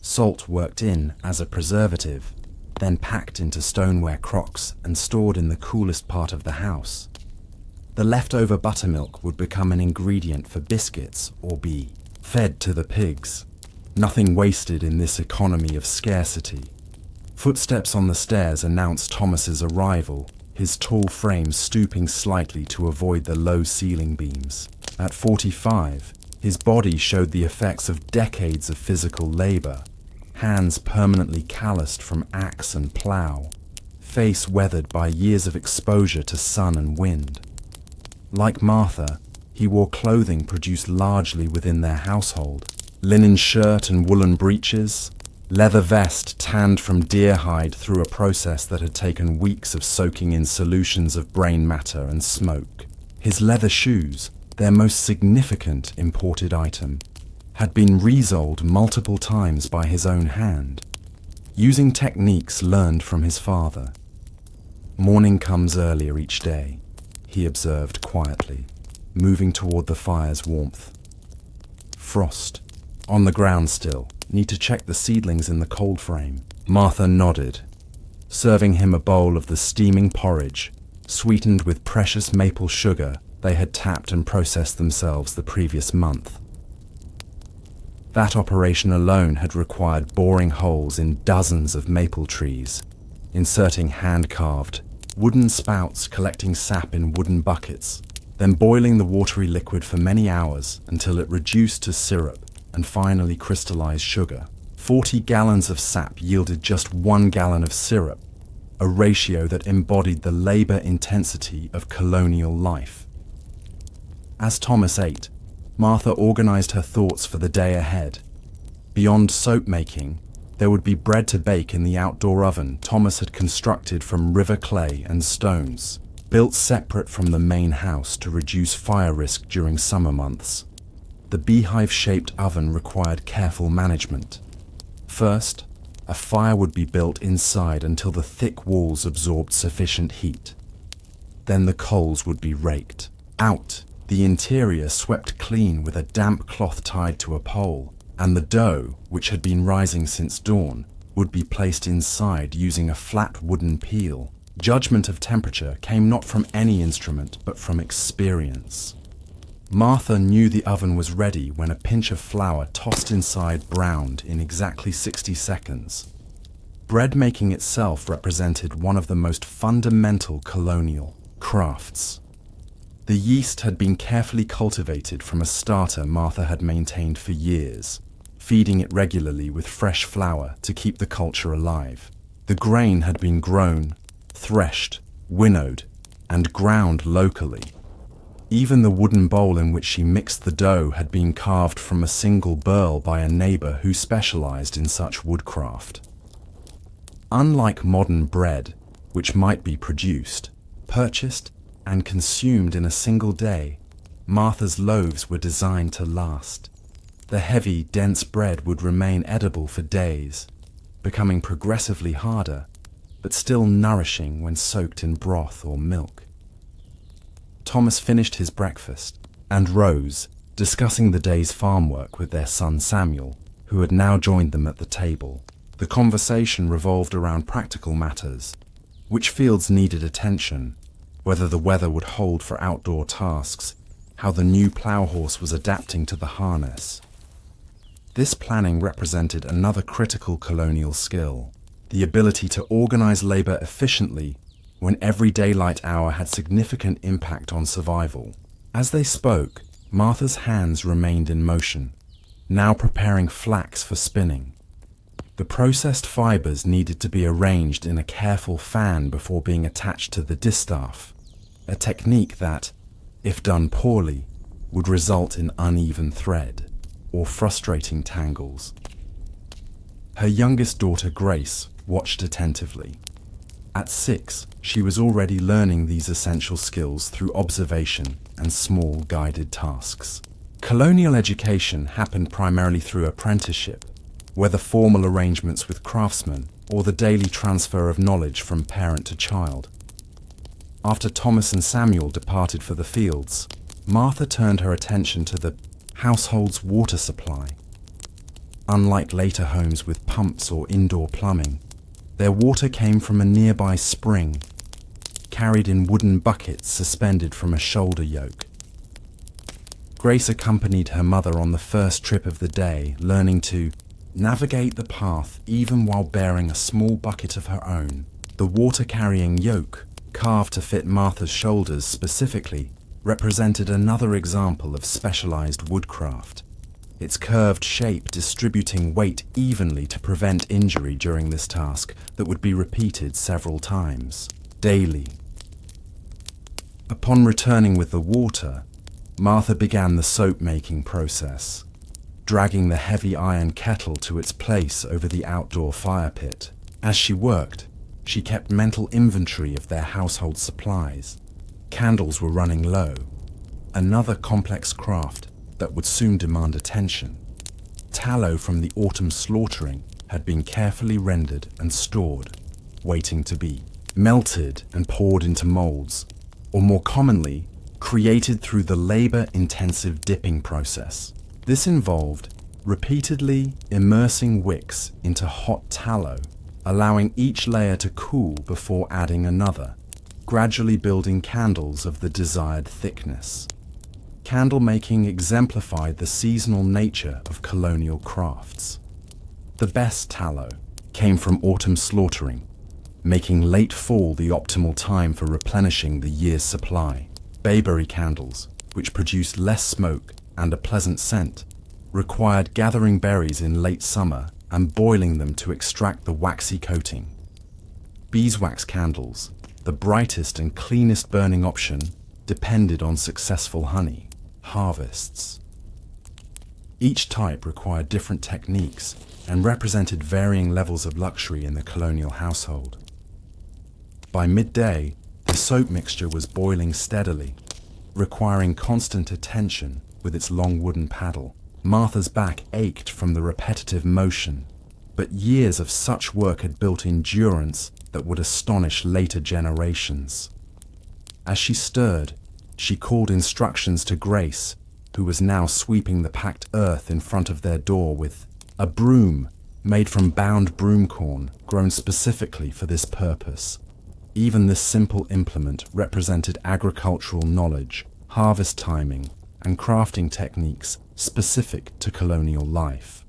salt worked in as a preservative, then packed into stoneware crocks and stored in the coolest part of the house. The leftover buttermilk would become an ingredient for biscuits or be fed to the pigs. Nothing wasted in this economy of scarcity. Footsteps on the stairs announced Thomas's arrival, his tall frame stooping slightly to avoid the low ceiling beams. At 45, his body showed the effects of decades of physical labor, hands permanently calloused from axe and plow, face weathered by years of exposure to sun and wind. Like Martha, he wore clothing produced largely within their household, linen shirt and woolen breeches, leather vest tanned from deer hide through a process that had taken weeks of soaking in solutions of brain matter and smoke. His leather shoes, their most significant imported item, had been resoled multiple times by his own hand, using techniques learned from his father. Morning comes earlier each day, he observed quietly, moving toward the fire's warmth. Frost. On the ground still. Need to check the seedlings in the cold frame. Martha nodded, serving him a bowl of the steaming porridge, sweetened with precious maple sugar they had tapped and processed themselves the previous month. That operation alone had required boring holes in dozens of maple trees, inserting hand-carved wooden spouts collecting sap in wooden buckets, then boiling the watery liquid for many hours until it reduced to syrup and finally crystallized sugar. 40 gallons of sap yielded just 1 gallon of syrup, a ratio that embodied the labor intensity of colonial life. As Thomas ate, Martha organized her thoughts for the day ahead. Beyond soap making, There would be bread to bake in the outdoor oven Thomas had constructed from river clay and stones, built separate from the main house to reduce fire risk during summer months. The beehive-shaped oven required careful management. First, a fire would be built inside until the thick walls absorbed sufficient heat. Then the coals would be raked. Out, the interior swept clean with a damp cloth tied to a pole, and the dough, which had been rising since dawn, would be placed inside using a flat wooden peel. Judgment of temperature came not from any instrument, but from experience. Martha knew the oven was ready when a pinch of flour tossed inside browned in exactly 60 seconds. Bread making itself represented one of the most fundamental colonial crafts. The yeast had been carefully cultivated from a starter Martha had maintained for years, feeding it regularly with fresh flour to keep the culture alive. The grain had been grown, threshed, winnowed, and ground locally. Even the wooden bowl in which she mixed the dough had been carved from a single burl by a neighbor who specialized in such woodcraft. Unlike modern bread, which might be produced, purchased, and consumed in a single day, Martha's loaves were designed to last. The heavy, dense bread would remain edible for days, becoming progressively harder, but still nourishing when soaked in broth or milk. Thomas finished his breakfast and rose, discussing the day's farm work with their son Samuel, who had now joined them at the table. The conversation revolved around practical matters: which fields needed attention, whether the weather would hold for outdoor tasks, how the new plough horse was adapting to the harness. This planning represented another critical colonial skill: the ability to organize labor efficiently when every daylight hour had significant impact on survival. As they spoke, Martha's hands remained in motion, now preparing flax for spinning. The processed fibers needed to be arranged in a careful fan before being attached to the distaff, a technique that, if done poorly, would result in uneven thread or frustrating tangles. Her youngest daughter, Grace, watched attentively. At 6, she was already learning these essential skills through observation and small guided tasks. Colonial education happened primarily through apprenticeship, whether formal arrangements with craftsmen or the daily transfer of knowledge from parent to child. After Thomas and Samuel departed for the fields, Martha turned her attention to the household's water supply. Unlike later homes with pumps or indoor plumbing, their water came from a nearby spring, carried in wooden buckets suspended from a shoulder yoke. Grace accompanied her mother on the first trip of the day, learning to navigate the path even while bearing a small bucket of her own. The water-carrying yoke, carved to fit Martha's shoulders specifically, represented another example of specialized woodcraft, its curved shape distributing weight evenly to prevent injury during this task that would be repeated several times, daily. Upon returning with the water, Martha began the soap-making process, dragging the heavy iron kettle to its place over the outdoor fire pit. As she worked, she kept mental inventory of their household supplies. Candles were running low, another complex craft that would soon demand attention. Tallow from the autumn slaughtering had been carefully rendered and stored, waiting to be melted and poured into molds, or more commonly, created through the labor-intensive dipping process. This involved repeatedly immersing wicks into hot tallow, allowing each layer to cool before adding another, gradually building candles of the desired thickness. Candle making exemplified the seasonal nature of colonial crafts. The best tallow came from autumn slaughtering, making late fall the optimal time for replenishing the year's supply. Bayberry candles, which produced less smoke and a pleasant scent, required gathering berries in late summer and boiling them to extract the waxy coating. Beeswax candles, the brightest and cleanest burning option, depended on successful honey harvests. Each type required different techniques and represented varying levels of luxury in the colonial household. By midday, the soap mixture was boiling steadily, requiring constant attention with its long wooden paddle. Martha's back ached from the repetitive motion, but years of such work had built endurance that would astonish later generations. As she stirred, she called instructions to Grace, who was now sweeping the packed earth in front of their door with a broom made from bound broomcorn grown specifically for this purpose. Even this simple implement represented agricultural knowledge, harvest timing, and crafting techniques specific to colonial life.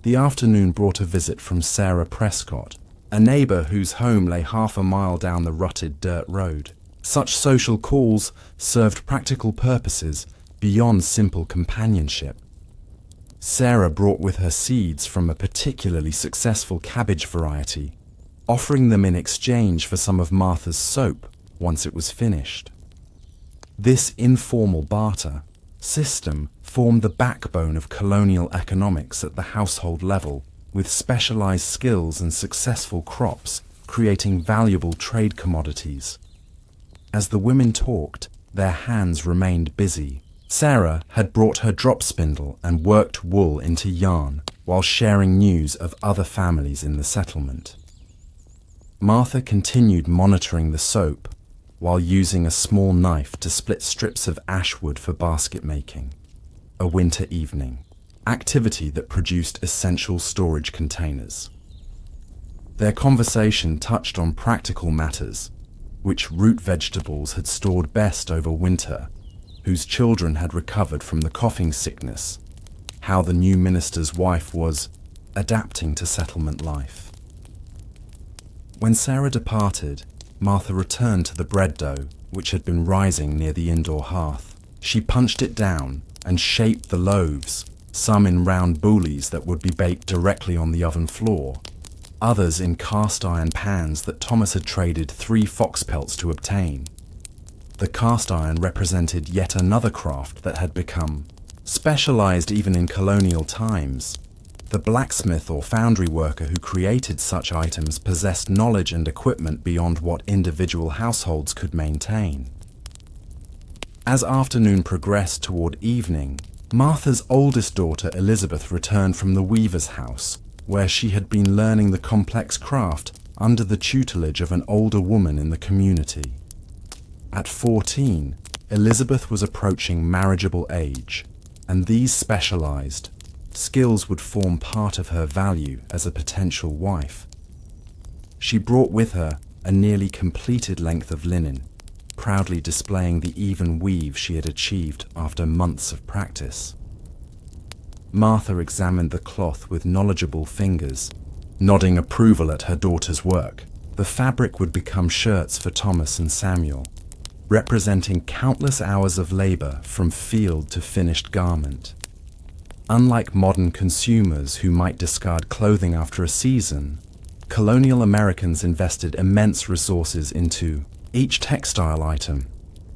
The afternoon brought a visit from Sarah Prescott, a neighbor whose home lay half a mile down the rutted dirt road. Such social calls served practical purposes beyond simple companionship. Sarah brought with her seeds from a particularly successful cabbage variety, offering them in exchange for some of Martha's soap once it was finished. This informal barter system formed the backbone of colonial economics at the household level, with specialized skills and successful crops creating valuable trade commodities. As the women talked, their hands remained busy. Sarah had brought her drop spindle and worked wool into yarn while sharing news of other families in the settlement. Martha continued monitoring the soap while using a small knife to split strips of ash wood for basket making. A winter evening, activity that produced essential storage containers. Their conversation touched on practical matters, which root vegetables had stored best over winter, whose children had recovered from the coughing sickness, how the new minister's wife was adapting to settlement life. When Sarah departed, Martha returned to the bread dough, which had been rising near the indoor hearth. She punched it down and shaped the loaves, some in round bouillies that would be baked directly on the oven floor, others in cast iron pans that Thomas had traded 3 fox pelts to obtain. The cast iron represented yet another craft that had become specialized even in colonial times. The blacksmith or foundry worker who created such items possessed knowledge and equipment beyond what individual households could maintain. As afternoon progressed toward evening, Martha's oldest daughter Elizabeth returned from the weaver's house, where she had been learning the complex craft under the tutelage of an older woman in the community. At 14, Elizabeth was approaching marriageable age, and these specialized skills would form part of her value as a potential wife. She brought with her a nearly completed length of linen, proudly displaying the even weave she had achieved after months of practice. Martha examined the cloth with knowledgeable fingers, nodding approval at her daughter's work. The fabric would become shirts for Thomas and Samuel, representing countless hours of labor from field to finished garment. Unlike modern consumers who might discard clothing after a season, colonial Americans invested immense resources into each textile item,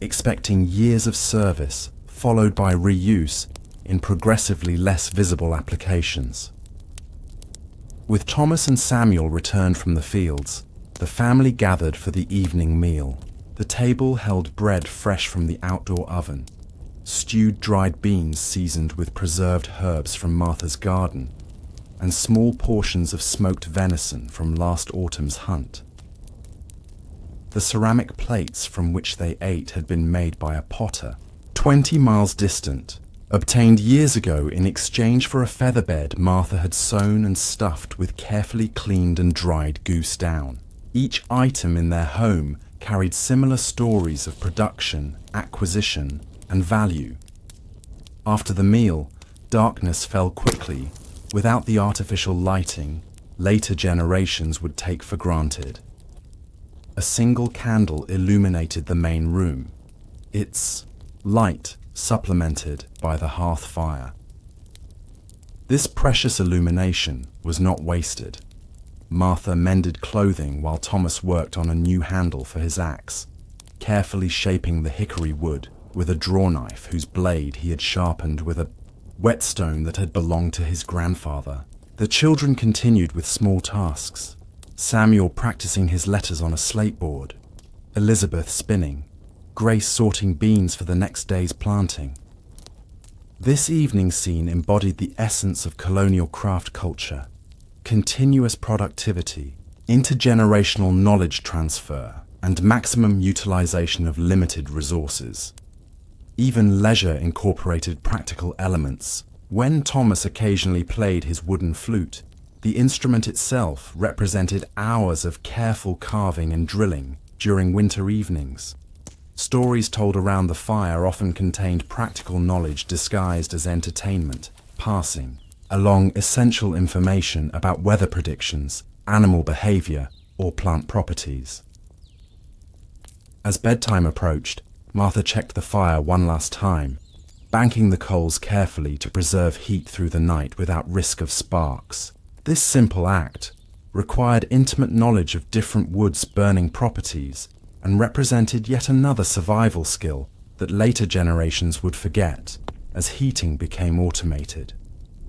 expecting years of service followed by reuse in progressively less visible applications. With Thomas and Samuel returned from the fields, the family gathered for the evening meal. The table held bread fresh from the outdoor oven, stewed dried beans seasoned with preserved herbs from Martha's garden, and small portions of smoked venison from last autumn's hunt. The ceramic plates from which they ate had been made by a potter, 20 miles distant, obtained years ago in exchange for a feather bed Martha had sewn and stuffed with carefully cleaned and dried goose down. Each item in their home carried similar stories of production, acquisition, and value. After the meal, darkness fell quickly, without the artificial lighting later generations would take for granted. A single candle illuminated the main room, its light supplemented by the hearth fire. This precious illumination was not wasted. Martha mended clothing while Thomas worked on a new handle for his axe, carefully shaping the hickory wood with a draw knife whose blade he had sharpened with a whetstone that had belonged to his grandfather. The children continued with small tasks, Samuel practicing his letters on a slate board, Elizabeth spinning, Grace sorting beans for the next day's planting. This evening scene embodied the essence of colonial craft culture: continuous productivity, intergenerational knowledge transfer, and maximum utilization of limited resources. Even leisure incorporated practical elements. When Thomas occasionally played his wooden flute, the instrument itself represented hours of careful carving and drilling during winter evenings. Stories told around the fire often contained practical knowledge disguised as entertainment, passing along essential information about weather predictions, animal behavior, or plant properties. As bedtime approached, Martha checked the fire one last time, banking the coals carefully to preserve heat through the night without risk of sparks. This simple act required intimate knowledge of different woods' burning properties and represented yet another survival skill that later generations would forget as heating became automated.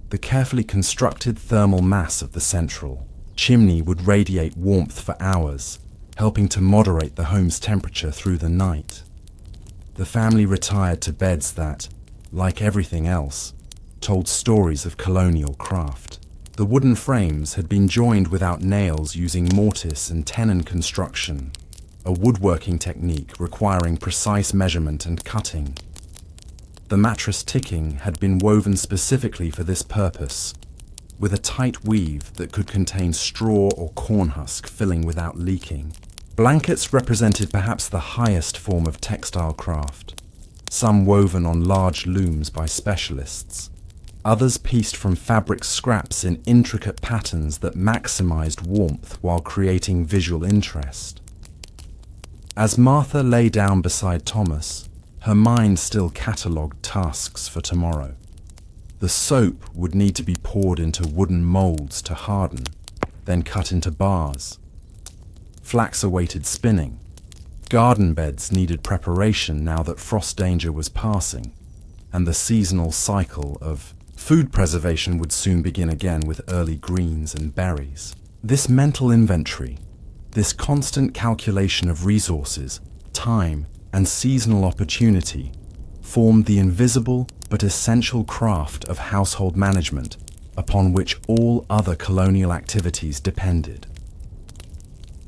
The carefully constructed thermal mass of the central chimney would radiate warmth for hours, helping to moderate the home's temperature through the night. The family retired to beds that, like everything else, told stories of colonial craft. The wooden frames had been joined without nails using mortise and tenon construction, a woodworking technique requiring precise measurement and cutting. The mattress ticking had been woven specifically for this purpose, with a tight weave that could contain straw or corn husk filling without leaking. Blankets represented perhaps the highest form of textile craft, some woven on large looms by specialists, others pieced from fabric scraps in intricate patterns that maximized warmth while creating visual interest. As Martha lay down beside Thomas, her mind still catalogued tasks for tomorrow. The soap would need to be poured into wooden molds to harden, then cut into bars. Flax awaited spinning. Garden beds needed preparation now that frost danger was passing, and the seasonal cycle of food preservation would soon begin again with early greens and berries. This mental inventory, this constant calculation of resources, time, and seasonal opportunity formed the invisible but essential craft of household management upon which all other colonial activities depended.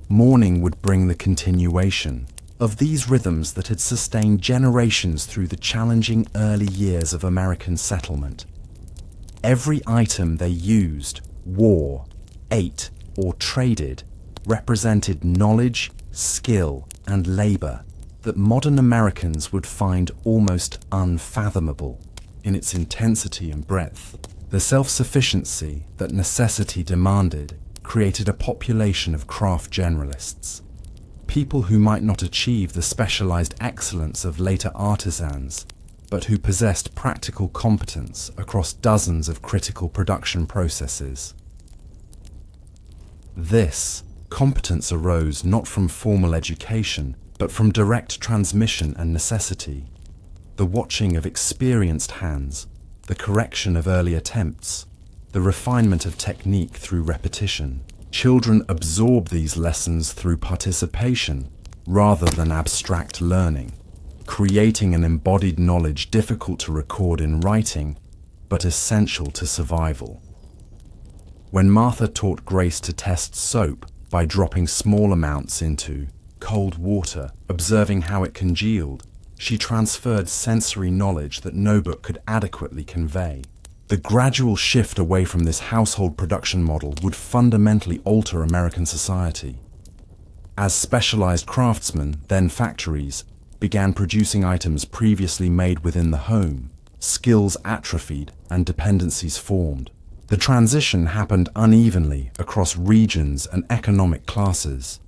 Morning would bring the continuation of these rhythms that had sustained generations through the challenging early years of American settlement. Every item they used, wore, ate, or traded represented knowledge, skill, and labor that modern Americans would find almost unfathomable in its intensity and breadth. The self-sufficiency that necessity demanded created a population of craft generalists, people who might not achieve the specialized excellence of later artisans, but who possessed practical competence across dozens of critical production processes. This competence arose not from formal education, but from direct transmission and necessity. The watching of experienced hands, the correction of early attempts, the refinement of technique through repetition. Children absorb these lessons through participation rather than abstract learning, creating an embodied knowledge difficult to record in writing, but essential to survival. When Martha taught Grace to test soap by dropping small amounts into cold water, observing how it congealed, she transferred sensory knowledge that no book could adequately convey. The gradual shift away from this household production model would fundamentally alter American society. As specialized craftsmen, then factories, began producing items previously made within the home, skills atrophied and dependencies formed. The transition happened unevenly across regions and economic classes,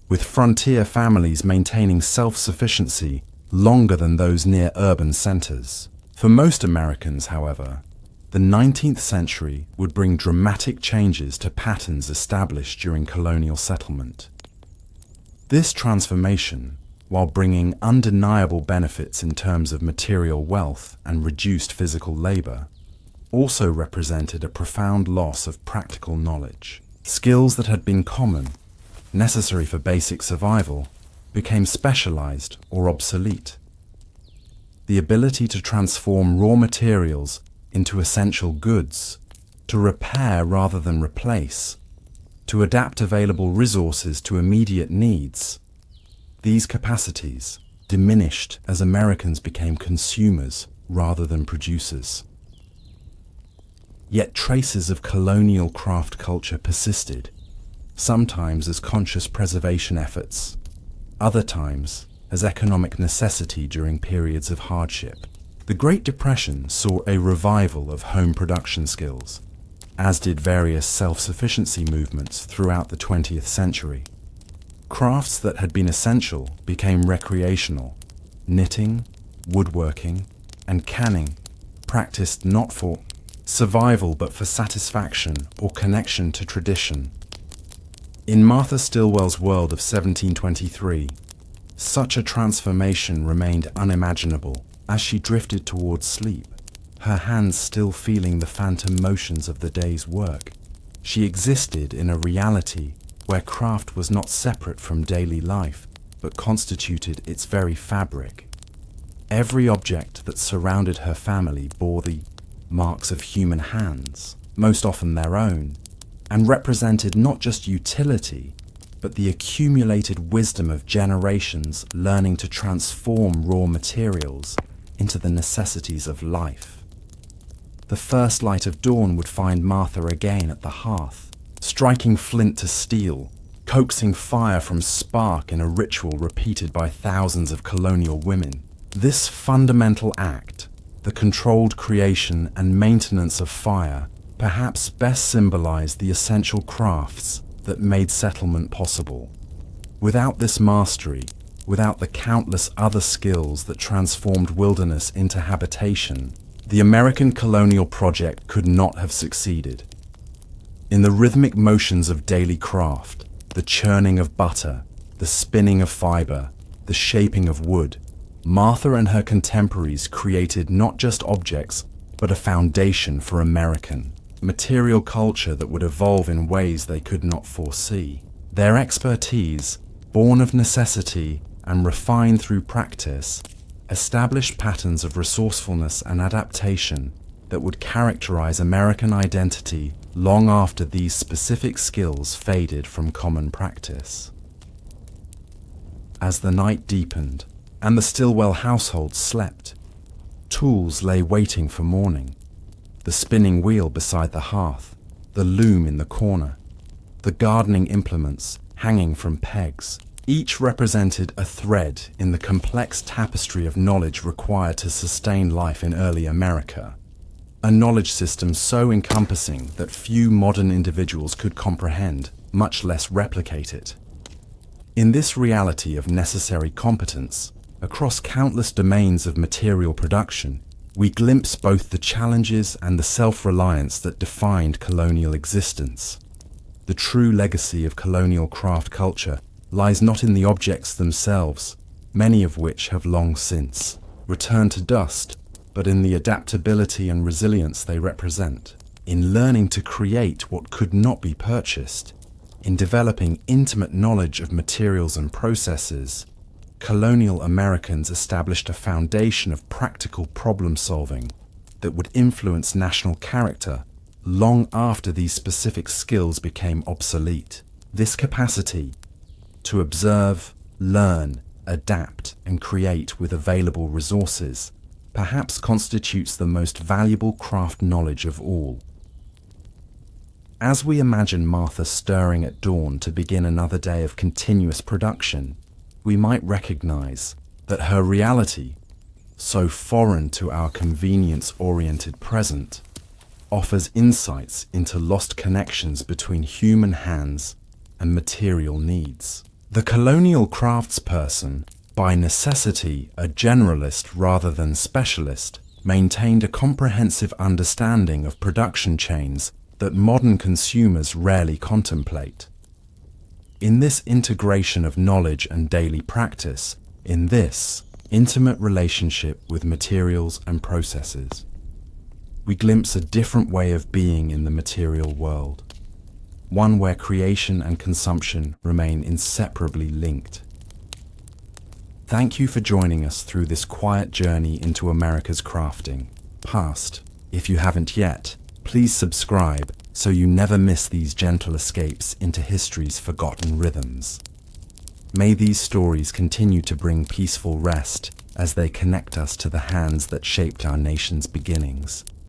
with frontier families maintaining self-sufficiency longer than those near urban centers. For most Americans, however, the 19th century would bring dramatic changes to patterns established during colonial settlement. This transformation, while bringing undeniable benefits in terms of material wealth and reduced physical labor, also represented a profound loss of practical knowledge. Skills that had been common, necessary for basic survival, became specialized or obsolete. The ability to transform raw materials into essential goods, to repair rather than replace, to adapt available resources to immediate needs, these capacities diminished as Americans became consumers rather than producers. Yet traces of colonial craft culture persisted, sometimes as conscious preservation efforts, other times as economic necessity during periods of hardship. The Great Depression saw a revival of home production skills, as did various self-sufficiency movements throughout the 20th century. Crafts that had been essential became recreational. Knitting, woodworking, and canning, practiced not for survival but for satisfaction or connection to tradition. In Martha Stillwell's world of 1723, such a transformation remained unimaginable as she drifted towards sleep, her hands still feeling the phantom motions of the day's work. She existed in a reality where craft was not separate from daily life, but constituted its very fabric. Every object that surrounded her family bore the marks of human hands, most often their own, and represented not just utility, but the accumulated wisdom of generations learning to transform raw materials into the necessities of life. The first light of dawn would find Martha again at the hearth, striking flint to steel, coaxing fire from spark in a ritual repeated by thousands of colonial women. This fundamental act, the controlled creation and maintenance of fire, perhaps best symbolized the essential crafts that made settlement possible. Without this mastery, without the countless other skills that transformed wilderness into habitation, the American colonial project could not have succeeded. In the rhythmic motions of daily craft, the churning of butter, the spinning of fiber, the shaping of wood, Martha and her contemporaries created not just objects, but a foundation for American material culture that would evolve in ways they could not foresee. Their expertise, born of necessity and refined through practice, established patterns of resourcefulness and adaptation that would characterize American identity long after these specific skills faded from common practice. As the night deepened and the Stillwell household slept, tools lay waiting for morning. The spinning wheel beside the hearth, the loom in the corner, the gardening implements hanging from pegs, each represented a thread in the complex tapestry of knowledge required to sustain life in early America. A knowledge system so encompassing that few modern individuals could comprehend, much less replicate it. In this reality of necessary competence, across countless domains of material production, we glimpse both the challenges and the self-reliance that defined colonial existence. The true legacy of colonial craft culture lies not in the objects themselves, many of which have long since returned to dust, but in the adaptability and resilience they represent, in learning to create what could not be purchased, in developing intimate knowledge of materials and processes. Colonial Americans established a foundation of practical problem-solving that would influence national character long after these specific skills became obsolete. This capacity to observe, learn, adapt, and create with available resources perhaps constitutes the most valuable craft knowledge of all. As we imagine Martha stirring at dawn to begin another day of continuous production, we might recognize that her reality, so foreign to our convenience-oriented present, offers insights into lost connections between human hands and material needs. The colonial craftsperson, by necessity a generalist rather than specialist, maintained a comprehensive understanding of production chains that modern consumers rarely contemplate. In this integration of knowledge and daily practice, in this intimate relationship with materials and processes, we glimpse a different way of being in the material world, one where creation and consumption remain inseparably linked. Thank you for joining us through this quiet journey into America's crafting past. If you haven't yet, please subscribe so you never miss these gentle escapes into history's forgotten rhythms. May these stories continue to bring peaceful rest as they connect us to the hands that shaped our nation's beginnings.